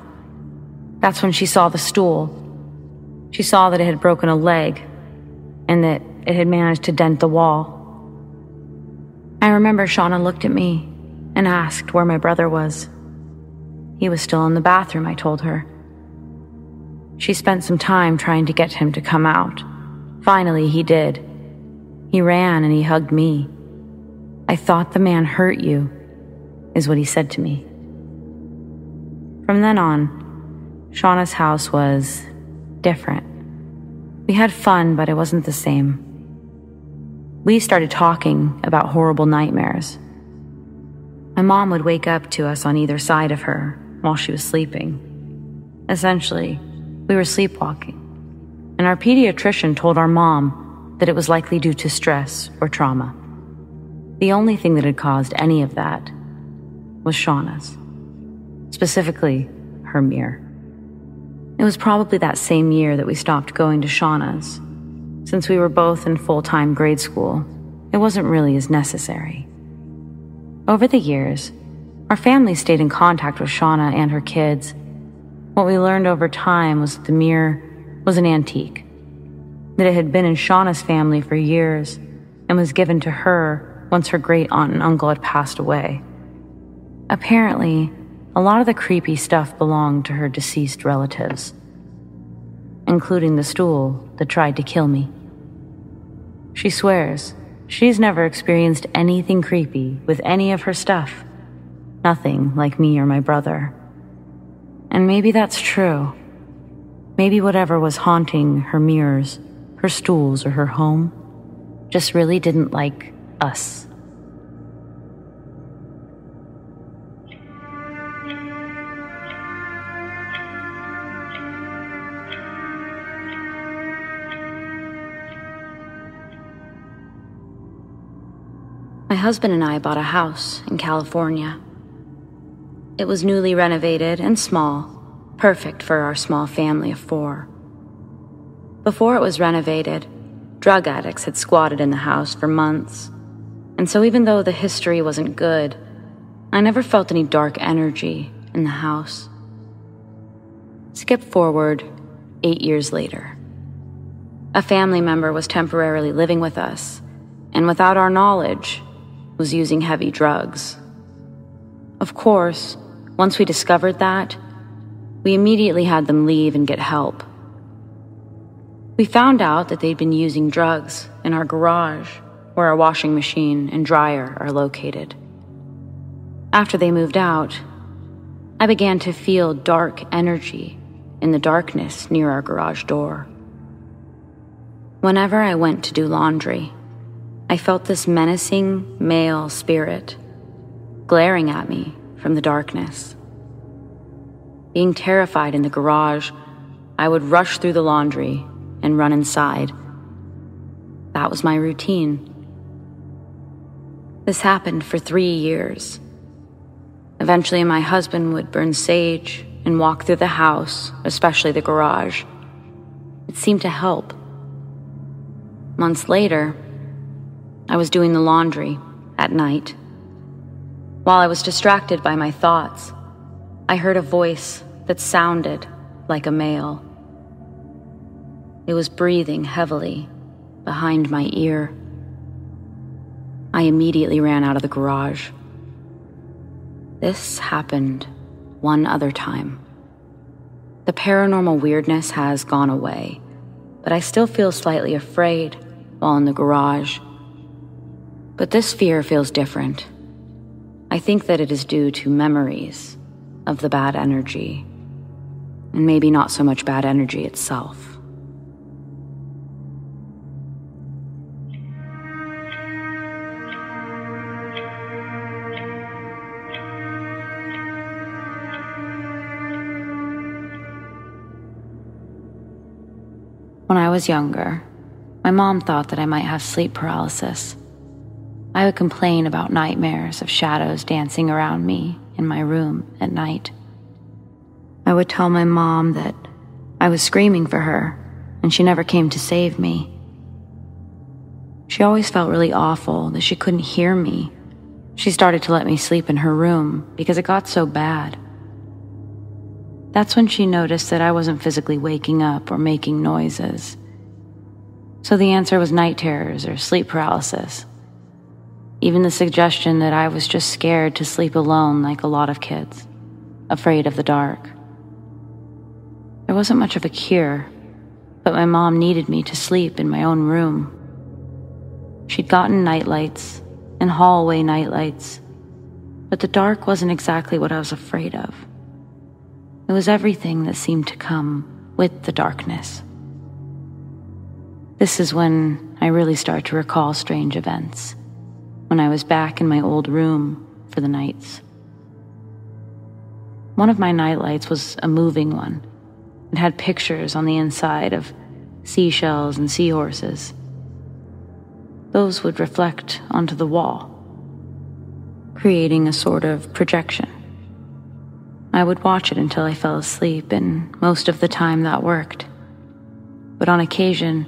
That's when she saw the stool. She saw that it had broken a leg and that it had managed to dent the wall. I remember Shauna looked at me and asked where my brother was. He was still in the bathroom, I told her. She spent some time trying to get him to come out. Finally, he did. He ran and he hugged me. "I thought the man hurt you," is what he said to me. From then on, Shauna's house was different. We had fun, but it wasn't the same. We started talking about horrible nightmares. My mom would wake up to us on either side of her while she was sleeping. Essentially, we were sleepwalking, and our pediatrician told our mom that it was likely due to stress or trauma. The only thing that had caused any of that was Shauna's, specifically her mirror. It was probably that same year that we stopped going to Shauna's. Since we were both in full-time grade school, it wasn't really as necessary. Over the years, our family stayed in contact with Shauna and her kids. What we learned over time was that the mirror was an antique, that it had been in Shauna's family for years and was given to her once her great aunt and uncle had passed away. Apparently, a lot of the creepy stuff belonged to her deceased relatives, including the stool that tried to kill me. She swears she's never experienced anything creepy with any of her stuff. Nothing like me or my brother. And maybe that's true. Maybe whatever was haunting her mirrors, her stools, or her home just really didn't like us. My husband and I bought a house in California. It was newly renovated and small, perfect for our small family of 4. Before it was renovated, drug addicts had squatted in the house for months, and so even though the history wasn't good, I never felt any dark energy in the house. Skip forward 8 years later. A family member was temporarily living with us, and without our knowledge, was using heavy drugs. Of course, once we discovered that, we immediately had them leave and get help. We found out that they'd been using drugs in our garage, where our washing machine and dryer are located. After they moved out, I began to feel dark energy in the darkness near our garage door. Whenever I went to do laundry, I felt this menacing male spirit glaring at me from the darkness. Being terrified in the garage, I would rush through the laundry and run inside. That was my routine. This happened for 3 years. Eventually, my husband would burn sage and walk through the house, especially the garage. It seemed to help. Months later, I was doing the laundry at night. While I was distracted by my thoughts, I heard a voice that sounded like a male. It was breathing heavily behind my ear. I immediately ran out of the garage. This happened one other time. The paranormal weirdness has gone away, but I still feel slightly afraid while in the garage. But this fear feels different. I think that it is due to memories of the bad energy, and maybe not so much bad energy itself. When I was younger, my mom thought that I might have sleep paralysis. I would complain about nightmares of shadows dancing around me in my room at night. I would tell my mom that I was screaming for her and she never came to save me. She always felt really awful that she couldn't hear me. She started to let me sleep in her room because it got so bad. That's when she noticed that I wasn't physically waking up or making noises. So the answer was night terrors or sleep paralysis. Even the suggestion that I was just scared to sleep alone like a lot of kids, afraid of the dark. There wasn't much of a cure, but my mom needed me to sleep in my own room. She'd gotten nightlights and hallway nightlights, but the dark wasn't exactly what I was afraid of. It was everything that seemed to come with the darkness. This is when I really start to recall strange events, when I was back in my old room for the nights. One of my nightlights was a moving one. It had pictures on the inside of seashells and seahorses. Those would reflect onto the wall, creating a sort of projection. I would watch it until I fell asleep, and most of the time that worked. But on occasion,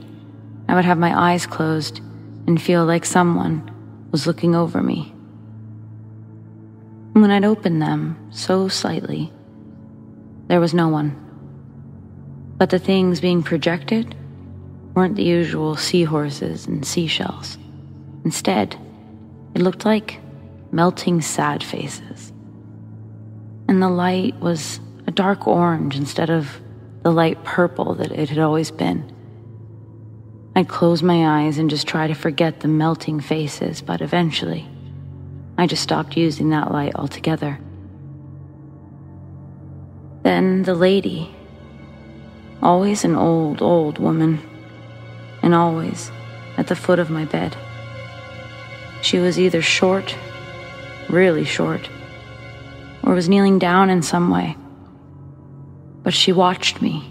I would have my eyes closed and feel like someone was looking over me. And when I'd open them so slightly, there was no one. But the things being projected weren't the usual seahorses and seashells. Instead, it looked like melting sad faces. And the light was a dark orange instead of the light purple that it had always been. I'd close my eyes and just try to forget the melting faces, but eventually, I just stopped using that light altogether. Then the lady, always an old woman, and always at the foot of my bed. She was either short, really short, or was kneeling down in some way. But she watched me.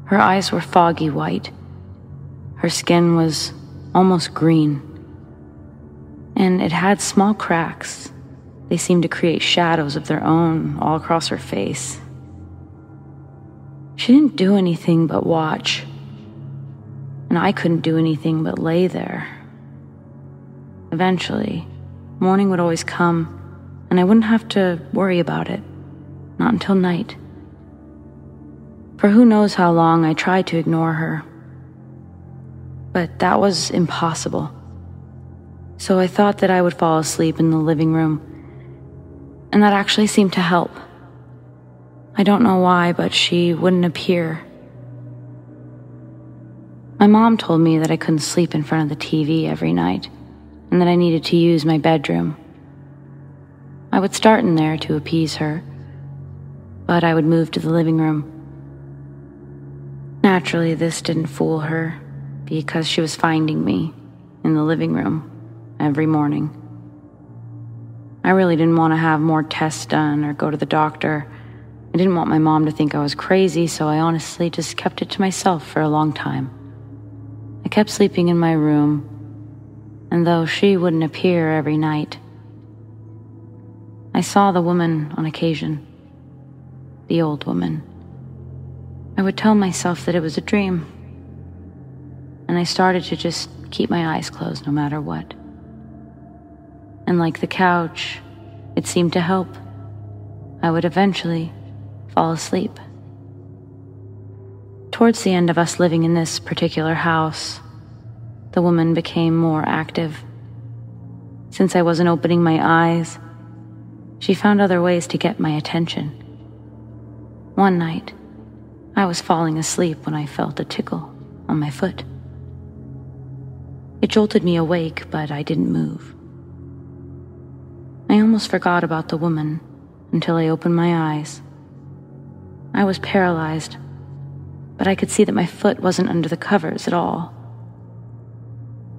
Her eyes were foggy white. Her skin was almost green, and it had small cracks. They seemed to create shadows of their own all across her face. She didn't do anything but watch, and I couldn't do anything but lay there. Eventually, morning would always come, and I wouldn't have to worry about it, not until night. For who knows how long I tried to ignore her. But that was impossible. So I thought that I would fall asleep in the living room, and that actually seemed to help. I don't know why, but she wouldn't appear. My mom told me that I couldn't sleep in front of the TV every night, and that I needed to use my bedroom. I would start in there to appease her, but I would move to the living room. Naturally, this didn't fool her, because she was finding me in the living room every morning. I really didn't want to have more tests done or go to the doctor. I didn't want my mom to think I was crazy, so I honestly just kept it to myself for a long time. I kept sleeping in my room, and though she wouldn't appear every night, I saw the woman on occasion, the old woman. I would tell myself that it was a dream, and I started to just keep my eyes closed no matter what. And like the couch, it seemed to help. I would eventually fall asleep. Towards the end of us living in this particular house, the woman became more active. Since I wasn't opening my eyes, she found other ways to get my attention. One night, I was falling asleep when I felt a tickle on my foot. It jolted me awake, but I didn't move. I almost forgot about the woman until I opened my eyes. I was paralyzed, but I could see that my foot wasn't under the covers at all.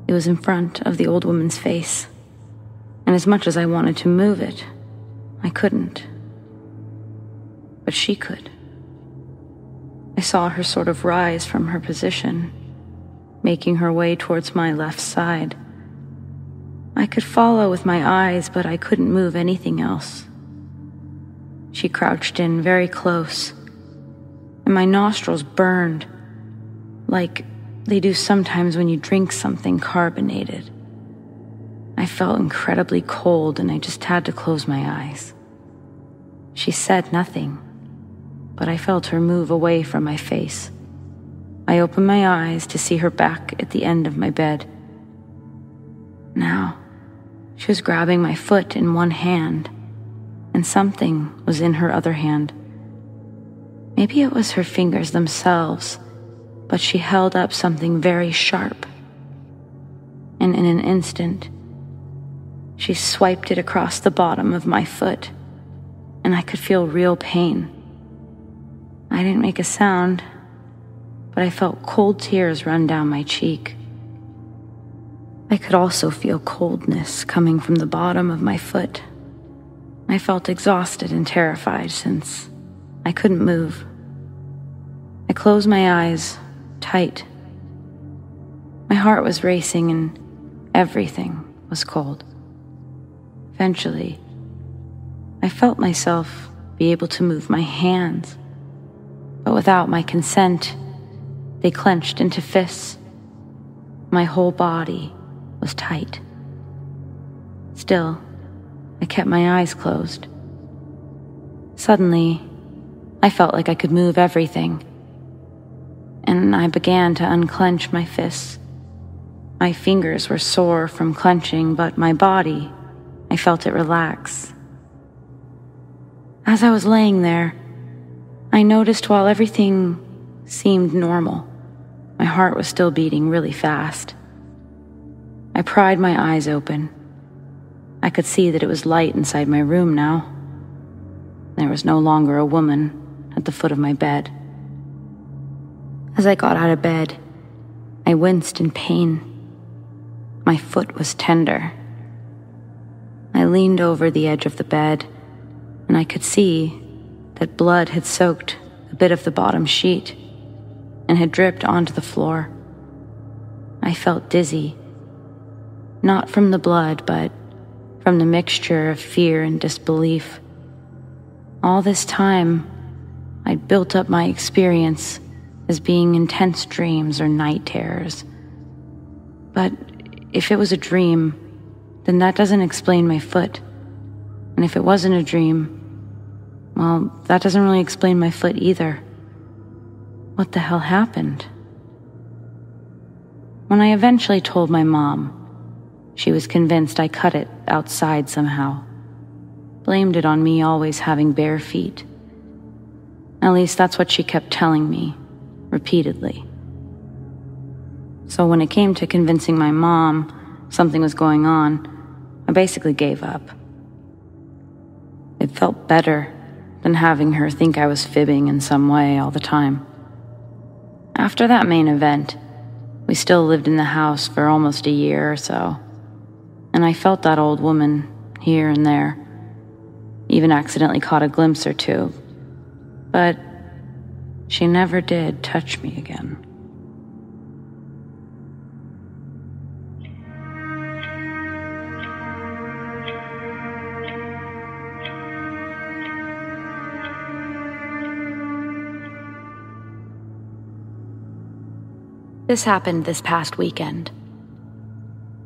It was in front of the old woman's face, and as much as I wanted to move it, I couldn't. But she could. I saw her sort of rise from her position, making her way towards my left side. I could follow with my eyes, but I couldn't move anything else. She crouched in very close, and my nostrils burned, like they do sometimes when you drink something carbonated. I felt incredibly cold and I just had to close my eyes. She said nothing, but I felt her move away from my face. I opened my eyes to see her back at the end of my bed. Now, she was grabbing my foot in one hand, and something was in her other hand. Maybe it was her fingers themselves, but she held up something very sharp. And in an instant, she swiped it across the bottom of my foot, and I could feel real pain. I didn't make a sound, but I felt cold tears run down my cheek. I could also feel coldness coming from the bottom of my foot. I felt exhausted and terrified since I couldn't move. I closed my eyes tight. My heart was racing and everything was cold. Eventually, I felt myself be able to move my hands, but without my consent, they clenched into fists. My whole body was tight. Still, I kept my eyes closed. Suddenly, I felt like I could move everything, and I began to unclench my fists. My fingers were sore from clenching, but my body, I felt it relax. As I was laying there, I noticed while everything seemed normal, my heart was still beating really fast. I pried my eyes open. I could see that it was light inside my room now. There was no longer a woman at the foot of my bed. As I got out of bed, I winced in pain. My foot was tender. I leaned over the edge of the bed, and I could see that blood had soaked a bit of the bottom sheet and had dripped onto the floor. I felt dizzy, not from the blood, but from the mixture of fear and disbelief. All this time, I'd built up my experience as being intense dreams or night terrors. But if it was a dream, then that doesn't explain my foot. And if it wasn't a dream, well, that doesn't really explain my foot either. What the hell happened? When I eventually told my mom, she was convinced I cut it outside somehow. Blamed it on me always having bare feet. At least that's what she kept telling me, repeatedly. So when it came to convincing my mom something was going on, I basically gave up. It felt better than having her think I was fibbing in some way all the time. After that main event, we still lived in the house for almost a year or so, and I felt that old woman here and there, even accidentally caught a glimpse or two, but she never did touch me again. This happened this past weekend.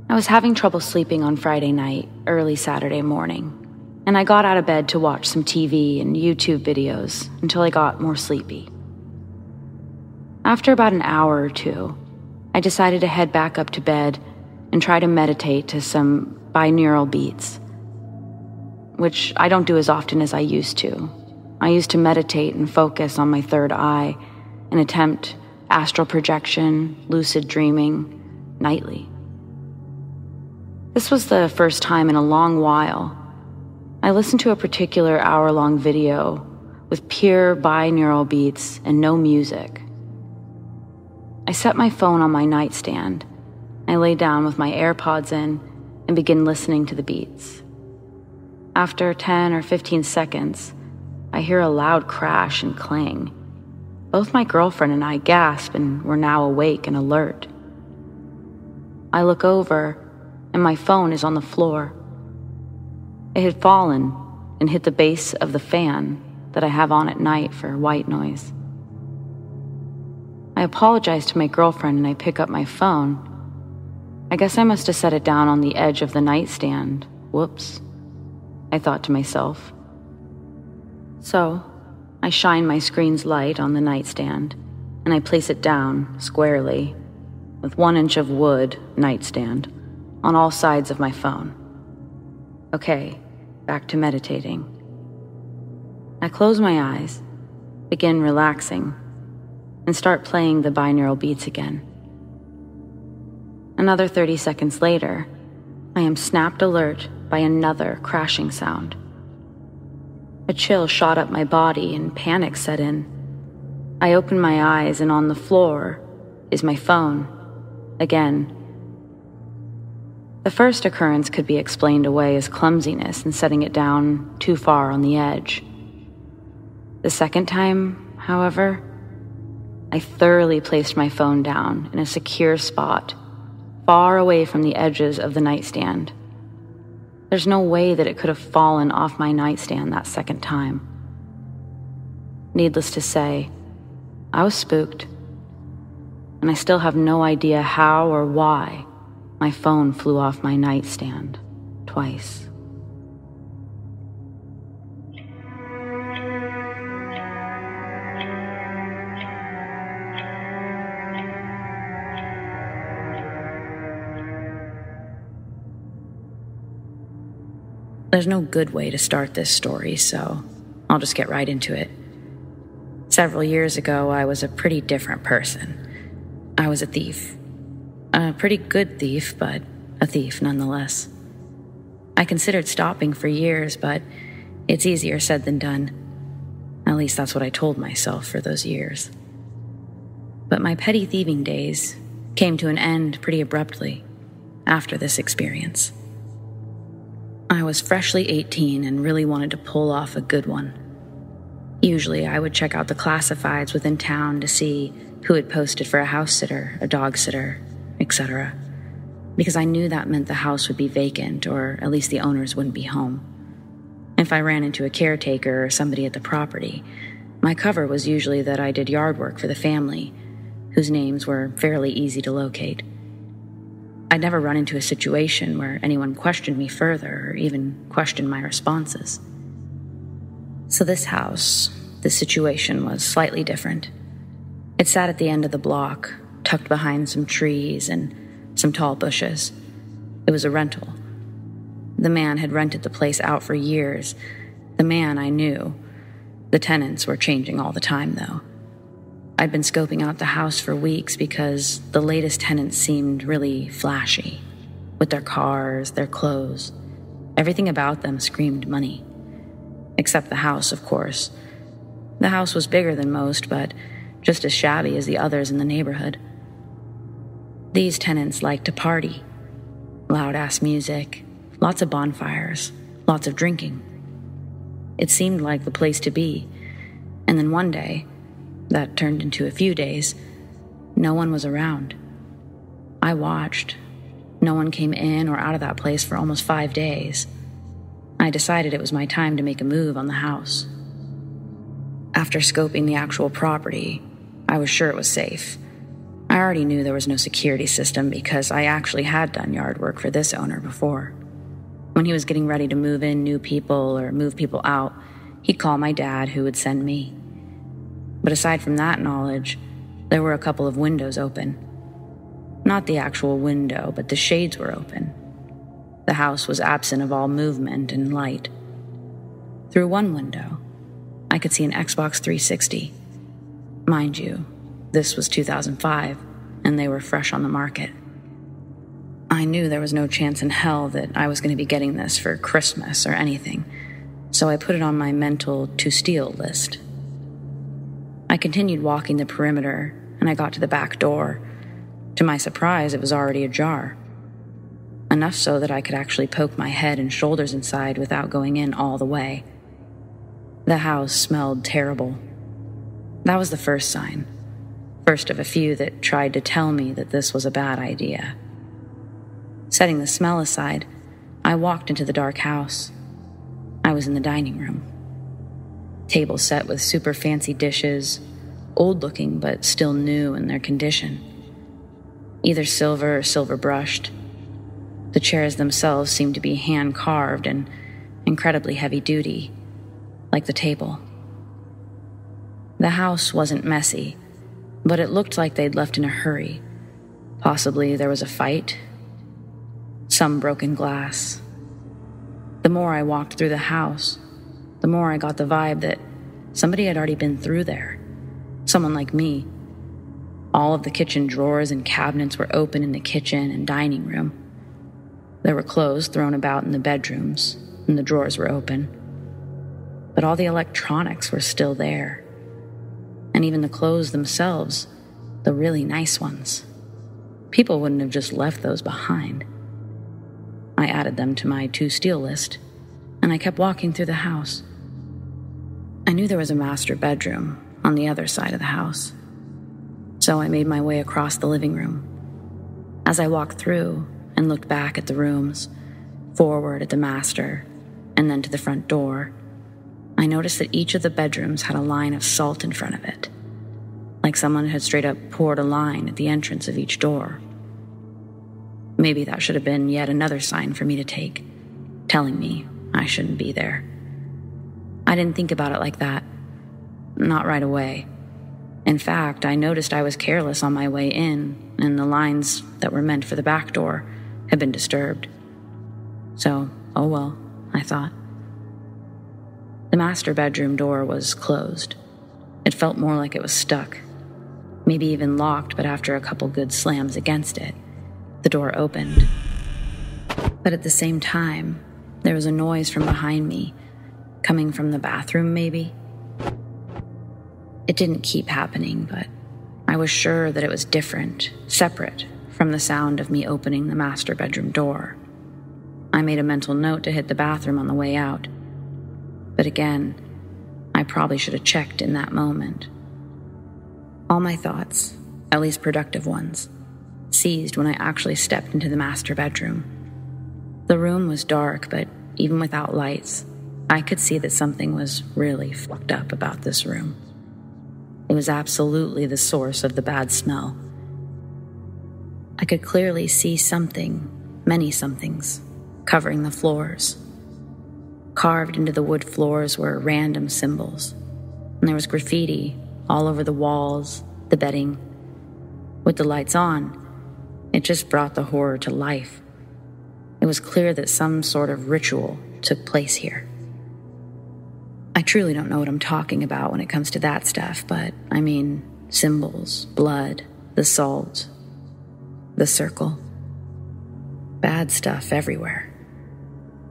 I was having trouble sleeping on Friday night, early Saturday morning, and I got out of bed to watch some TV and YouTube videos until I got more sleepy. After about an hour or two, I decided to head back up to bed and try to meditate to some binaural beats, which I don't do as often as I used to. I used to meditate and focus on my third eye and attempt astral projection, lucid dreaming, nightly. This was the first time in a long while I listened to a particular hour-long video with pure binaural beats and no music. I set my phone on my nightstand. I lay down with my AirPods in and began listening to the beats. After 10 or 15 seconds, I hear a loud crash and clang. Both my girlfriend and I gasp and we're now awake and alert. I look over and my phone is on the floor. It had fallen and hit the base of the fan that I have on at night for white noise. I I apologize to my girlfriend and I pick up my phone. I guess I must have set it down on the edge of the nightstand. Whoops, I thought to myself. So, I shine my screen's light on the nightstand and I place it down squarely with 1 inch of wood nightstand on all sides of my phone. Okay, back to meditating. I close my eyes, begin relaxing, and start playing the binaural beats again. Another 30 seconds later, I am snapped alert by another crashing sound. A chill shot up my body and panic set in. I open my eyes and on the floor is my phone, again. The first occurrence could be explained away as clumsiness and setting it down too far on the edge. The second time, however, I thoroughly placed my phone down in a secure spot, far away from the edges of the nightstand. There's no way that it could have fallen off my nightstand that second time. Needless to say, I was spooked, and I still have no idea how or why my phone flew off my nightstand twice. There's no good way to start this story, so I'll just get right into it. Several years ago, I was a pretty different person. I was a thief. A pretty good thief, but a thief nonetheless. I considered stopping for years, but it's easier said than done. At least that's what I told myself for those years. But my petty thieving days came to an end pretty abruptly after this experience. I was freshly 18 and really wanted to pull off a good one. Usually I would check out the classifieds within town to see who had posted for a house sitter, a dog sitter, etc., because I knew that meant the house would be vacant or at least the owners wouldn't be home. If I ran into a caretaker or somebody at the property, my cover was usually that I did yard work for the family, whose names were fairly easy to locate. I'd never run into a situation where anyone questioned me further or even questioned my responses. So this house, this situation was slightly different. It sat at the end of the block, tucked behind some trees and some tall bushes. It was a rental. The man had rented the place out for years. The man I knew. The tenants were changing all the time, though. I'd been scoping out the house for weeks because the latest tenants seemed really flashy, with their cars, their clothes. Everything about them screamed money. Except the house, of course. The house was bigger than most, but just as shabby as the others in the neighborhood. These tenants liked to party. Loud-ass music, lots of bonfires, lots of drinking. It seemed like the place to be. And then one day, that turned into a few days, no one was around. I watched. No one came in or out of that place for almost 5 days. I decided it was my time to make a move on the house. After scoping the actual property, I was sure it was safe. I already knew there was no security system because I actually had done yard work for this owner before. When he was getting ready to move in new people or move people out, he'd call my dad, who would send me. But aside from that knowledge, there were a couple of windows open. Not the actual window, but the shades were open. The house was absent of all movement and light. Through one window, I could see an Xbox 360. Mind you, this was 2005, and they were fresh on the market. I knew there was no chance in hell that I was going to be getting this for Christmas or anything, so I put it on my mental to-steal list. I continued walking the perimeter, and I got to the back door. To my surprise, it was already ajar. Enough so that I could actually poke my head and shoulders inside without going in all the way. The house smelled terrible. That was the first sign. First of a few that tried to tell me that this was a bad idea. Setting the smell aside, I walked into the dark house. I was in the dining room. Table set with super fancy dishes, old-looking but still new in their condition. Either silver or silver-brushed. The chairs themselves seemed to be hand-carved and incredibly heavy-duty, like the table. The house wasn't messy, but it looked like they'd left in a hurry. Possibly there was a fight, some broken glass. The more I walked through the house, the more I got the vibe that somebody had already been through there. Someone like me. All of the kitchen drawers and cabinets were open in the kitchen and dining room. There were clothes thrown about in the bedrooms, and the drawers were open. But all the electronics were still there. And even the clothes themselves, the really nice ones. People wouldn't have just left those behind. I added them to my to-steal list, and I kept walking through the house. I knew there was a master bedroom on the other side of the house, so I made my way across the living room. As I walked through and looked back at the rooms, forward at the master, and then to the front door, I noticed that each of the bedrooms had a line of salt in front of it, like someone had straight up poured a line at the entrance of each door. Maybe that should have been yet another sign for me to take, telling me I shouldn't be there. I didn't think about it like that. Not right away. In fact, I noticed I was careless on my way in, and the lines that were meant for the back door had been disturbed. So, oh well, I thought. The master bedroom door was closed. It felt more like it was stuck. Maybe even locked, but after a couple good slams against it, the door opened. But at the same time, there was a noise from behind me, coming from the bathroom maybe. It didn't keep happening, but I was sure that it was different, separate from the sound of me opening the master bedroom door. I made a mental note to hit the bathroom on the way out. But again, I probably should have checked in that moment. All my thoughts, at least productive ones, ceased when I actually stepped into the master bedroom. The room was dark, but even without lights, I could see that something was really fucked up about this room. It was absolutely the source of the bad smell. I could clearly see something, many somethings, covering the floors. Carved into the wood floors were random symbols, and there was graffiti all over the walls, the bedding. With the lights on, it just brought the horror to life. It was clear that some sort of ritual took place here. I truly don't know what I'm talking about when it comes to that stuff, but I mean symbols, blood, the salt, the circle. Bad stuff everywhere.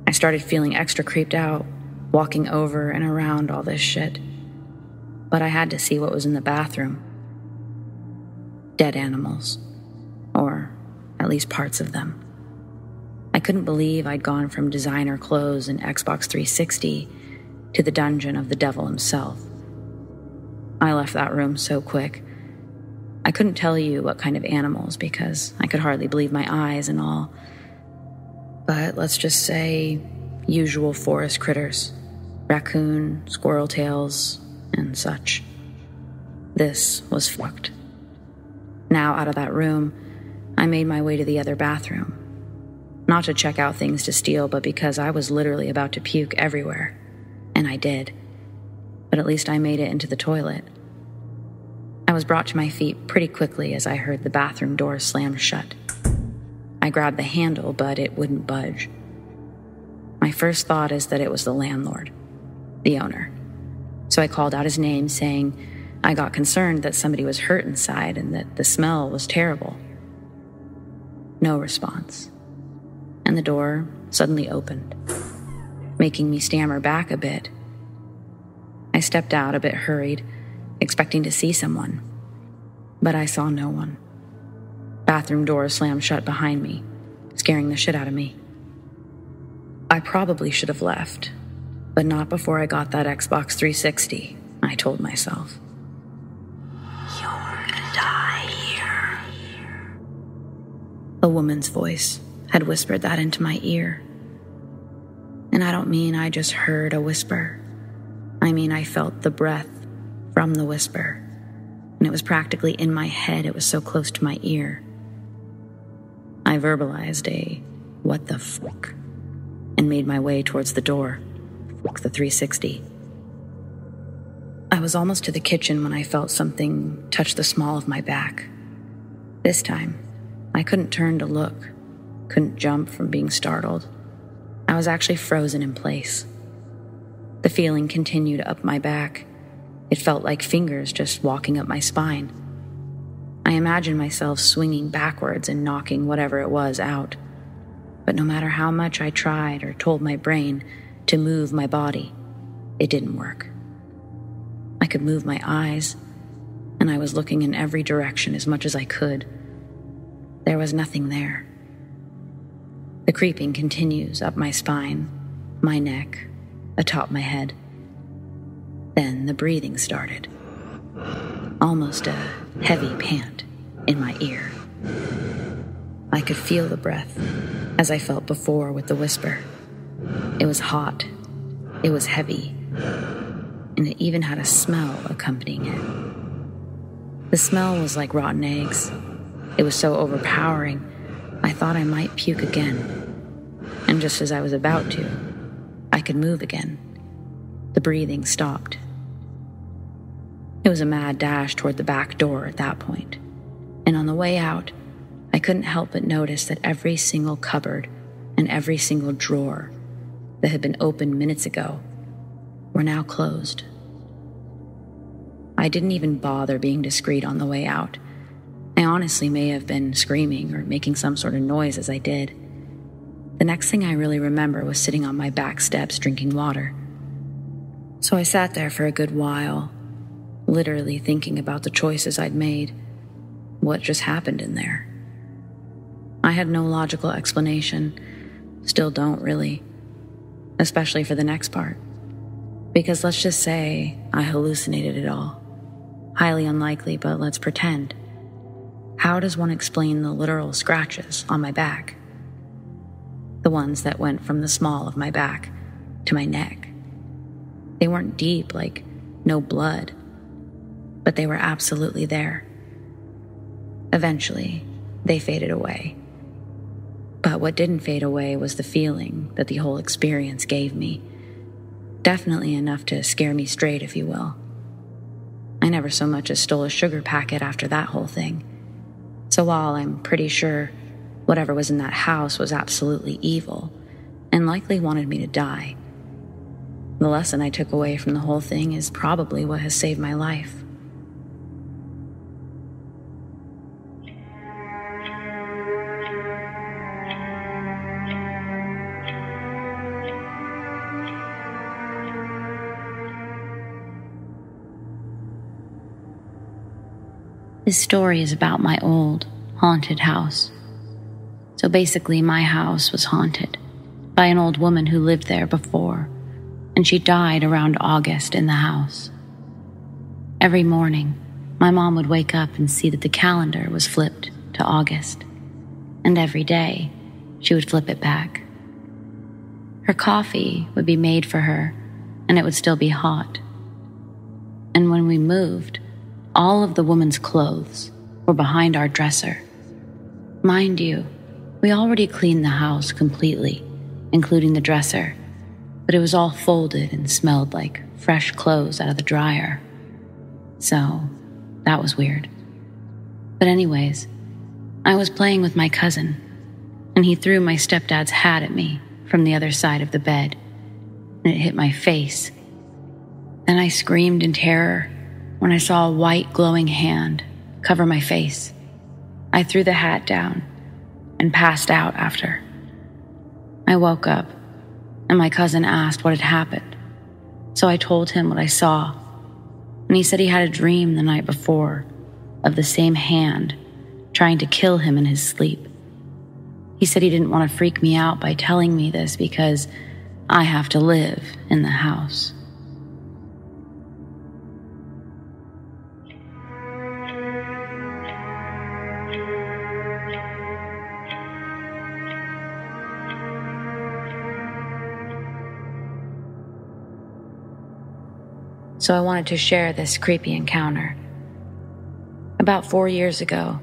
I started feeling extra creeped out, walking over and around all this shit. But I had to see what was in the bathroom. Dead animals. Or at least parts of them. I couldn't believe I'd gone from designer clothes and Xbox 360 to the dungeon of the devil himself. I left that room so quick. I couldn't tell you what kind of animals because I could hardly believe my eyes and all. But let's just say usual forest critters. Raccoon, squirrel tails, and such. This was fucked. Now out of that room, I made my way to the other bathroom. Not to check out things to steal, but because I was literally about to puke everywhere. And I did. But at least I made it into the toilet. I was brought to my feet pretty quickly as I heard the bathroom door slam shut. I grabbed the handle, but it wouldn't budge. My first thought is that it was the landlord, the owner. So I called out his name, saying I got concerned that somebody was hurt inside and that the smell was terrible. No response. And the door suddenly opened, making me stammer back a bit. I stepped out a bit hurried, expecting to see someone, but I saw no one. Bathroom door slammed shut behind me, scaring the shit out of me. I probably should have left, but not before I got that Xbox 360, I told myself. You're gonna die here. A woman's voice had whispered that into my ear. And I don't mean I just heard a whisper. I mean I felt the breath from the whisper, and it was practically in my head. It was so close to my ear. I verbalized a "what the fuck" and made my way towards the door. Fuck the 360. I was almost to the kitchen when I felt something touch the small of my back. This time, I couldn't turn to look, couldn't jump from being startled. I was actually frozen in place. The feeling continued up my back. It felt like fingers just walking up my spine. I imagined myself swinging backwards and knocking whatever it was out. But no matter how much I tried or told my brain to move my body, it didn't work. I could move my eyes, and I was looking in every direction as much as I could. There was nothing there. The creeping continues up my spine, my neck, atop my head. Then the breathing started. Almost a heavy pant in my ear. I could feel the breath, as I felt before with the whisper. It was hot. It was heavy. And it even had a smell accompanying it. The smell was like rotten eggs. It was so overpowering, I thought I might puke again. And just as I was about to, I could move again. The breathing stopped. It was a mad dash toward the back door at that point. And on the way out, I couldn't help but notice that every single cupboard and every single drawer that had been opened minutes ago were now closed. I didn't even bother being discreet on the way out. I honestly may have been screaming or making some sort of noise as I did. The next thing I really remember was sitting on my back steps drinking water. So I sat there for a good while, literally thinking about the choices I'd made, what just happened in there. I had no logical explanation, still don't really, especially for the next part. Because let's just say I hallucinated it all. Highly unlikely, but let's pretend. How does one explain the literal scratches on my back? The ones that went from the small of my back to my neck. They weren't deep, like no blood, but they were absolutely there. Eventually, they faded away. But what didn't fade away was the feeling that the whole experience gave me. Definitely enough to scare me straight, if you will. I never so much as stole a sugar packet after that whole thing. So while I'm pretty sure whatever was in that house was absolutely evil and likely wanted me to die, the lesson I took away from the whole thing is probably what has saved my life. This story is about my old, haunted house. So basically, my house was haunted by an old woman who lived there before, and she died around August in the house. Every morning, my mom would wake up and see that the calendar was flipped to August, and every day, she would flip it back. Her coffee would be made for her, and it would still be hot. And when we moved, all of the woman's clothes were behind our dresser. Mind you, we already cleaned the house completely, including the dresser, but it was all folded and smelled like fresh clothes out of the dryer. So, that was weird. But anyways, I was playing with my cousin, and he threw my stepdad's hat at me from the other side of the bed, and it hit my face. Then I screamed in terror when I saw a white glowing hand cover my face. I threw the hat down and passed out after. I woke up, and my cousin asked what had happened. So I told him what I saw, and he said he had a dream the night before of the same hand trying to kill him in his sleep. He said he didn't want to freak me out by telling me this because I have to live in the house. So I wanted to share this creepy encounter. About 4 years ago,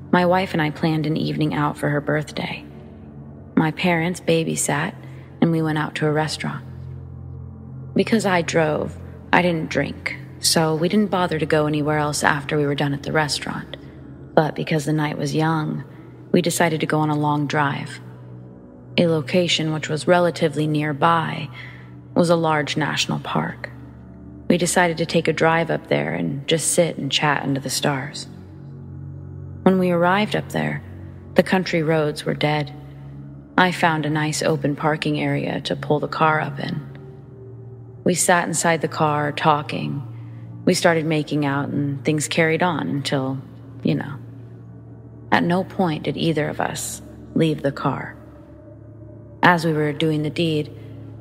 my wife and I planned an evening out for her birthday. My parents babysat, and we went out to a restaurant. Because I drove, I didn't drink, so we didn't bother to go anywhere else after we were done at the restaurant. But because the night was young, we decided to go on a long drive. A location which was relatively nearby was a large national park. We decided to take a drive up there and just sit and chat under the stars. When we arrived up there, the country roads were dead. I found a nice open parking area to pull the car up in. We sat inside the car, talking. We started making out, and things carried on until, At no point did either of us leave the car. As we were doing the deed,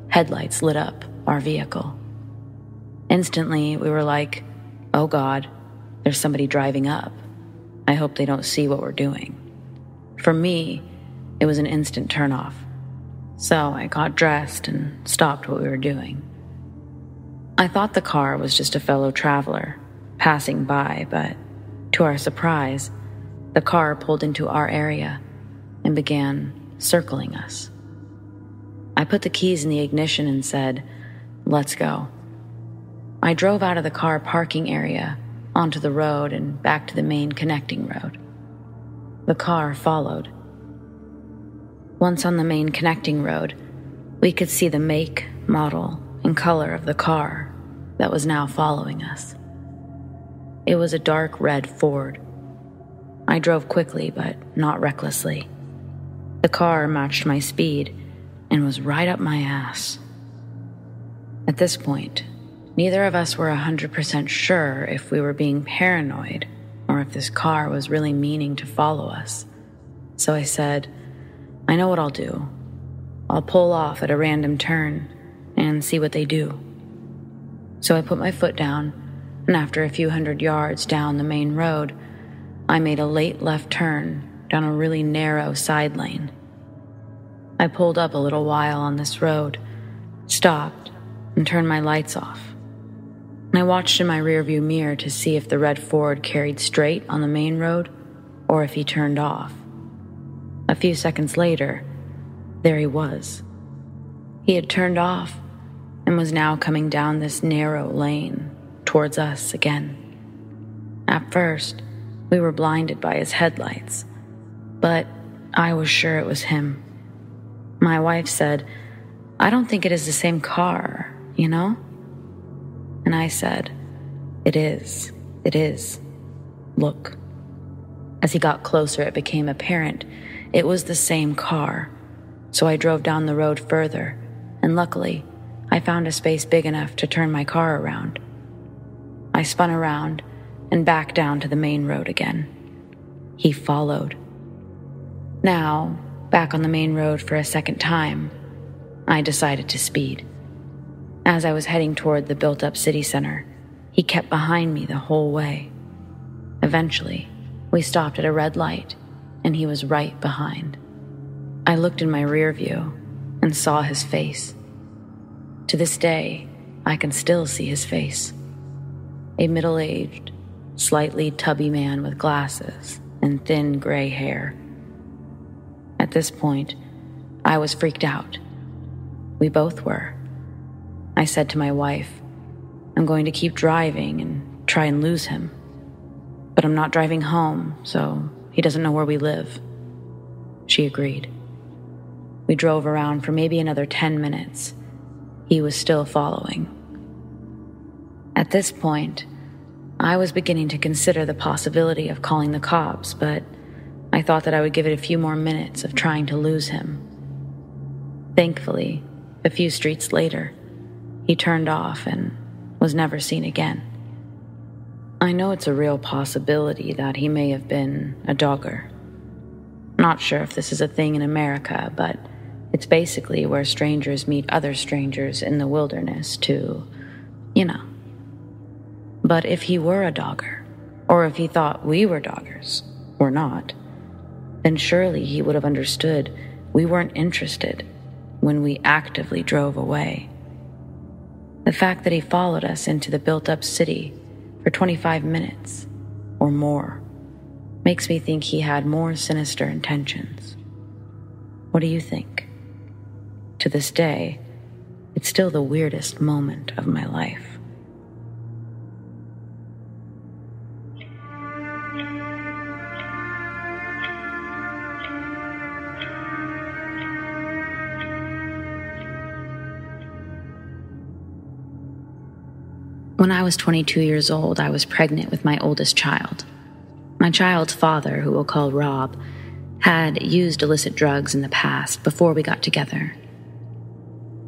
headlights lit up our vehicle. Instantly, we were like, oh God, there's somebody driving up. I hope they don't see what we're doing. For me, it was an instant turnoff. So I got dressed and stopped what we were doing. I thought the car was just a fellow traveler passing by, but to our surprise, the car pulled into our area and began circling us. I put the keys in the ignition and said, let's go. I drove out of the car parking area onto the road and back to the main connecting road. The car followed. Once on the main connecting road, we could see the make, model, and color of the car that was now following us. It was a dark red Ford. I drove quickly, but not recklessly. The car matched my speed and was right up my ass. At this point, neither of us were 100% sure if we were being paranoid or if this car was really meaning to follow us. So I said, I know what I'll do. I'll pull off at a random turn and see what they do. So I put my foot down, and after a few hundred yards down the main road, I made a late left turn down a really narrow side lane. I pulled up a little while on this road, stopped, and turned my lights off. I watched in my rearview mirror to see if the red Ford carried straight on the main road or if he turned off. A few seconds later, there he was. He had turned off and was now coming down this narrow lane towards us again. At first, we were blinded by his headlights, but I was sure it was him. My wife said, I don't think it is the same car, And I said, it is. Look. As he got closer, it became apparent it was the same car. So I drove down the road further, and luckily, I found a space big enough to turn my car around. I spun around and back down to the main road again. He followed. Now, back on the main road for a second time, I decided to speed. As I was heading toward the built-up city center, he kept behind me the whole way. Eventually, we stopped at a red light, and he was right behind. I looked in my rear view and saw his face. To this day, I can still see his face. A middle-aged, slightly tubby man with glasses and thin gray hair. At this point, I was freaked out. We both were. I said to my wife, I'm going to keep driving and try and lose him. But I'm not driving home, so he doesn't know where we live. She agreed. We drove around for maybe another 10 minutes. He was still following. At this point, I was beginning to consider the possibility of calling the cops, but I thought that I would give it a few more minutes of trying to lose him. Thankfully, a few streets later, he turned off and was never seen again. I know it's a real possibility that he may have been a dogger. Not sure if this is a thing in America, but it's basically where strangers meet other strangers in the wilderness to, But if he were a dogger, or if he thought we were doggers, or not, then surely he would have understood we weren't interested when we actively drove away. The fact that he followed us into the built-up city for 25 minutes or more makes me think he had more sinister intentions. What do you think? To this day, it's still the weirdest moment of my life. When I was 22 years old, I was pregnant with my oldest child. My child's father, who we'll call Rob, had used illicit drugs in the past before we got together.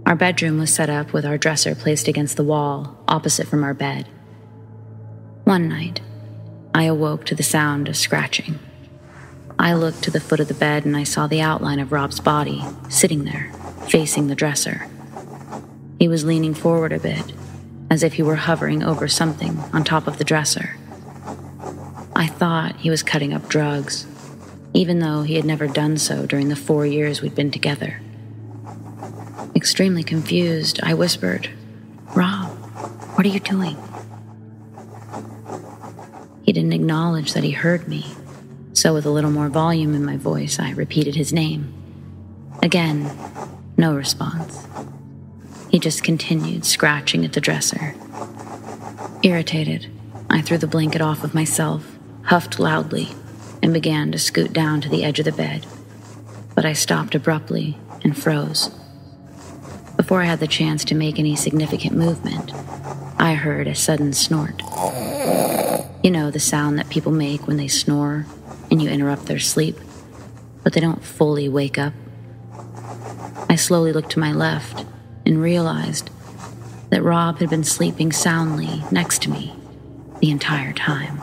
Our bedroom was set up with our dresser placed against the wall, opposite from our bed. One night, I awoke to the sound of scratching. I looked to the foot of the bed and I saw the outline of Rob's body sitting there, facing the dresser. He was leaning forward a bit, as if he were hovering over something on top of the dresser. I thought he was cutting up drugs, even though he had never done so during the 4 years we'd been together. Extremely confused, I whispered, "Rob, what are you doing?" He didn't acknowledge that he heard me, so with a little more volume in my voice, I repeated his name. Again, no response. He just continued scratching at the dresser. Irritated, I threw the blanket off of myself, huffed loudly, and began to scoot down to the edge of the bed. But I stopped abruptly and froze. Before I had the chance to make any significant movement, I heard a sudden snort. You know, the sound that people make when they snore and you interrupt their sleep, but they don't fully wake up. I slowly looked to my left and realized that Rob had been sleeping soundly next to me the entire time.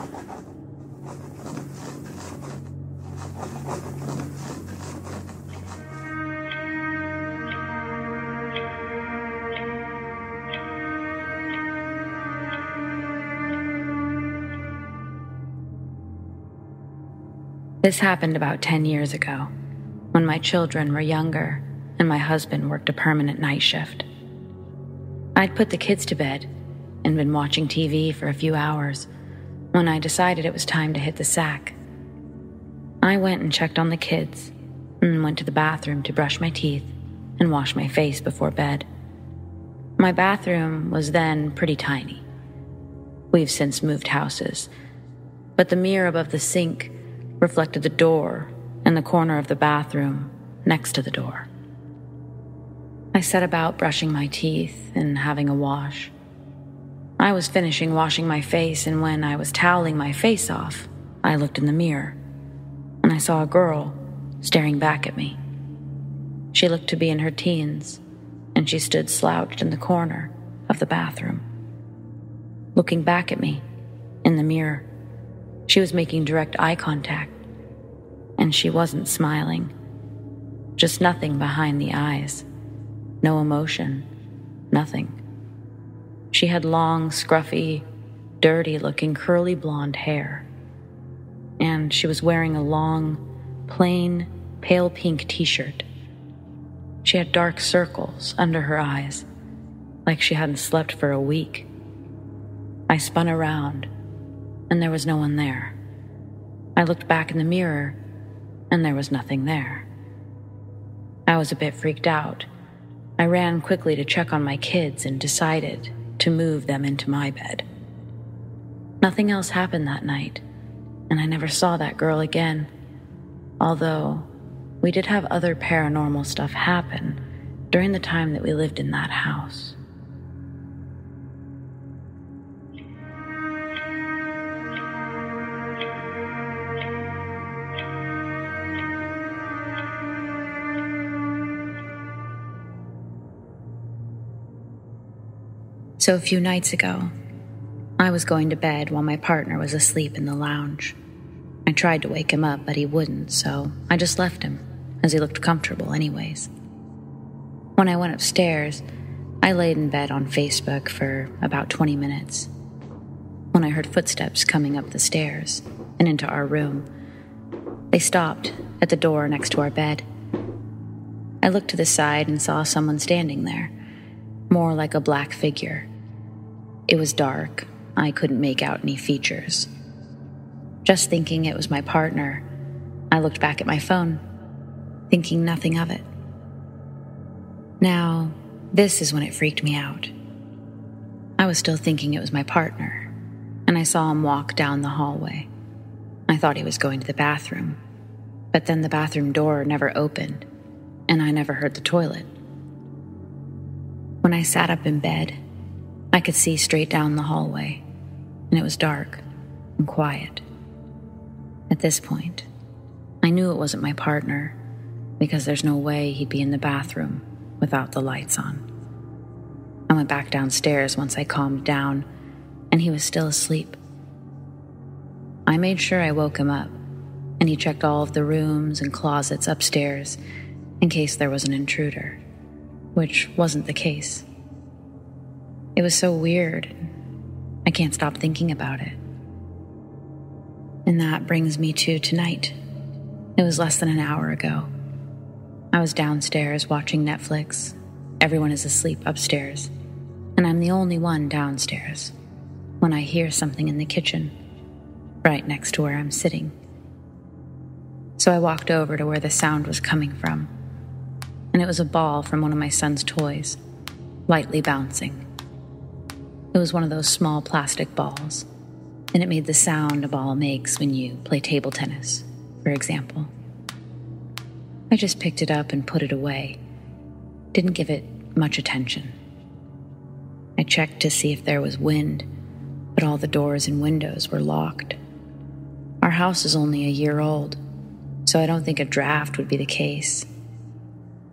This happened about 10 years ago, when my children were younger and my husband worked a permanent night shift. I'd put the kids to bed and been watching TV for a few hours when I decided it was time to hit the sack. I went and checked on the kids and went to the bathroom to brush my teeth and wash my face before bed. My bathroom was then pretty tiny. We've since moved houses, but the mirror above the sink reflected the door and the corner of the bathroom next to the door. I set about brushing my teeth and having a wash. I was finishing washing my face, and when I was toweling my face off, I looked in the mirror, and I saw a girl staring back at me. She looked to be in her teens, and she stood slouched in the corner of the bathroom, looking back at me in the mirror. She was making direct eye contact, and she wasn't smiling. Just nothing behind the eyes. No emotion. Nothing. She had long, scruffy, dirty-looking curly blonde hair. And she was wearing a long, plain, pale pink t-shirt. She had dark circles under her eyes, like she hadn't slept for a week. I spun around, and there was no one there. I looked back in the mirror, and there was nothing there. I was a bit freaked out. I ran quickly to check on my kids and decided to move them into my bed. Nothing else happened that night, and I never saw that girl again, although we did have other paranormal stuff happen during the time that we lived in that house. So a few nights ago, I was going to bed while my partner was asleep in the lounge. I tried to wake him up, but he wouldn't, so I just left him, as he looked comfortable anyways. When I went upstairs, I laid in bed on Facebook for about 20 minutes. When I heard footsteps coming up the stairs and into our room, they stopped at the door next to our bed. I looked to the side and saw someone standing there, more like a black figure. It was dark. I couldn't make out any features. Just thinking it was my partner, I looked back at my phone, thinking nothing of it. Now, this is when it freaked me out. I was still thinking it was my partner, and I saw him walk down the hallway. I thought he was going to the bathroom, but then the bathroom door never opened, and I never heard the toilet. When I sat up in bed, I could see straight down the hallway, and it was dark and quiet. At this point, I knew it wasn't my partner because there's no way he'd be in the bathroom without the lights on. I went back downstairs once I calmed down, and he was still asleep. I made sure I woke him up, and he checked all of the rooms and closets upstairs in case there was an intruder, which wasn't the case. It was so weird. I can't stop thinking about it. And that brings me to tonight. It was less than an hour ago. I was downstairs watching Netflix. Everyone is asleep upstairs, and I'm the only one downstairs when I hear something in the kitchen, right next to where I'm sitting. So I walked over to where the sound was coming from, and it was a ball from one of my son's toys, lightly bouncing. It was one of those small plastic balls, and it made the sound a ball makes when you play table tennis, for example. I just picked it up and put it away. Didn't give it much attention. I checked to see if there was wind, but all the doors and windows were locked. Our house is only a year old, so I don't think a draft would be the case.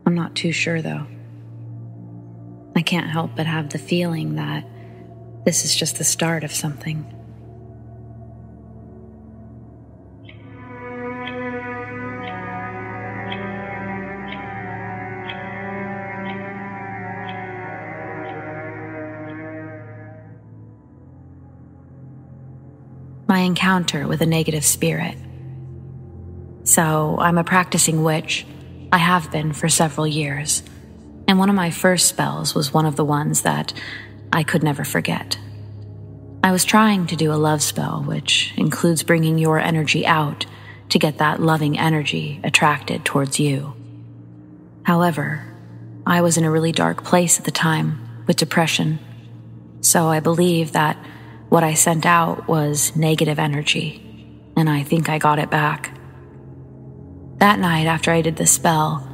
I'm not too sure, though. I can't help but have the feeling that this is just the start of something. My encounter with a negative spirit. So, I'm a practicing witch. I have been for several years. And one of my first spells was one of the ones that I could never forget. I was trying to do a love spell, which includes bringing your energy out to get that loving energy attracted towards you. However, I was in a really dark place at the time with depression, so I believe that what I sent out was negative energy, and I think I got it back. That night after I did the spell,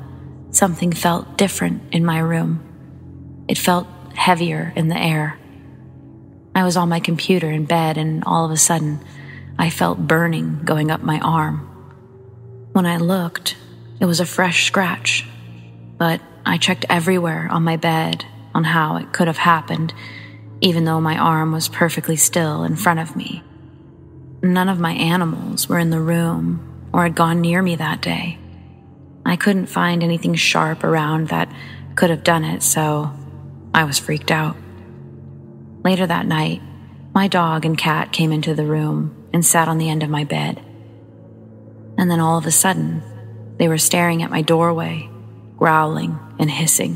something felt different in my room. It felt heavier in the air. I was on my computer in bed, and all of a sudden, I felt burning going up my arm. When I looked, it was a fresh scratch, but I checked everywhere on my bed on how it could have happened, even though my arm was perfectly still in front of me. None of my animals were in the room or had gone near me that day. I couldn't find anything sharp around that could have done it, so I was freaked out. Later that night, my dog and cat came into the room and sat on the end of my bed. And then all of a sudden, they were staring at my doorway, growling and hissing,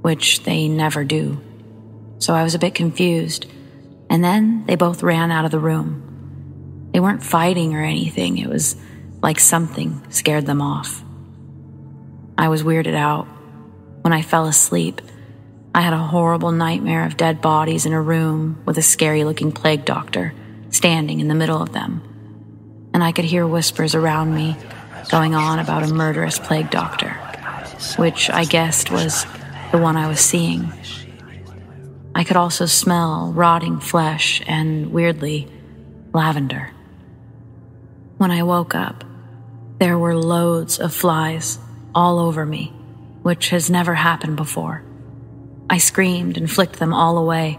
which they never do. So I was a bit confused, and then they both ran out of the room. They weren't fighting or anything. It was like something scared them off. I was weirded out. When I fell asleep, I had a horrible nightmare of dead bodies in a room with a scary-looking plague doctor standing in the middle of them. And I could hear whispers around me going on about a murderous plague doctor, which I guessed was the one I was seeing. I could also smell rotting flesh and, weirdly, lavender. When I woke up, there were loads of flies all over me, which has never happened before. I screamed and flicked them all away.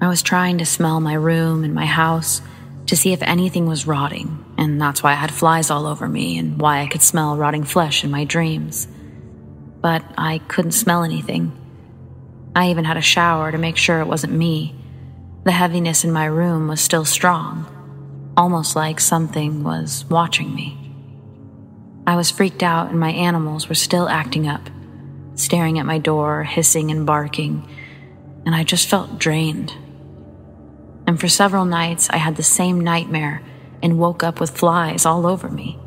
I was trying to smell my room and my house to see if anything was rotting, and that's why I had flies all over me and why I could smell rotting flesh in my dreams. But I couldn't smell anything. I even had a shower to make sure it wasn't me. The heaviness in my room was still strong, almost like something was watching me. I was freaked out and my animals were still acting up, staring at my door, hissing and barking, and I just felt drained. and for several nights I had the same nightmare and woke up with flies all over me.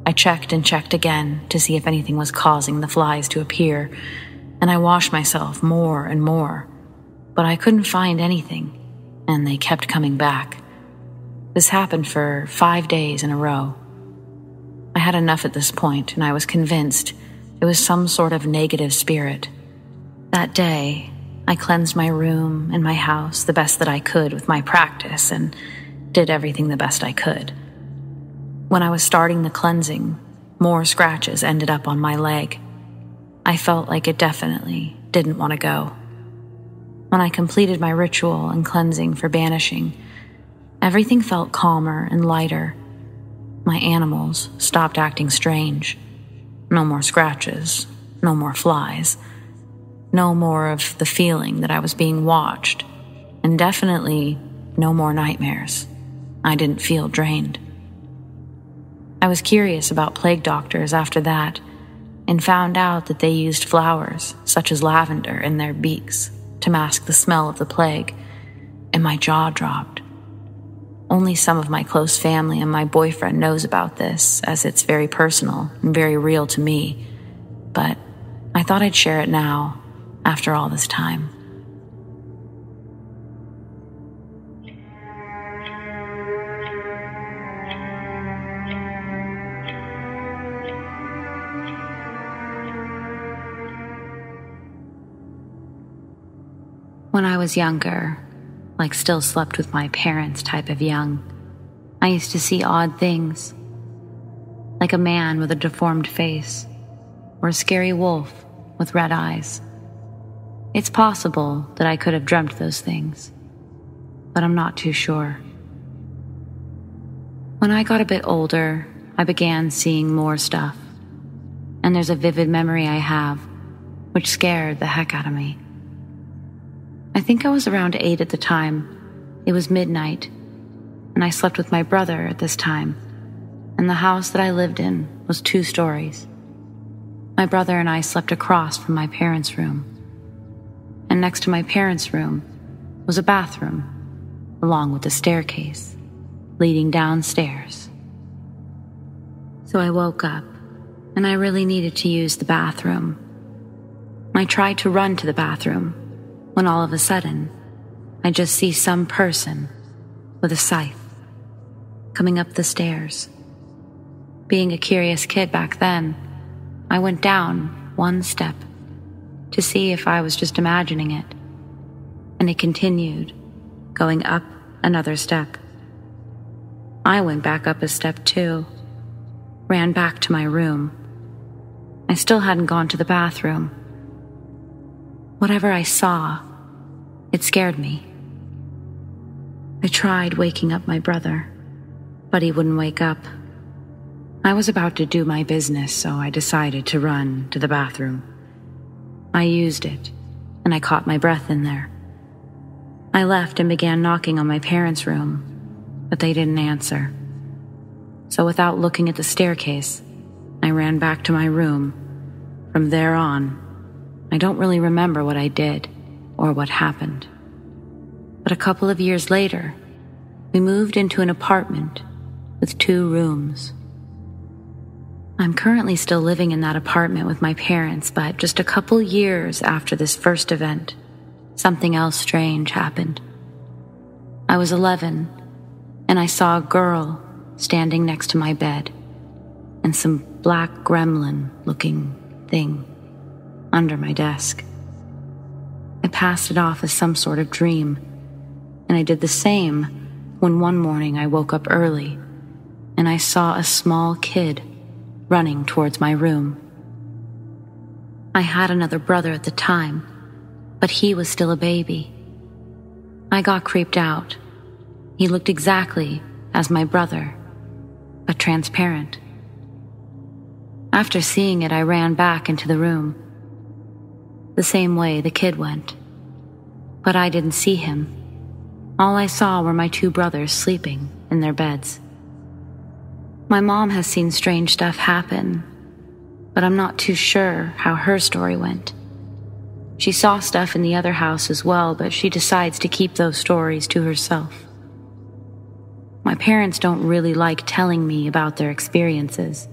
I checked and checked again to see if anything was causing the flies to appear, and I washed myself more and more, but I couldn't find anything, and they kept coming back. This happened for 5 days in a row. I had enough at this point, and I was convinced it was some sort of negative spirit. That day, I cleansed my room and my house the best that I could with my practice and did everything the best I could. When I was starting the cleansing, more scratches ended up on my leg. I felt like it definitely didn't want to go. When I completed my ritual and cleansing for banishing, everything felt calmer and lighter. My animals stopped acting strange. No more scratches, no more flies, no more of the feeling that I was being watched, and definitely no more nightmares. I didn't feel drained. I was curious about plague doctors after that, and found out that they used flowers, such as lavender, in their beaks to mask the smell of the plague, and my jaw dropped. Only some of my close family and my boyfriend knows about this, as it's very personal and very real to me, but I thought I'd share it now, after all this time. When I was younger, like still slept with my parents type of young, I used to see odd things, like a man with a deformed face, or a scary wolf with red eyes. It's possible that I could have dreamt those things, but I'm not too sure. When I got a bit older, I began seeing more stuff, and there's a vivid memory I have, which scared the heck out of me. I think I was around 8 at the time. It was midnight, and I slept with my brother at this time, and the house that I lived in was 2 stories. My brother and I slept across from my parents' room, and next to my parents' room was a bathroom, along with a staircase leading downstairs. So I woke up, and I really needed to use the bathroom. I tried to run to the bathroom, when all of a sudden, I just see some person with a scythe coming up the stairs. Being a curious kid back then, I went down 1 step to see if I was just imagining it, and it continued, going up another step. I went back up a step too, ran back to my room. I still hadn't gone to the bathroom. Whatever I saw, it scared me. I tried waking up my brother, but he wouldn't wake up. I was about to do my business, so I decided to run to the bathroom. I used it, and I caught my breath in there. I left and began knocking on my parents' room, but they didn't answer. So without looking at the staircase, I ran back to my room. From there on, I don't really remember what I did or what happened. But a couple of years later, we moved into an apartment with 2 rooms. I'm currently still living in that apartment with my parents, but just a couple years after this first event, something else strange happened. I was 11, and I saw a girl standing next to my bed, and some black gremlin-looking thing under my desk. I passed it off as some sort of dream, and I did the same when one morning I woke up early, and I saw a small kid running towards my room. I had another brother at the time, but he was still a baby. I got creeped out. He looked exactly as my brother, but transparent. After seeing it, I ran back into the room, the same way the kid went. But I didn't see him. All I saw were my 2 brothers sleeping in their beds. My mom has seen strange stuff happen, but I'm not too sure how her story went. She saw stuff in the other house as well, but she decides to keep those stories to herself. My parents don't really like telling me about their experiences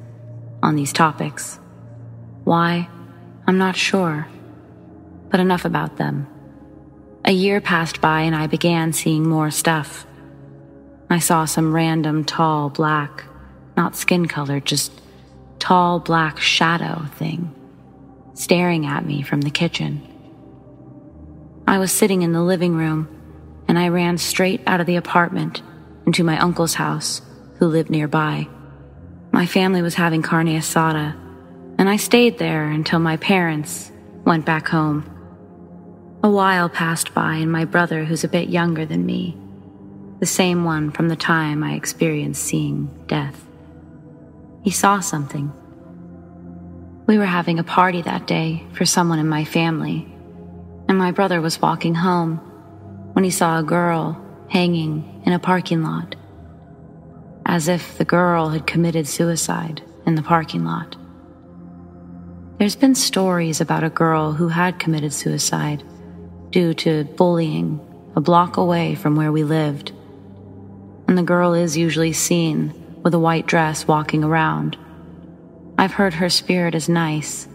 on these topics. Why? I'm not sure. But enough about them. A year passed by and I began seeing more stuff. I saw some random tall black, not skin color, just tall black shadow thing staring at me from the kitchen. I was sitting in the living room and I ran straight out of the apartment into my uncle's house, who lived nearby. My family was having carne asada, and I stayed there until my parents went back home. A while passed by and my brother, who's a bit younger than me, the same one from the time I experienced seeing death, he saw something. We were having a party that day for someone in my family, and my brother was walking home when he saw a girl hanging in a parking lot, as if the girl had committed suicide in the parking lot. There's been stories about a girl who had committed suicide due to bullying a block away from where we lived, and the girl is usually seen with a white dress walking around. I've heard her spirit is nice,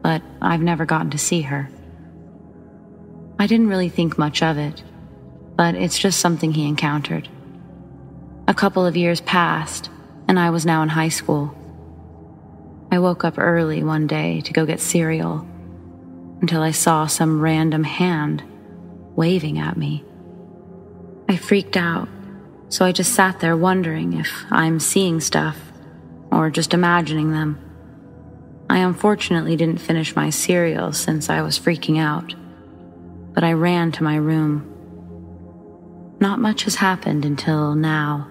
but I've never gotten to see her. I didn't really think much of it, but it's just something he encountered. A couple of years passed, and I was now in high school. I woke up early one day to go get cereal until I saw some random hand waving at me. I freaked out, so I just sat there wondering if I'm seeing stuff or just imagining them. I unfortunately didn't finish my cereal since I was freaking out, but I ran to my room. Not much has happened until now.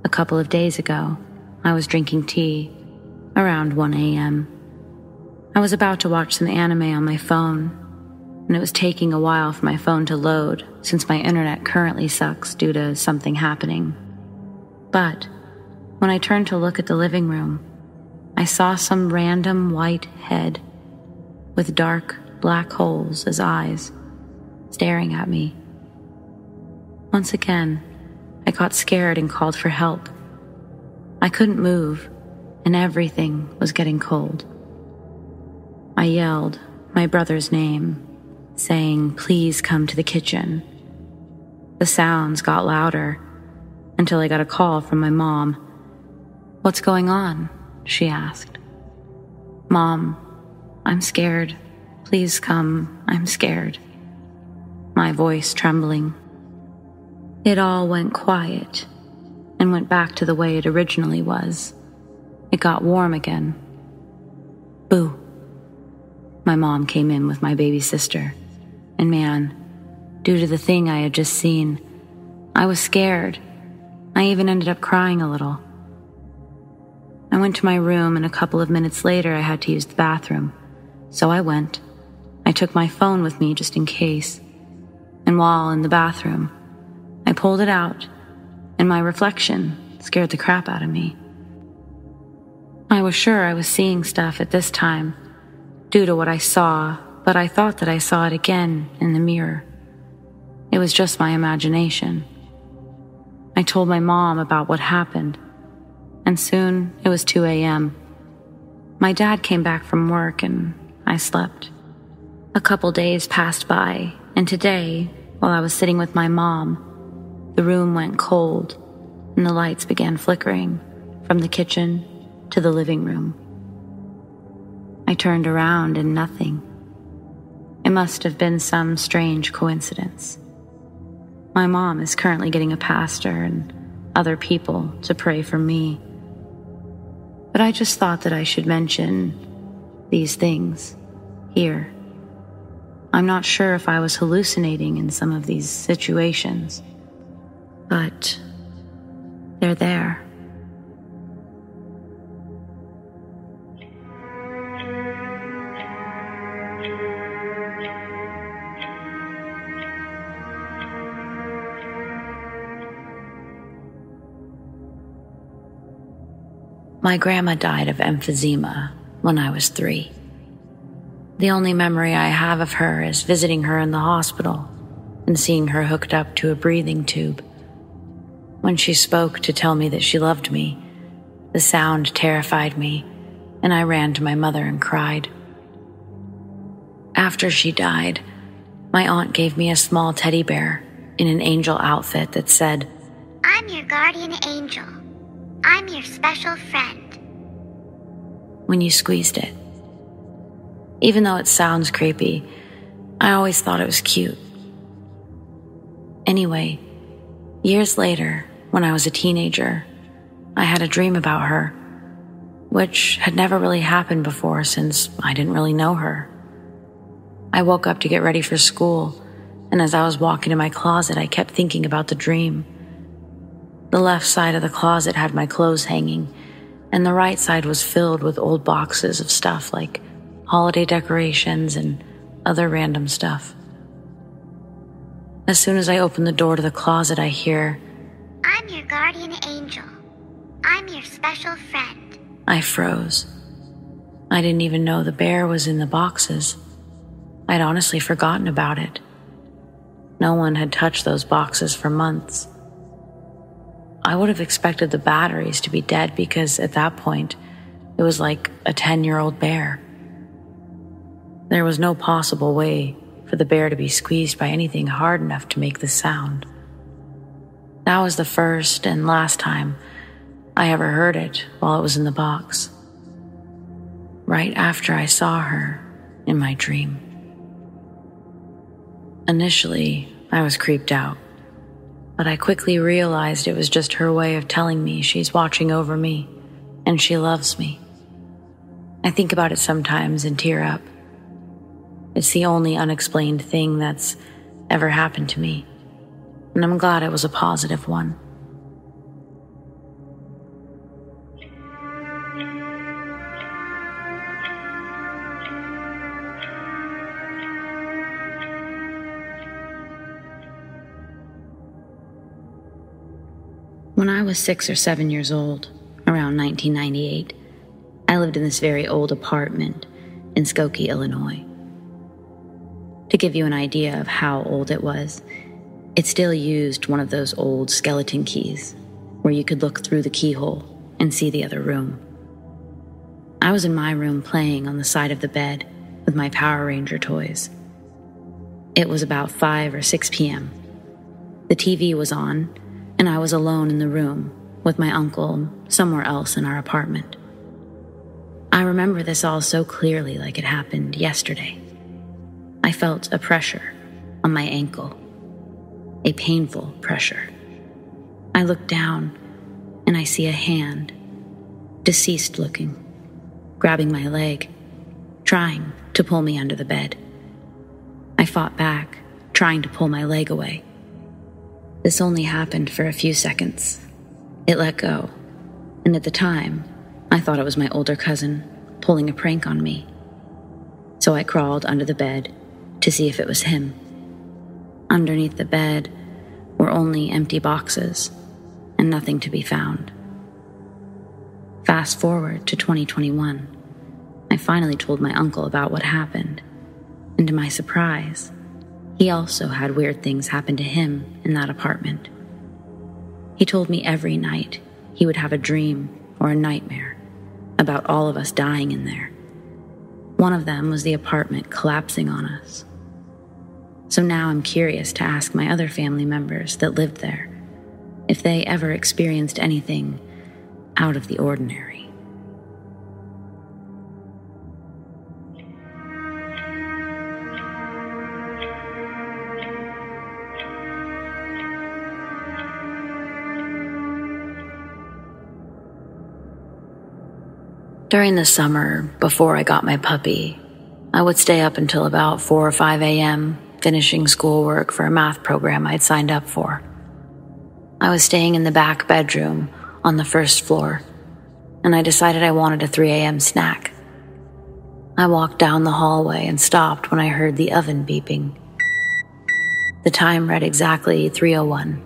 A couple of days ago, I was drinking tea around 1 a.m. I was about to watch some anime on my phone, and it was taking a while for my phone to load since my internet currently sucks due to something happening. But when I turned to look at the living room, I saw some random white head with dark black holes as eyes staring at me. Once again, I got scared and called for help. I couldn't move, and everything was getting cold. I yelled my brother's name, saying, "Please come to the kitchen." The sounds got louder until I got a call from my mom. "What's going on?" she asked. "Mom, I'm scared. Please come, I'm scared." My voice trembling. It all went quiet and went back to the way it originally was. It got warm again. Boo. My mom came in with my baby sister, and man, due to the thing I had just seen, I was scared. I even ended up crying a little. I went to my room, and a couple of minutes later I had to use the bathroom. So I went. I took my phone with me just in case. And while in the bathroom, I pulled it out, and my reflection scared the crap out of me. I was sure I was seeing stuff at this time due to what I saw, but I thought that I saw it again in the mirror. It was just my imagination. I told my mom about what happened, and soon it was 2 a.m. My dad came back from work and I slept. A couple days passed by, and today, while I was sitting with my mom, the room went cold and the lights began flickering from the kitchen to the living room. I turned around and nothing. It must have been some strange coincidence. My mom is currently getting a pastor and other people to pray for me. But I just thought that I should mention these things here. I'm not sure if I was hallucinating in some of these situations, but they're there. My grandma died of emphysema when I was 3. The only memory I have of her is visiting her in the hospital and seeing her hooked up to a breathing tube. When she spoke to tell me that she loved me, the sound terrified me, and I ran to my mother and cried. After she died, my aunt gave me a small teddy bear in an angel outfit that said, "I'm your guardian angel. I'm your special friend," when you squeezed it. Even though it sounds creepy, I always thought it was cute. Anyway, years later, when I was a teenager, I had a dream about her, which had never really happened before since I didn't really know her. I woke up to get ready for school, and as I was walking to my closet, I kept thinking about the dream. The left side of the closet had my clothes hanging, and the right side was filled with old boxes of stuff like holiday decorations and other random stuff. As soon as I open the door to the closet, I hear, "I'm your guardian angel. I'm your special friend." I froze. I didn't even know the bear was in the boxes. I'd honestly forgotten about it. No one had touched those boxes for months. I would have expected the batteries to be dead because at that point, it was like a 10-year-old bear. There was no possible way for the bear to be squeezed by anything hard enough to make the sound. That was the first and last time I ever heard it while it was in the box. Right after I saw her in my dream. Initially, I was creeped out, but I quickly realized it was just her way of telling me she's watching over me and she loves me. I think about it sometimes and tear up. It's the only unexplained thing that's ever happened to me, and I'm glad it was a positive one. When I was 6 or 7 years old, around 1998, I lived in this very old apartment in Skokie, Illinois. To give you an idea of how old it was, it still used one of those old skeleton keys where you could look through the keyhole and see the other room. I was in my room playing on the side of the bed with my Power Ranger toys. It was about 5 or 6 p.m. The TV was on, and I was alone in the room with my uncle somewhere else in our apartment. I remember this all so clearly, like it happened yesterday. I felt a pressure on my ankle, a painful pressure. I look down and I see a hand, deceased looking, grabbing my leg, trying to pull me under the bed. I fought back, trying to pull my leg away. This only happened for a few seconds. It let go, and at the time, I thought it was my older cousin pulling a prank on me. So I crawled under the bed to see if it was him. Underneath the bed were only empty boxes and nothing to be found. Fast forward to 2021, I finally told my uncle about what happened, and to my surprise, he also had weird things happen to him in that apartment. He told me every night he would have a dream or a nightmare about all of us dying in there. One of them was the apartment collapsing on us. So now I'm curious to ask my other family members that lived there if they ever experienced anything out of the ordinary. During the summer, before I got my puppy, I would stay up until about 4 or 5 a.m., finishing schoolwork for a math program I'd signed up for. I was staying in the back bedroom on the first floor, and I decided I wanted a 3 a.m. snack. I walked down the hallway and stopped when I heard the oven beeping. The time read exactly 3:01.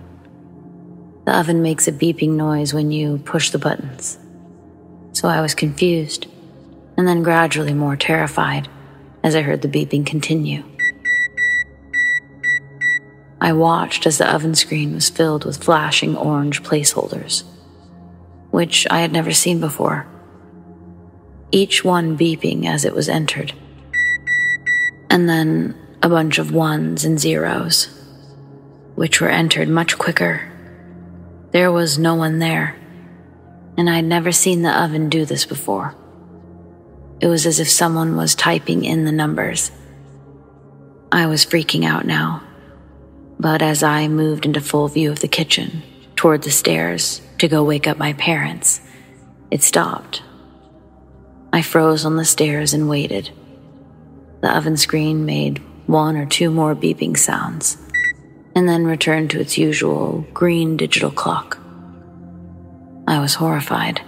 The oven makes a beeping noise when you push the buttons. So I was confused, and then gradually more terrified as I heard the beeping continue. I watched as the oven screen was filled with flashing orange placeholders, which I had never seen before, each one beeping as it was entered. And then a bunch of ones and zeros, which were entered much quicker. There was no one there, and I'd never seen the oven do this before. It was as if someone was typing in the numbers. I was freaking out now, but as I moved into full view of the kitchen, toward the stairs to go wake up my parents, it stopped. I froze on the stairs and waited. The oven screen made 1 or 2 more beeping sounds, and then returned to its usual green digital clock. I was horrified.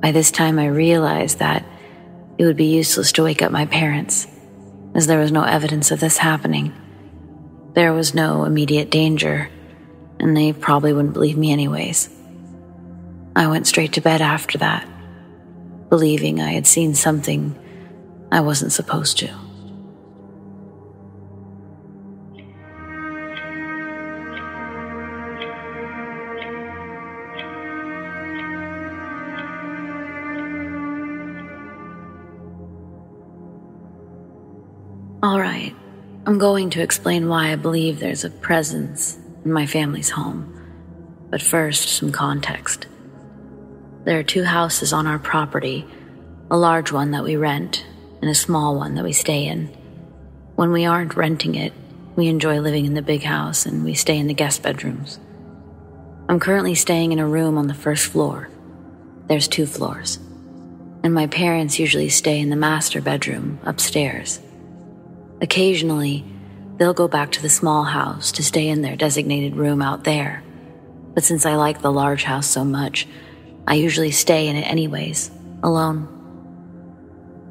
By this time I realized that it would be useless to wake up my parents, as there was no evidence of this happening. There was no immediate danger, and they probably wouldn't believe me anyways. I went straight to bed after that, believing I had seen something I wasn't supposed to. All right, I'm going to explain why I believe there's a presence in my family's home. But first, some context. There are 2 houses on our property, a large one that we rent and a small one that we stay in. When we aren't renting it, we enjoy living in the big house and we stay in the guest bedrooms. I'm currently staying in a room on the first floor. There's 2 floors. And my parents usually stay in the master bedroom upstairs. Occasionally, they'll go back to the small house to stay in their designated room out there. But since I like the large house so much, I usually stay in it anyways, alone.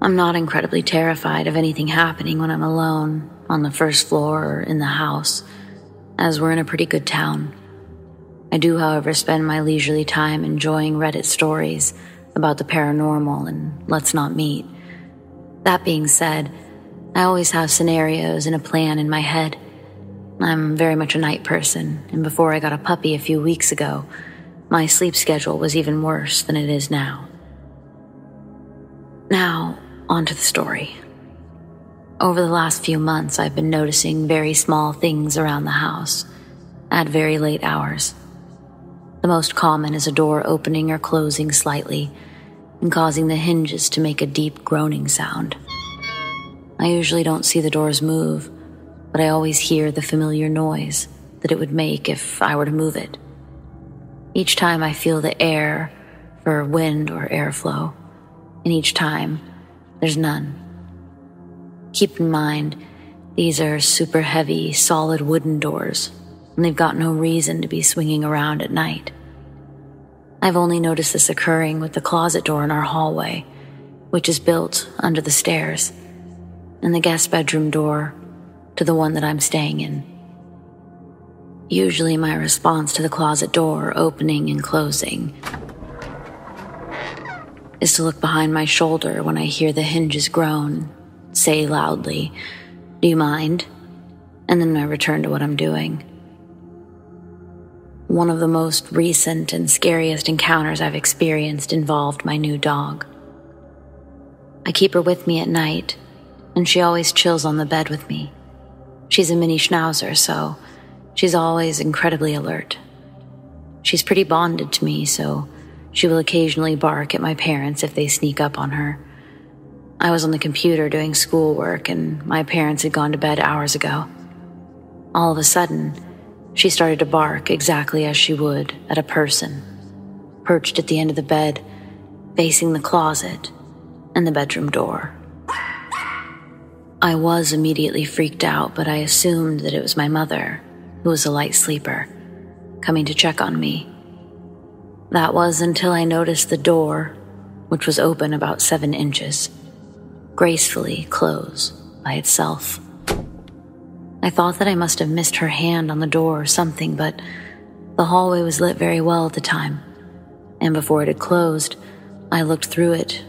I'm not incredibly terrified of anything happening when I'm alone on the first floor or in the house, as we're in a pretty good town. I do, however, spend my leisurely time enjoying Reddit stories about the paranormal and Let's Not Meet. That being said, I always have scenarios and a plan in my head. I'm very much a night person, and before I got a puppy a few weeks ago, my sleep schedule was even worse than it is now. Now, on to the story. Over the last few months, I've been noticing very small things around the house at very late hours. The most common is a door opening or closing slightly and causing the hinges to make a deep groaning sound. I usually don't see the doors move, but I always hear the familiar noise that it would make if I were to move it. Each time I feel the air for wind or airflow, and each time there's none. Keep in mind, these are super heavy, solid wooden doors, and they've got no reason to be swinging around at night. I've only noticed this occurring with the closet door in our hallway, which is built under the stairs, and the guest bedroom door to the one that I'm staying in. Usually my response to the closet door opening and closing is to look behind my shoulder when I hear the hinges groan, say loudly, "Do you mind?" And then I return to what I'm doing. One of the most recent and scariest encounters I've experienced involved my new dog. I keep her with me at night, and she always chills on the bed with me. She's a mini schnauzer, so she's always incredibly alert. She's pretty bonded to me, so she will occasionally bark at my parents if they sneak up on her. I was on the computer doing schoolwork, and my parents had gone to bed hours ago. All of a sudden, she started to bark exactly as she would at a person, perched at the end of the bed, facing the closet and the bedroom door. I was immediately freaked out, but I assumed that it was my mother, who was a light sleeper, coming to check on me. That was until I noticed the door, which was open about 7 inches, gracefully close by itself. I thought that I must have missed her hand on the door or something, but the hallway was lit very well at the time, and before it had closed, I looked through it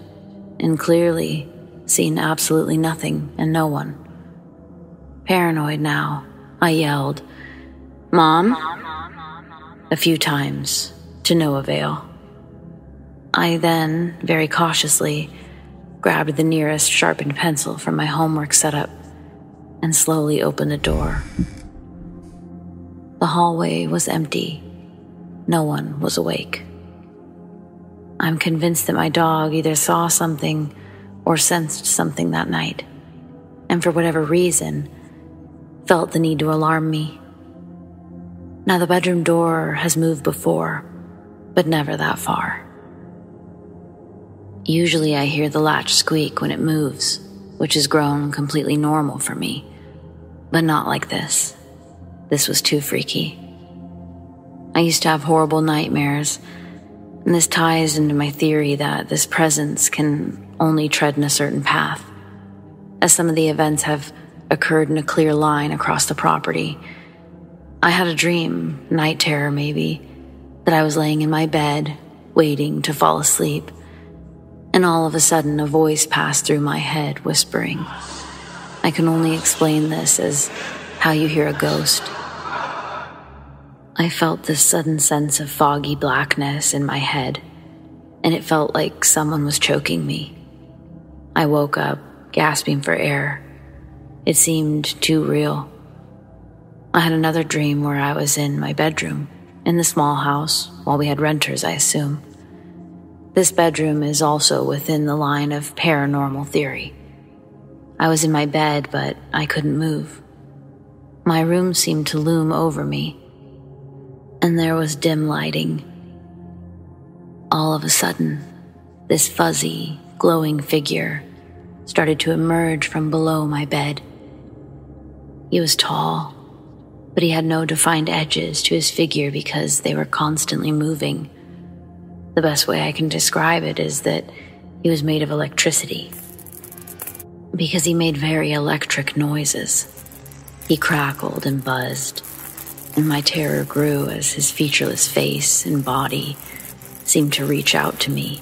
and clearly seen absolutely nothing and no one. Paranoid now, I yelled, "Mom?" a few times, to no avail. I then, very cautiously, grabbed the nearest sharpened pencil from my homework setup and slowly opened the door. The hallway was empty. No one was awake. I'm convinced that my dog either saw something or sensed something that night, and for whatever reason, felt the need to alarm me. Now, the bedroom door has moved before, but never that far. Usually I hear the latch squeak when it moves, which has grown completely normal for me, but not like this. This was too freaky. I used to have horrible nightmares, and this ties into my theory that this presence can only tread in a certain path, as some of the events have occurred in a clear line across the property. I had a dream, night terror maybe, that I was laying in my bed, waiting to fall asleep, and all of a sudden a voice passed through my head whispering. I can only explain this as how you hear a ghost. I felt this sudden sense of foggy blackness in my head, and it felt like someone was choking me. I woke up, gasping for air. It seemed too real. I had another dream where I was in my bedroom, in the small house, while we had renters, I assume. This bedroom is also within the line of paranormal theory. I was in my bed, but I couldn't move. My room seemed to loom over me, and there was dim lighting. All of a sudden, this fuzzy, glowing figure started to emerge from below my bed. He was tall, but he had no defined edges to his figure because they were constantly moving. The best way I can describe it is that he was made of electricity, because he made very electric noises. He crackled and buzzed, and my terror grew as his featureless face and body seemed to reach out to me.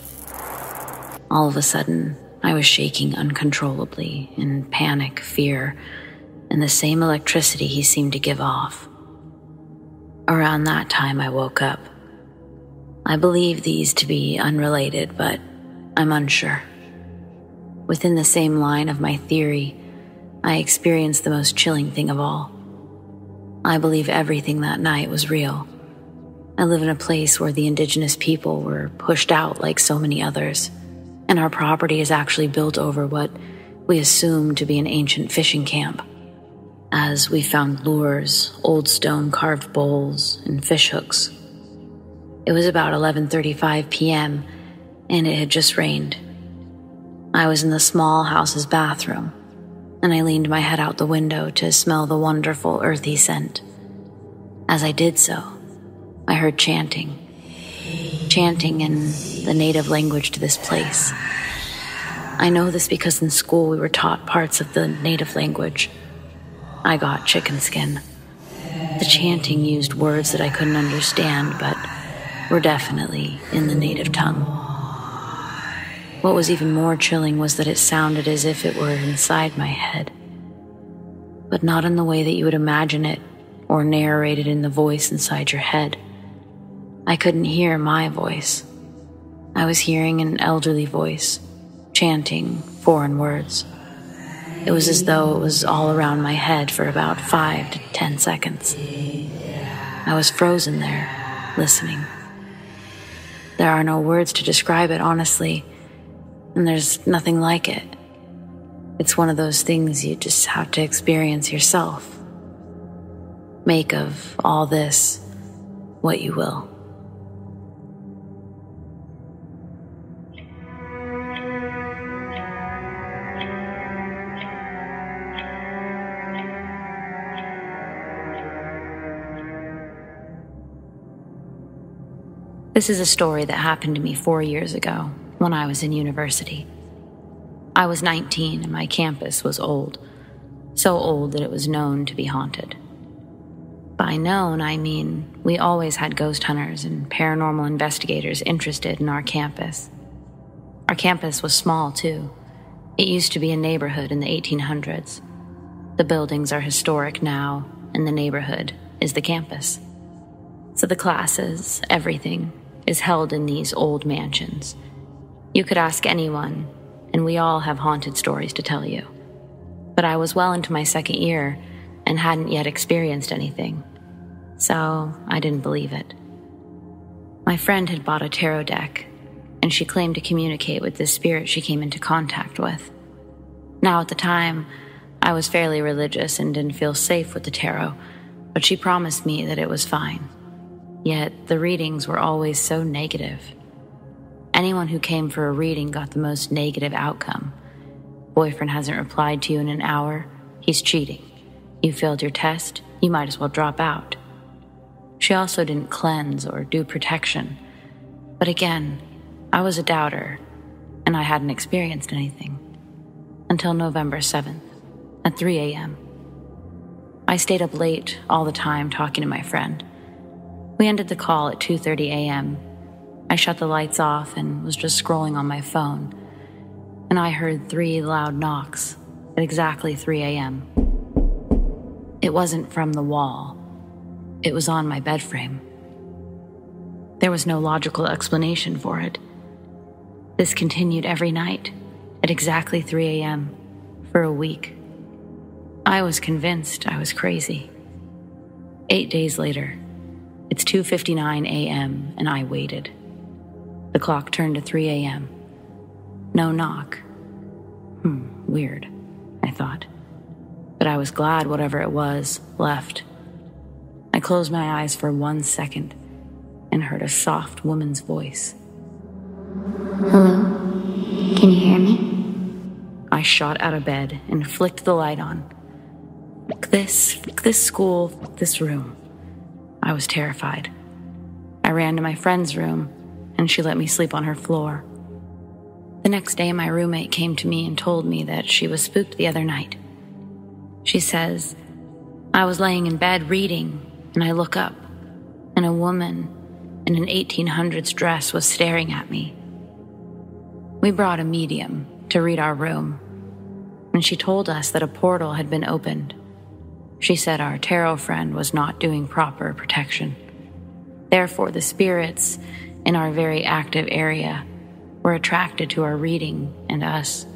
All of a sudden, I was shaking uncontrollably in panic, fear, and the same electricity he seemed to give off. Around that time, I woke up. I believe these to be unrelated, but I'm unsure. Within the same line of my theory, I experienced the most chilling thing of all. I believe everything that night was real. I live in a place where the indigenous people were pushed out like so many others, and our property is actually built over what we assume to be an ancient fishing camp, as we found lures, old stone carved bowls, and fish hooks. It was about 11:35 p.m., and it had just rained. I was in the small house's bathroom, and I leaned my head out the window to smell the wonderful earthy scent. As I did so, I heard chanting in the native language to this place. I know this because in school we were taught parts of the native language. I got chicken skin. The chanting used words that I couldn't understand, but were definitely in the native tongue. What was even more chilling was that it sounded as if it were inside my head, but not in the way that you would imagine it or narrated in the voice inside your head. I couldn't hear my voice. I was hearing an elderly voice, chanting foreign words. It was as though it was all around my head for about 5 to 10 seconds. I was frozen there, listening. There are no words to describe it, honestly, and there's nothing like it. It's one of those things you just have to experience yourself. Make of all this what you will. This is a story that happened to me 4 years ago when I was in university. I was 19 and my campus was old, so old that it was known to be haunted. By known, I mean we always had ghost hunters and paranormal investigators interested in our campus. Our campus was small too. It used to be a neighborhood in the 1800s. The buildings are historic now, and the neighborhood is the campus. So the classes, everything, is held in these old mansions. You could ask anyone, and we all have haunted stories to tell you. But I was well into my second year and hadn't yet experienced anything, so I didn't believe it. My friend had bought a tarot deck, and she claimed to communicate with this spirit she came into contact with. Now, at the time, I was fairly religious and didn't feel safe with the tarot, but she promised me that it was fine. Yet the readings were always so negative. Anyone who came for a reading got the most negative outcome. Boyfriend hasn't replied to you in an hour, he's cheating. You failed your test, you might as well drop out. She also didn't cleanse or do protection. But again, I was a doubter, and I hadn't experienced anything. Until November 7th, at 3 a.m. I stayed up late all the time talking to my friend. We ended the call at 2:30 a.m. I shut the lights off and was just scrolling on my phone, and I heard 3 loud knocks at exactly 3 a.m. It wasn't from the wall. It was on my bed frame. There was no logical explanation for it. This continued every night at exactly 3 a.m. for a week. I was convinced I was crazy. 8 days later, it's 2:59 a.m. and I waited. The clock turned to 3 a.m. No knock. Weird, I thought. But I was glad whatever it was left. I closed my eyes for 1 second and heard a soft woman's voice. Hello? Can you hear me? I shot out of bed and flicked the light on. Fuck this school, fuck this room. I was terrified. I ran to my friend's room, and she let me sleep on her floor. The next day, my roommate came to me and told me that she was spooked the other night. She says, I was laying in bed reading, and I look up, and a woman in an 1800s dress was staring at me. We brought a medium to read our room, and she told us that a portal had been opened. She said our tarot friend was not doing proper protection. Therefore, the spirits in our very active area were attracted to our reading and us.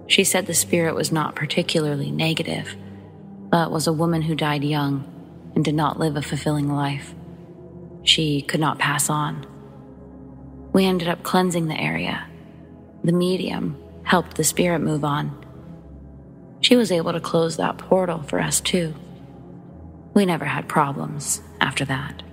She said the spirit was not particularly negative, but was a woman who died young and did not live a fulfilling life. She could not pass on. We ended up cleansing the area. The medium helped the spirit move on. She was able to close that portal for us too. We never had problems after that.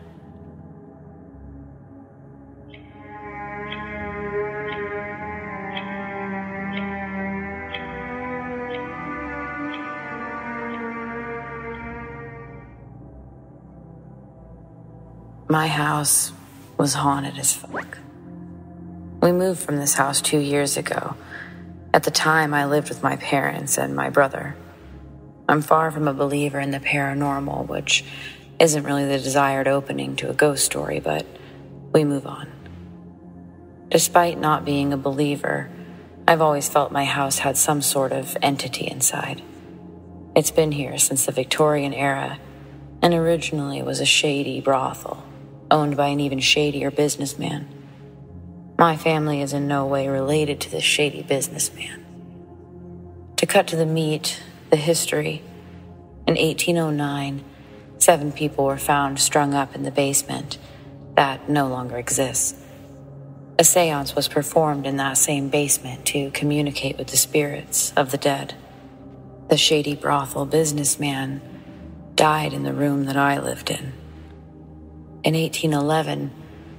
My house was haunted as fuck. We moved from this house 2 years ago. At the time, I lived with my parents and my brother. I'm far from a believer in the paranormal, which isn't really the desired opening to a ghost story, but we move on. Despite not being a believer, I've always felt my house had some sort of entity inside. It's been here since the Victorian era, and originally was a shady brothel, owned by an even shadier businessman. My family is in no way related to this shady businessman. To cut to the meat, the history, in 1809, 7 people were found strung up in the basement that no longer exists. A seance was performed in that same basement to communicate with the spirits of the dead. The shady brothel businessman died in the room that I lived in. In 1811,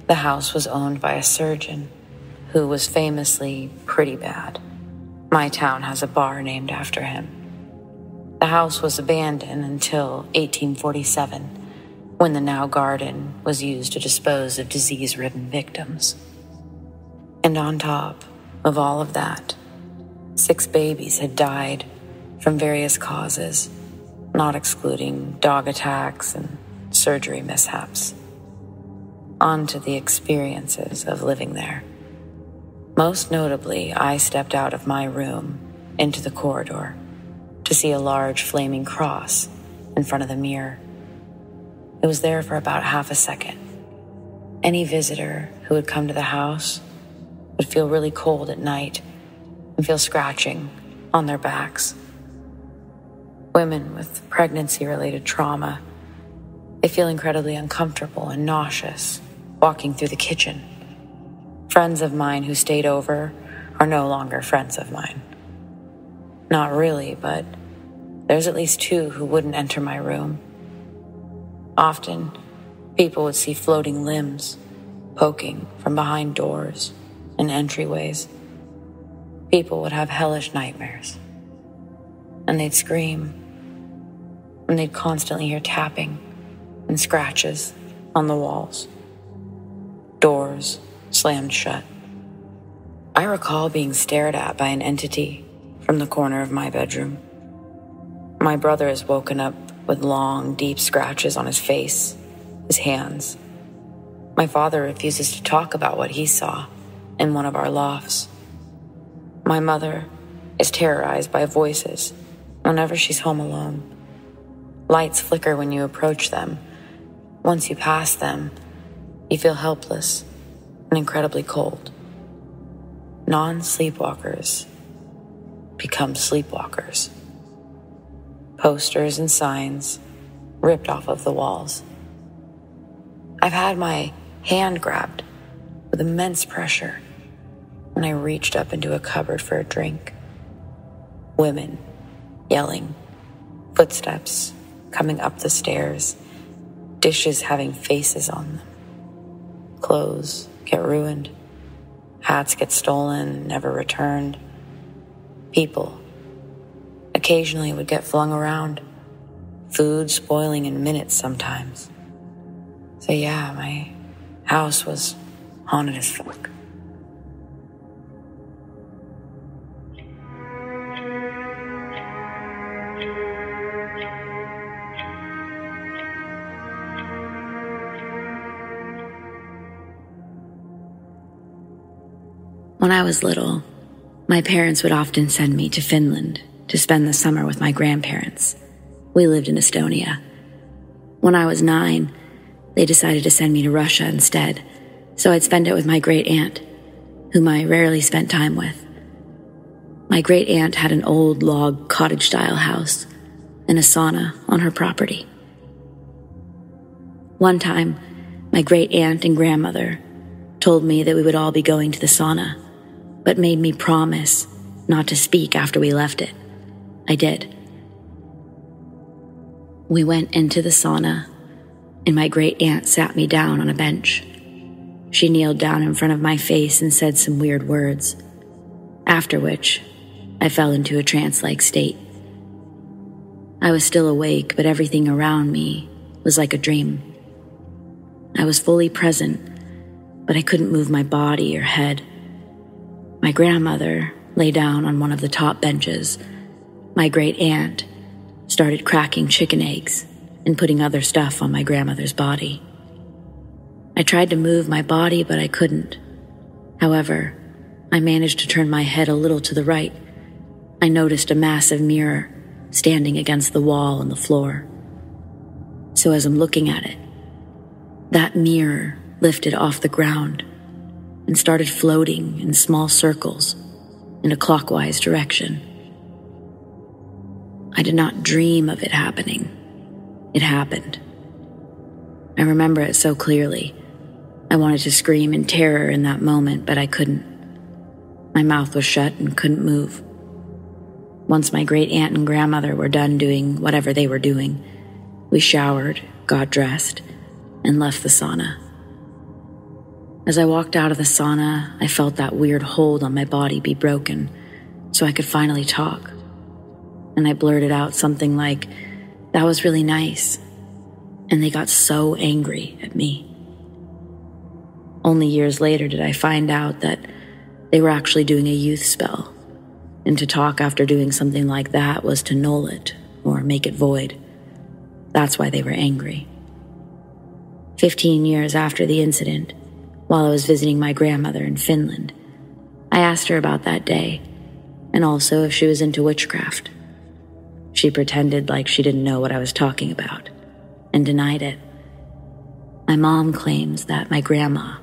the house was owned by a surgeon who was famously pretty bad. My town has a bar named after him. The house was abandoned until 1847, when the now garden was used to dispose of disease-ridden victims. And on top of all of that, 6 babies had died from various causes, not excluding dog attacks and surgery mishaps. On to the experiences of living there. Most notably, I stepped out of my room into the corridor to see a large flaming cross in front of the mirror. It was there for about half a second. Any visitor who would come to the house would feel really cold at night and feel scratching on their backs. Women with pregnancy-related trauma, they feel incredibly uncomfortable and nauseous walking through the kitchen. Friends of mine who stayed over are no longer friends of mine. Not really, but there's at least 2 who wouldn't enter my room. Often, people would see floating limbs poking from behind doors and entryways. People would have hellish nightmares, and they'd scream, and they'd constantly hear tapping and scratches on the walls. Doors slammed shut. I recall being stared at by an entity from the corner of my bedroom. My brother is woken up with long, deep scratches on his face, his hands. My father refuses to talk about what he saw in one of our lofts. My mother is terrorized by voices whenever she's home alone. Lights flicker when you approach them. Once you pass them, you feel helpless and incredibly cold. Non-sleepwalkers become sleepwalkers. Posters and signs ripped off of the walls. I've had my hand grabbed with immense pressure when I reached up into a cupboard for a drink. Women yelling, footsteps coming up the stairs, dishes having faces on them. Clothes get ruined, hats get stolen, never returned. People occasionally would get flung around, food spoiling in minutes sometimes. So yeah, my house was haunted as fuck. When I was little, my parents would often send me to Finland to spend the summer with my grandparents. We lived in Estonia. When I was 9, they decided to send me to Russia instead, so I'd spend it with my great aunt, whom I rarely spent time with. My great aunt had an old log cottage-style house and a sauna on her property. One time, my great aunt and grandmother told me that we would all be going to the sauna, but made me promise not to speak after we left it. I did. We went into the sauna, and my great aunt sat me down on a bench. She kneeled down in front of my face and said some weird words, after which I fell into a trance-like state. I was still awake, but everything around me was like a dream. I was fully present, but I couldn't move my body or head. My grandmother lay down on one of the top benches. My great aunt started cracking chicken eggs and putting other stuff on my grandmother's body. I tried to move my body, but I couldn't. However, I managed to turn my head a little to the right. I noticed a massive mirror standing against the wall and the floor. So as I'm looking at it, that mirror lifted off the ground and started floating in small circles in a clockwise direction. I did not dream of it happening. It happened. I remember it so clearly. I wanted to scream in terror in that moment, but I couldn't. My mouth was shut and couldn't move. Once my great aunt and grandmother were done doing whatever they were doing, we showered, got dressed, and left the sauna. As I walked out of the sauna, I felt that weird hold on my body be broken, so I could finally talk. And I blurted out something like, "That was really nice." And they got so angry at me. Only years later did I find out that they were actually doing a youth spell, and to talk after doing something like that was to null it or make it void. That's why they were angry. 15 years after the incident, while I was visiting my grandmother in Finland, I asked her about that day, and also if she was into witchcraft. She pretended like she didn't know what I was talking about, and denied it. My mom claims that my grandma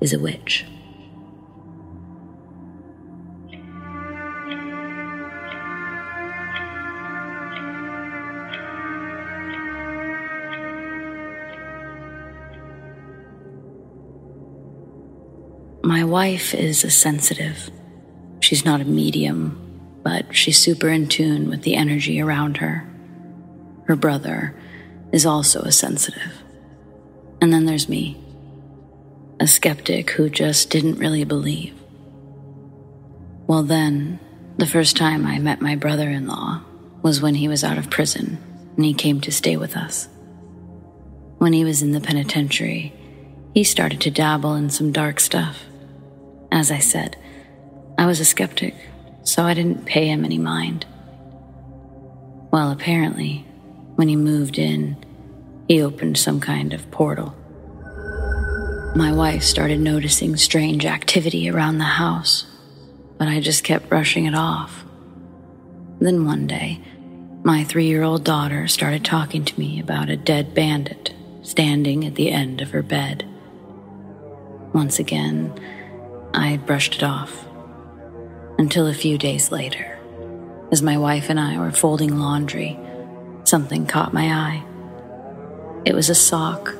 is a witch. My wife is a sensitive. She's not a medium, but she's super in tune with the energy around her. Her brother is also a sensitive. And then there's me, a skeptic who just didn't really believe. Well then, the first time I met my brother-in-law was when he was out of prison and he came to stay with us. When he was in the penitentiary, he started to dabble in some dark stuff. As I said, I was a skeptic, so I didn't pay him any mind. Well, apparently, when he moved in, he opened some kind of portal. My wife started noticing strange activity around the house, but I just kept brushing it off. Then one day, my 3-year-old daughter started talking to me about a dead bandit standing at the end of her bed. Once again, I brushed it off, until a few days later, as my wife and I were folding laundry, something caught my eye. It was a sock,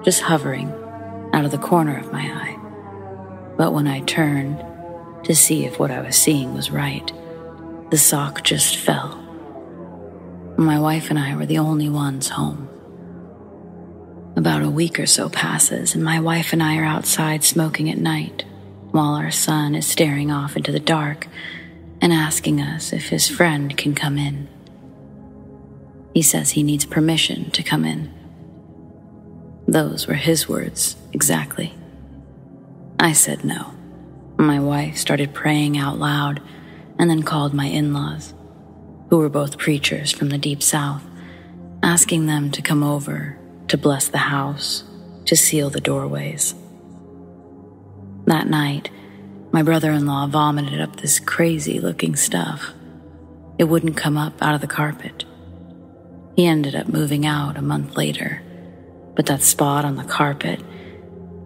just hovering out of the corner of my eye. But when I turned to see if what I was seeing was right, the sock just fell. My wife and I were the only ones home. About a week or so passes, and my wife and I are outside smoking at night, while our son is staring off into the dark and asking us if his friend can come in. He says he needs permission to come in. Those were his words, exactly. I said no. My wife started praying out loud and then called my in-laws, who were both preachers from the Deep South, asking them to come over to bless the house, to seal the doorways. That night, my brother-in-law vomited up this crazy-looking stuff. It wouldn't come up out of the carpet. He ended up moving out a month later, but that spot on the carpet,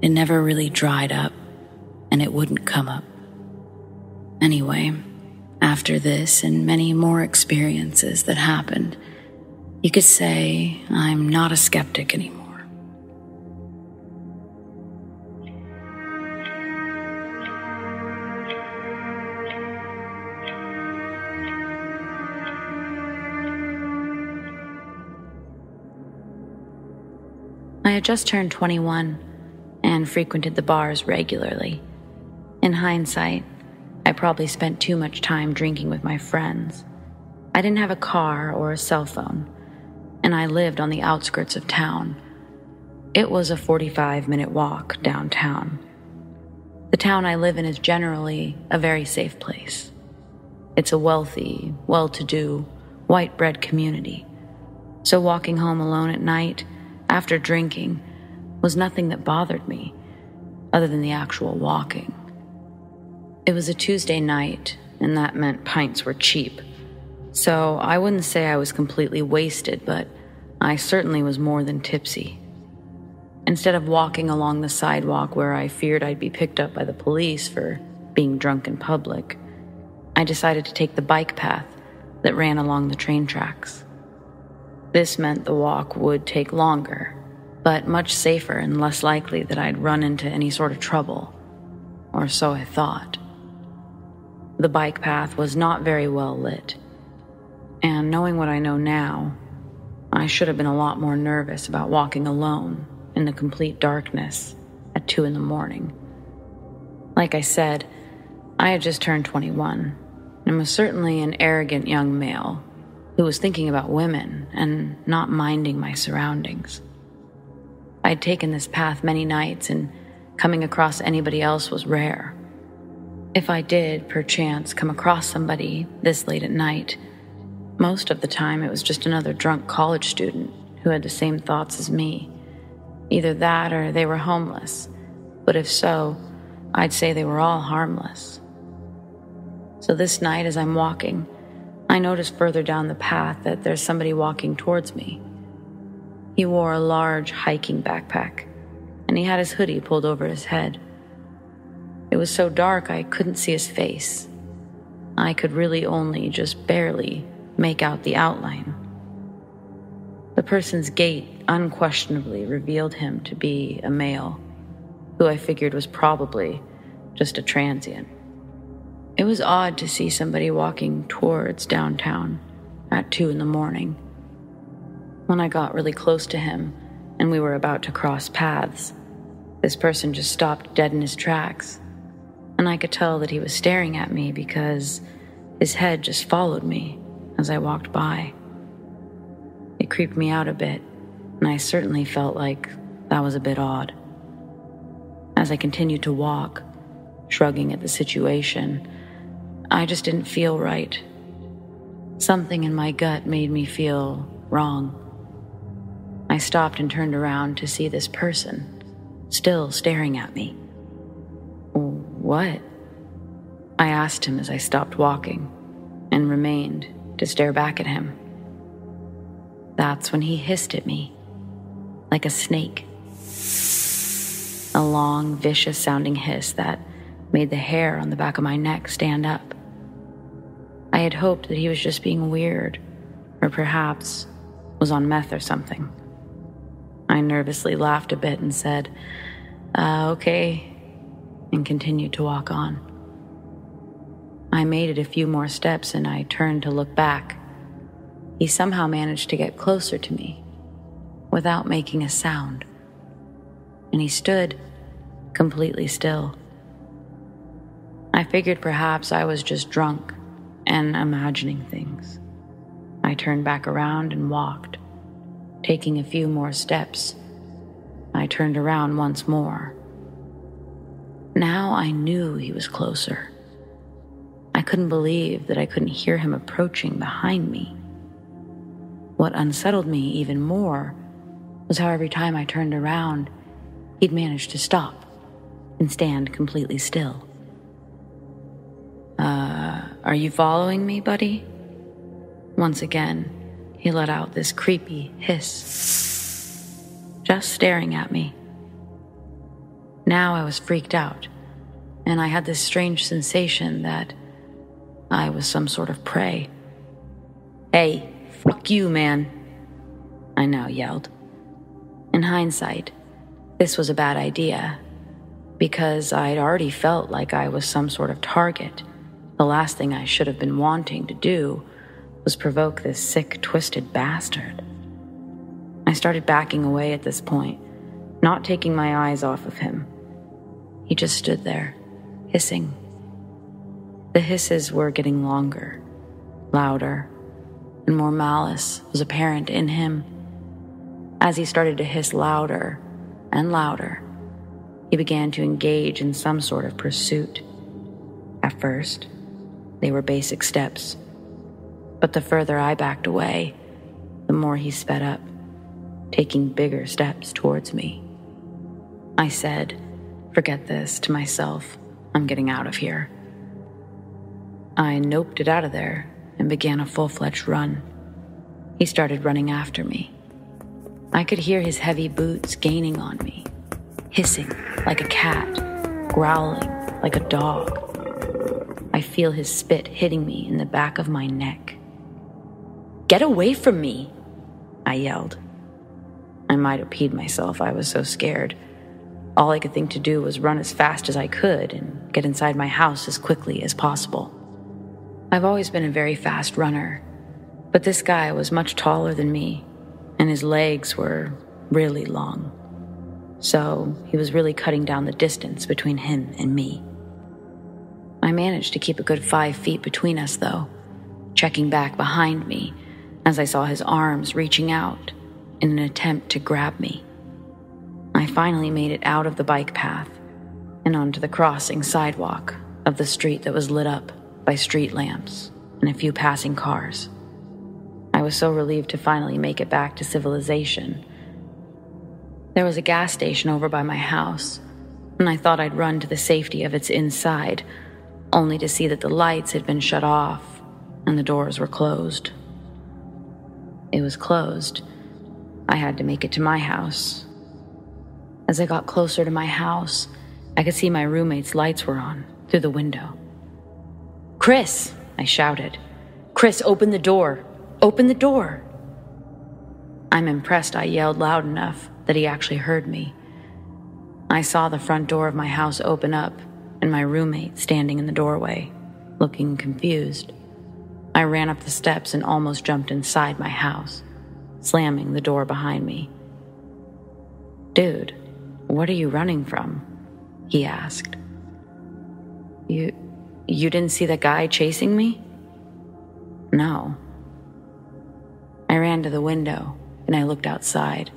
it never really dried up, and it wouldn't come up. Anyway, after this and many more experiences that happened, you could say I'm not a skeptic anymore. I had just turned 21 and frequented the bars regularly. In hindsight, I probably spent too much time drinking with my friends. I didn't have a car or a cell phone, and I lived on the outskirts of town. It was a 45-minute walk downtown. The town I live in is generally a very safe place. It's a wealthy, well-to-do, white-bread community. So walking home alone at night, after drinking, was nothing that bothered me, other than the actual walking. It was a Tuesday night, and that meant pints were cheap. So I wouldn't say I was completely wasted, but I certainly was more than tipsy. Instead of walking along the sidewalk where I feared I'd be picked up by the police for being drunk in public, I decided to take the bike path that ran along the train tracks. This meant the walk would take longer, but much safer and less likely that I'd run into any sort of trouble, or so I thought. The bike path was not very well lit, and knowing what I know now, I should have been a lot more nervous about walking alone in the complete darkness at 2 a.m. Like I said, I had just turned 21, and was certainly an arrogant young male who was thinking about women and not minding my surroundings. I'd taken this path many nights, and coming across anybody else was rare. If I did, perchance, come across somebody this late at night, most of the time it was just another drunk college student who had the same thoughts as me. Either that or they were homeless, but if so, I'd say they were all harmless. So this night as I'm walking, I notice further down the path that there's somebody walking towards me. He wore a large hiking backpack, and he had his hoodie pulled over his head. It was so dark I couldn't see his face. I could really only just barely make out the outline. The person's gait unquestionably revealed him to be a male, who I figured was probably just a transient. It was odd to see somebody walking towards downtown at 2 a.m. When I got really close to him and we were about to cross paths, this person just stopped dead in his tracks, and I could tell that he was staring at me because his head just followed me as I walked by. It creeped me out a bit, and I certainly felt like that was a bit odd. As I continued to walk, shrugging at the situation, I just didn't feel right. Something in my gut made me feel wrong. I stopped and turned around to see this person still staring at me. "What?" I asked him as I stopped walking and remained to stare back at him. That's when he hissed at me, like a snake. A long, vicious-sounding hiss that made the hair on the back of my neck stand up. I had hoped that he was just being weird, or perhaps was on meth or something. I nervously laughed a bit and said, okay, and continued to walk on. I made it a few more steps and I turned to look back. He somehow managed to get closer to me without making a sound, and he stood completely still. I figured perhaps I was just drunk and imagining things. I turned back around and walked. Taking a few more steps, I turned around once more. Now I knew he was closer. I couldn't believe that I couldn't hear him approaching behind me. What unsettled me even more was how every time I turned around, he'd managed to stop and stand completely still. Are you following me, buddy?" Once again, he let out this creepy hiss, just staring at me. Now I was freaked out, and I had this strange sensation that I was some sort of prey. "Hey, fuck you, man," I now yelled. In hindsight, this was a bad idea, because I'd already felt like I was some sort of target. The last thing I should have been wanting to do was provoke this sick, twisted bastard. I started backing away at this point, not taking my eyes off of him. He just stood there, hissing. The hisses were getting longer, louder, and more malice was apparent in him. As he started to hiss louder and louder, he began to engage in some sort of pursuit. At first, they were basic steps, but the further I backed away, the more he sped up, taking bigger steps towards me. I said, "Forget this," to myself. "I'm getting out of here." I noped it out of there and began a full-fledged run. He started running after me. I could hear his heavy boots gaining on me, hissing like a cat, growling like a dog. I feel his spit hitting me in the back of my neck. "Get away from me," I yelled. I might have peed myself, I was so scared. All I could think to do was run as fast as I could and get inside my house as quickly as possible. I've always been a very fast runner, but this guy was much taller than me, and his legs were really long. So he was really cutting down the distance between him and me. I managed to keep a good 5 feet between us, though, checking back behind me as I saw his arms reaching out in an attempt to grab me. I finally made it out of the bike path and onto the crossing sidewalk of the street that was lit up by street lamps and a few passing cars. I was so relieved to finally make it back to civilization. There was a gas station over by my house, and I thought I'd run to the safety of its inside, only to see that the lights had been shut off and the doors were closed. It was closed. I had to make it to my house. As I got closer to my house, I could see my roommate's lights were on through the window. "Chris!" I shouted. "Chris, open the door! Open the door!" I'm impressed I yelled loud enough that he actually heard me. I saw the front door of my house open up and my roommate standing in the doorway, looking confused. I ran up the steps and almost jumped inside my house, slamming the door behind me. "Dude, what are you running from?" he asked. You didn't see that guy chasing me?" "No." I ran to the window and I looked outside.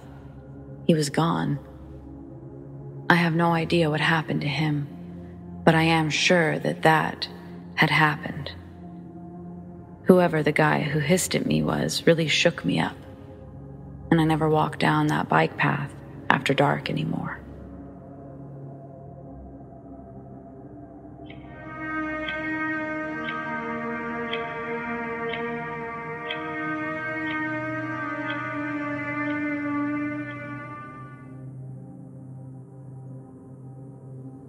He was gone. I have no idea what happened to him, but I am sure that had happened. Whoever the guy who hissed at me was really shook me up, and I never walked down that bike path after dark anymore.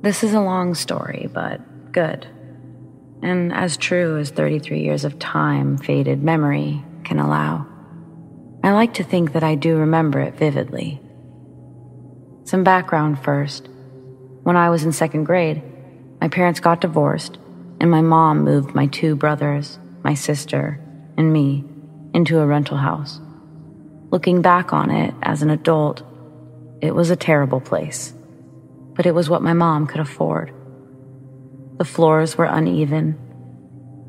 This is a long story, but good. And as true as 33 years of time-faded memory can allow. I like to think that I do remember it vividly. Some background first. When I was in 2nd grade, my parents got divorced, and my mom moved my 2 brothers, my sister, and me into a rental house. Looking back on it as an adult, it was a terrible place. But it was what my mom could afford. The floors were uneven.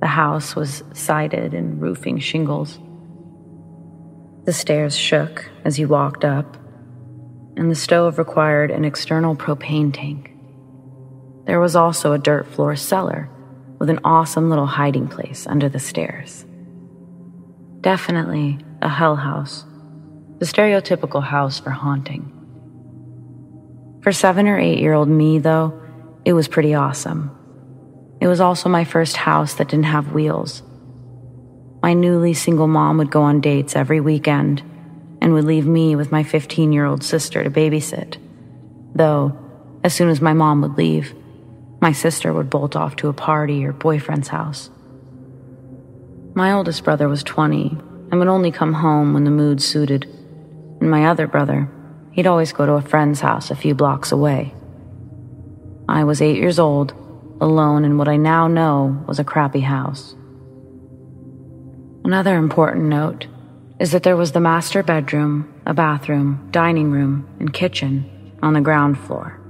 The house was sided and roofing shingles. The stairs shook as you walked up, and the stove required an external propane tank. There was also a dirt floor cellar with an awesome little hiding place under the stairs. Definitely a hell house, the stereotypical house for haunting. For 7 or 8-year-old me, though, it was pretty awesome. It was also my first house that didn't have wheels. My newly single mom would go on dates every weekend and would leave me with my 15-year-old sister to babysit. Though, as soon as my mom would leave, my sister would bolt off to a party or boyfriend's house. My oldest brother was 20 and would only come home when the mood suited, and my other brother, he'd always go to a friend's house a few blocks away. I was 8 years old, alone in what I now know was a crappy house. Another important note is that there was the master bedroom, a bathroom, dining room, and kitchen on the ground floor.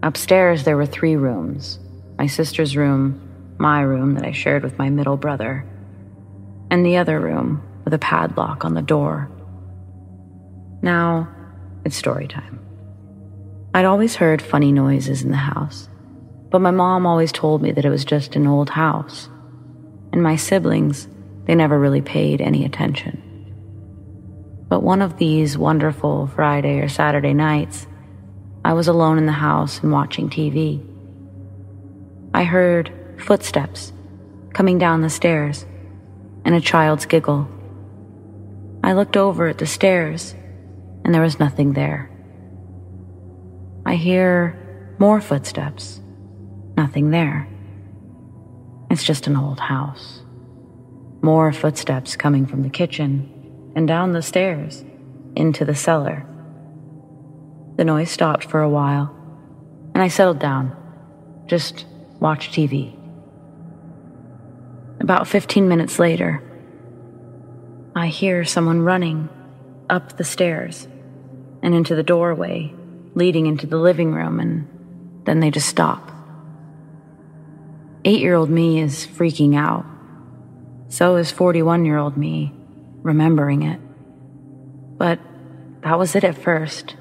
Upstairs there were 3 rooms, my sister's room, my room that I shared with my middle brother, and the other room with a padlock on the door. Now, it's story time. I'd always heard funny noises in the house, but my mom always told me that it was just an old house, and my siblings, they never really paid any attention. But one of these wonderful Friday or Saturday nights, I was alone in the house and watching TV. I heard footsteps coming down the stairs and a child's giggle. I looked over at the stairs and there was nothing there. I hear more footsteps, nothing there. It's just an old house. More footsteps coming from the kitchen and down the stairs into the cellar. The noise stopped for a while, and I settled down, just watched TV. About 15 minutes later, I hear someone running up the stairs and into the doorway leading into the living room, and then they just stop. 8-year-old me is freaking out. So is 41-year-old me, remembering it. But that was it at first.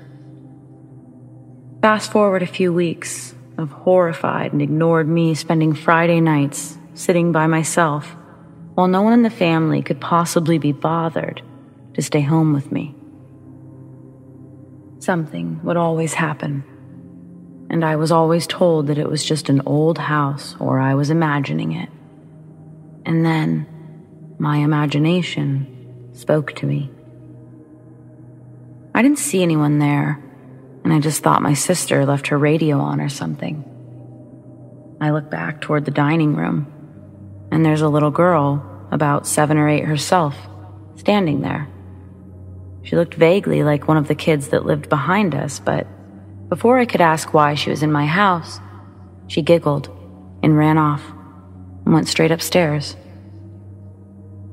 Fast forward a few weeks of horrified and ignored me spending Friday nights sitting by myself while no one in the family could possibly be bothered to stay home with me. Something would always happen. and I was always told that it was just an old house or I was imagining it. And then my imagination spoke to me. I didn't see anyone there, and I just thought my sister left her radio on or something. I look back toward the dining room, and there's a little girl, about 7 or 8 herself, standing there. She looked vaguely like one of the kids that lived behind us, but before I could ask why she was in my house, she giggled and ran off and went straight upstairs.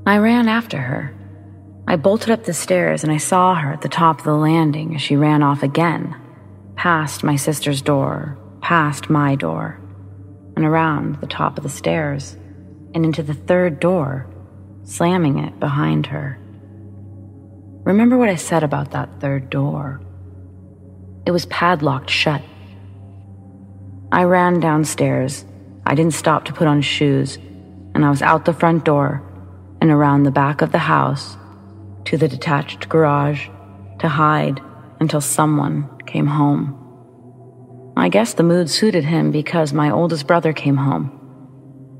I ran after her. I bolted up the stairs and I saw her at the top of the landing as she ran off again, past my sister's door, past my door, and around the top of the stairs and into the third door, slamming it behind her. Remember what I said about that third door? It was padlocked shut. I ran downstairs. I didn't stop to put on shoes, and I was out the front door and around the back of the house to the detached garage to hide until someone came home. I guess the mood suited him because my oldest brother came home.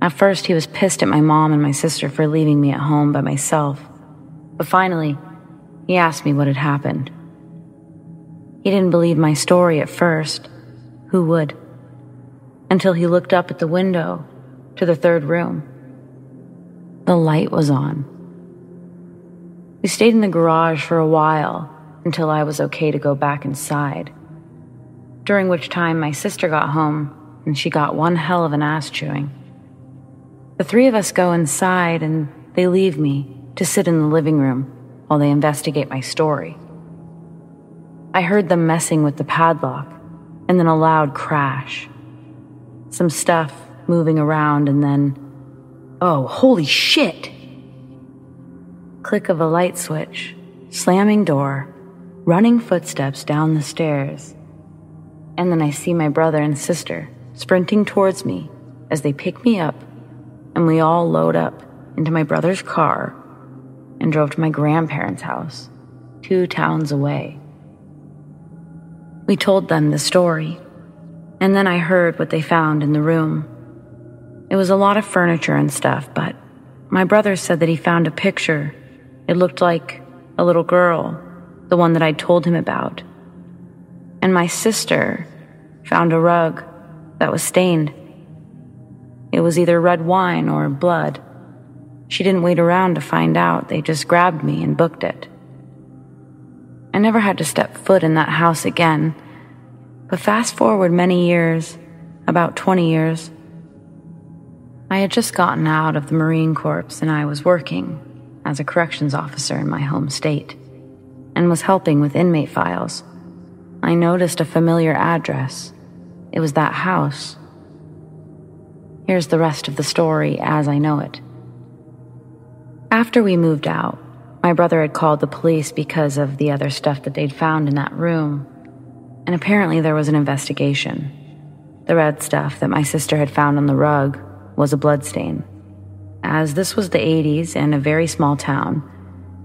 At first, he was pissed at my mom and my sister for leaving me at home by myself, but finally, he asked me what had happened. He didn't believe my story at first. Who would? Until he looked up at the window to the third room. The light was on. We stayed in the garage for a while until I was okay to go back inside, during which time my sister got home and she got one hell of an ass chewing. The 3 of us go inside and they leave me to sit in the living room while they investigate my story. I heard them messing with the padlock and then a loud crash. Some stuff moving around and then, oh, holy shit! Click of a light switch, slamming door, running footsteps down the stairs. And then I see my brother and sister sprinting towards me as they pick me up, and we all load up into my brother's car and drove to my grandparents' house, 2 towns away. We told them the story, and then I heard what they found in the room. It was a lot of furniture and stuff, but my brother said that he found a picture. It looked like a little girl, the one that I'd told him about. And my sister found a rug that was stained. It was either red wine or blood. She didn't wait around to find out. They just grabbed me and booked it. I never had to step foot in that house again. But fast forward many years, about 20 years, I had just gotten out of the Marine Corps and I was working as a corrections officer in my home state and was helping with inmate files. I noticed a familiar address. It was that house. Here's the rest of the story as I know it. After we moved out, my brother had called the police because of the other stuff that they'd found in that room, and apparently there was an investigation. The red stuff that my sister had found on the rug was a bloodstain. As this was the 80s and a very small town,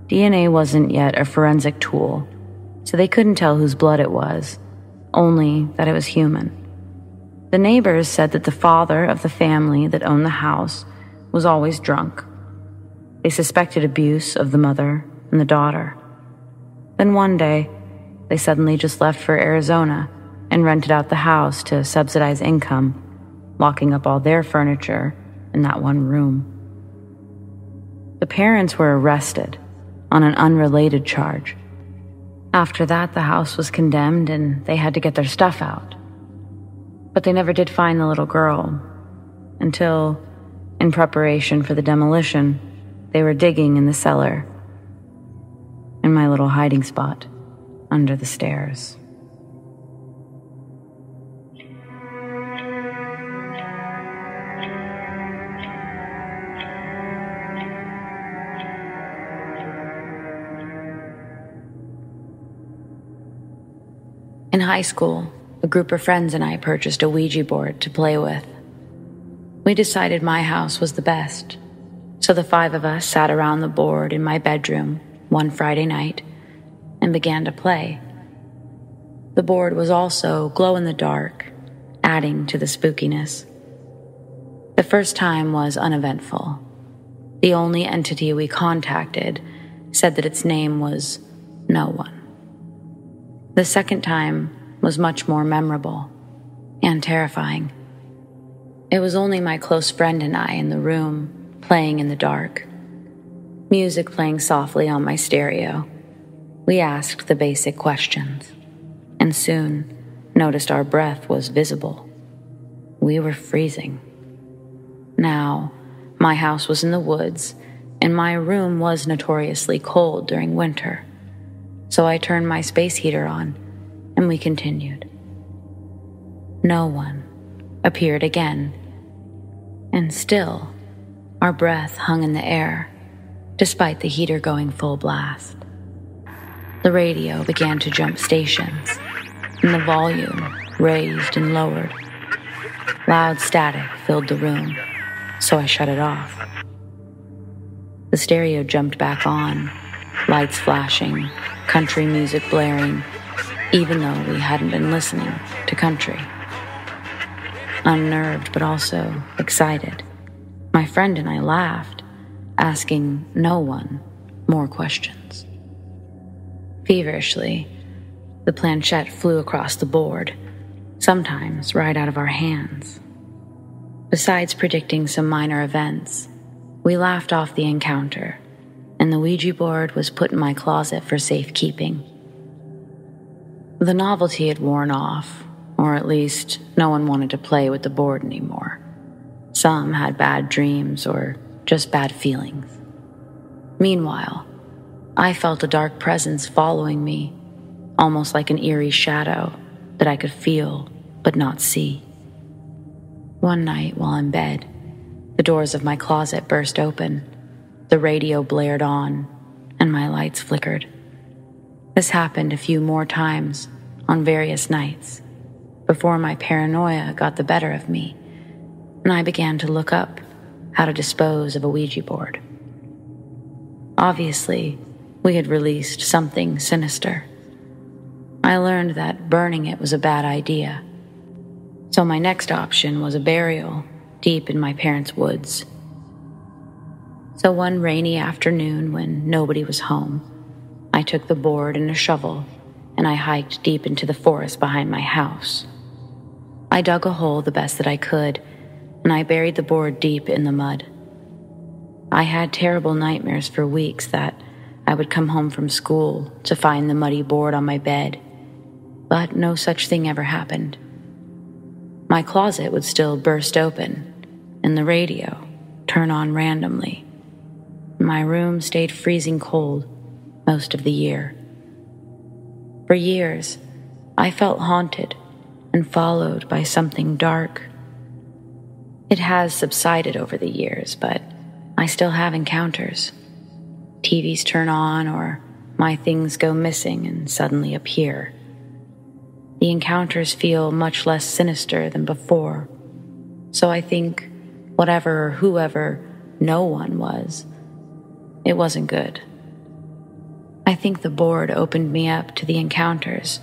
DNA wasn't yet a forensic tool, so they couldn't tell whose blood it was, only that it was human. The neighbors said that the father of the family that owned the house was always drunk. They suspected abuse of the mother and the daughter. Then one day, they suddenly just left for Arizona and rented out the house to subsidize income, locking up all their furniture in that one room. The parents were arrested on an unrelated charge. After that, the house was condemned and they had to get their stuff out. But they never did find the little girl until, in preparation for the demolition, they were digging in the cellar, in my little hiding spot under the stairs. In high school, a group of friends and I purchased a Ouija board to play with. We decided my house was the best, so the 5 of us sat around the board in my bedroom one Friday night and began to play. The board was also glow-in-the-dark adding to the spookiness. The first time was uneventful. The only entity we contacted said that its name was no one. The second time was much more memorable and terrifying. It was only my close friend and I in the room, playing in the dark. Music playing softly on my stereo. We asked the basic questions, and soon noticed our breath was visible. We were freezing. Now, my house was in the woods, and my room was notoriously cold during winter, so I turned my space heater on, and we continued. No one appeared again, and still, our breath hung in the air, despite the heater going full blast. The radio began to jump stations, and the volume raised and lowered. Loud static filled the room, so I shut it off. The stereo jumped back on, lights flashing, country music blaring, even though we hadn't been listening to country. Unnerved but also excited, my friend and I laughed, asking no one more questions. Feverishly, the planchette flew across the board, sometimes right out of our hands. Besides predicting some minor events, we laughed off the encounter, and the Ouija board was put in my closet for safekeeping. The novelty had worn off, or at least no one wanted to play with the board anymore. Some had bad dreams or just bad feelings. Meanwhile, I felt a dark presence following me, almost like an eerie shadow that I could feel but not see. One night while in bed, the doors of my closet burst open, the radio blared on, and my lights flickered. This happened a few more times on various nights before my paranoia got the better of me, and I began to look up how to dispose of a Ouija board. Obviously, we had released something sinister. I learned that burning it was a bad idea, so my next option was a burial deep in my parents' woods. So one rainy afternoon when nobody was home, I took the board and a shovel, and I hiked deep into the forest behind my house. I dug a hole the best that I could, and I buried the board deep in the mud. I had terrible nightmares for weeks that I would come home from school to find the muddy board on my bed, but no such thing ever happened. My closet would still burst open, and the radio turn on randomly. My room stayed freezing cold most of the year. For years, I felt haunted and followed by something dark. It has subsided over the years, but I still have encounters. TVs turn on or my things go missing and suddenly appear. The encounters feel much less sinister than before, so I think whatever or whoever no one was, it wasn't good. I think the board opened me up to the encounters,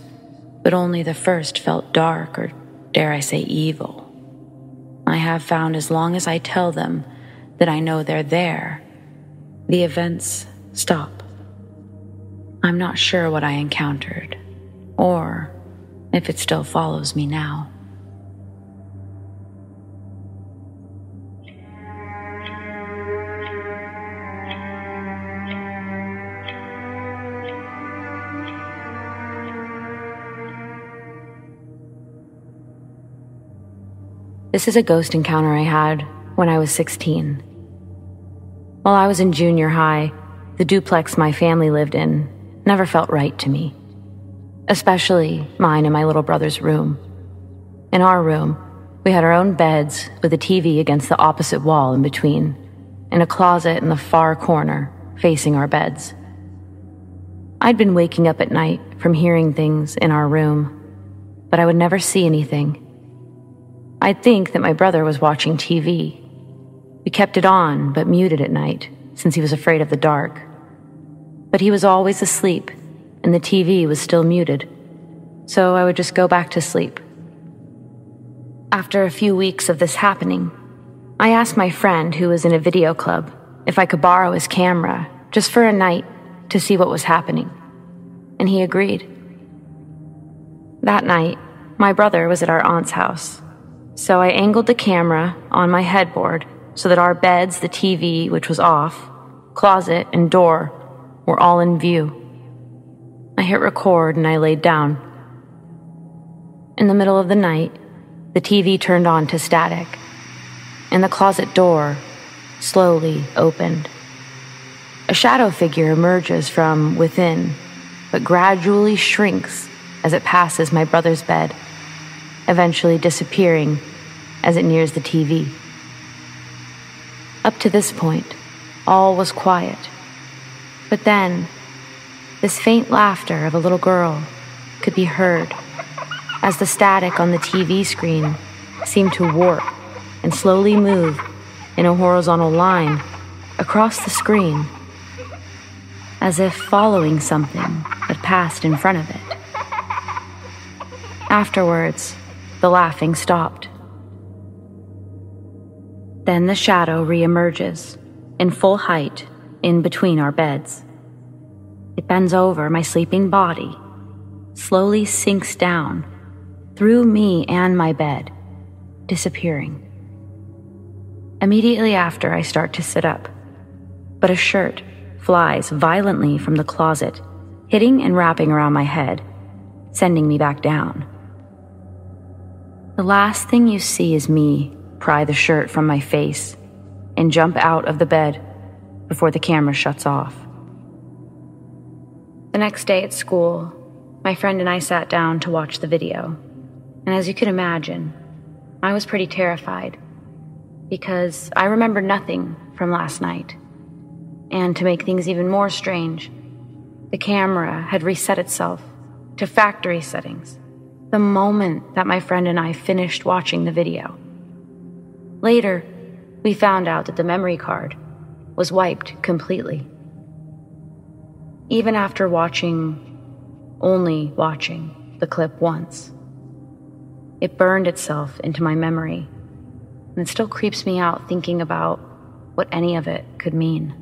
but only the first felt dark or, dare I say, evil. I have found as long as I tell them that I know they're there, the events stop. I'm not sure what I encountered, or if it still follows me now. This is a ghost encounter I had when I was 16. While I was in junior high, the duplex my family lived in never felt right to me, especially mine and my little brother's room. In our room, we had our own beds with a TV against the opposite wall in between, and a closet in the far corner facing our beds. I'd been waking up at night from hearing things in our room, but I would never see anything. I'd think that my brother was watching TV. We kept it on, but muted at night, since he was afraid of the dark. But he was always asleep, and the TV was still muted, so I would just go back to sleep. After a few weeks of this happening, I asked my friend who was in a video club if I could borrow his camera just for a night to see what was happening, and he agreed. That night, my brother was at our aunt's house, so I angled the camera on my headboard so that our beds, the TV, which was off, closet, and door were all in view. I hit record and I laid down. In the middle of the night, the TV turned on to static, and the closet door slowly opened. A shadow figure emerges from within, but gradually shrinks as it passes my brother's bed, eventually disappearing as it nears the TV. Up to this point, all was quiet. But then, this faint laughter of a little girl could be heard as the static on the TV screen seemed to warp and slowly move in a horizontal line across the screen, as if following something that passed in front of it. Afterwards, the laughing stopped. Then the shadow re-emerges in full height in between our beds. It bends over my sleeping body, slowly sinks down through me and my bed, disappearing. Immediately after, I start to sit up, but a shirt flies violently from the closet, hitting and wrapping around my head, sending me back down. The last thing you see is me pry the shirt from my face and jump out of the bed before the camera shuts off. The next day at school, my friend and I sat down to watch the video, and as you can imagine, I was pretty terrified because I remembered nothing from last night. And to make things even more strange, the camera had reset itself to factory settings the moment that my friend and I finished watching the video. Later, we found out that the memory card was wiped completely. Even after only watching the clip once, it burned itself into my memory, and it still creeps me out thinking about what any of it could mean.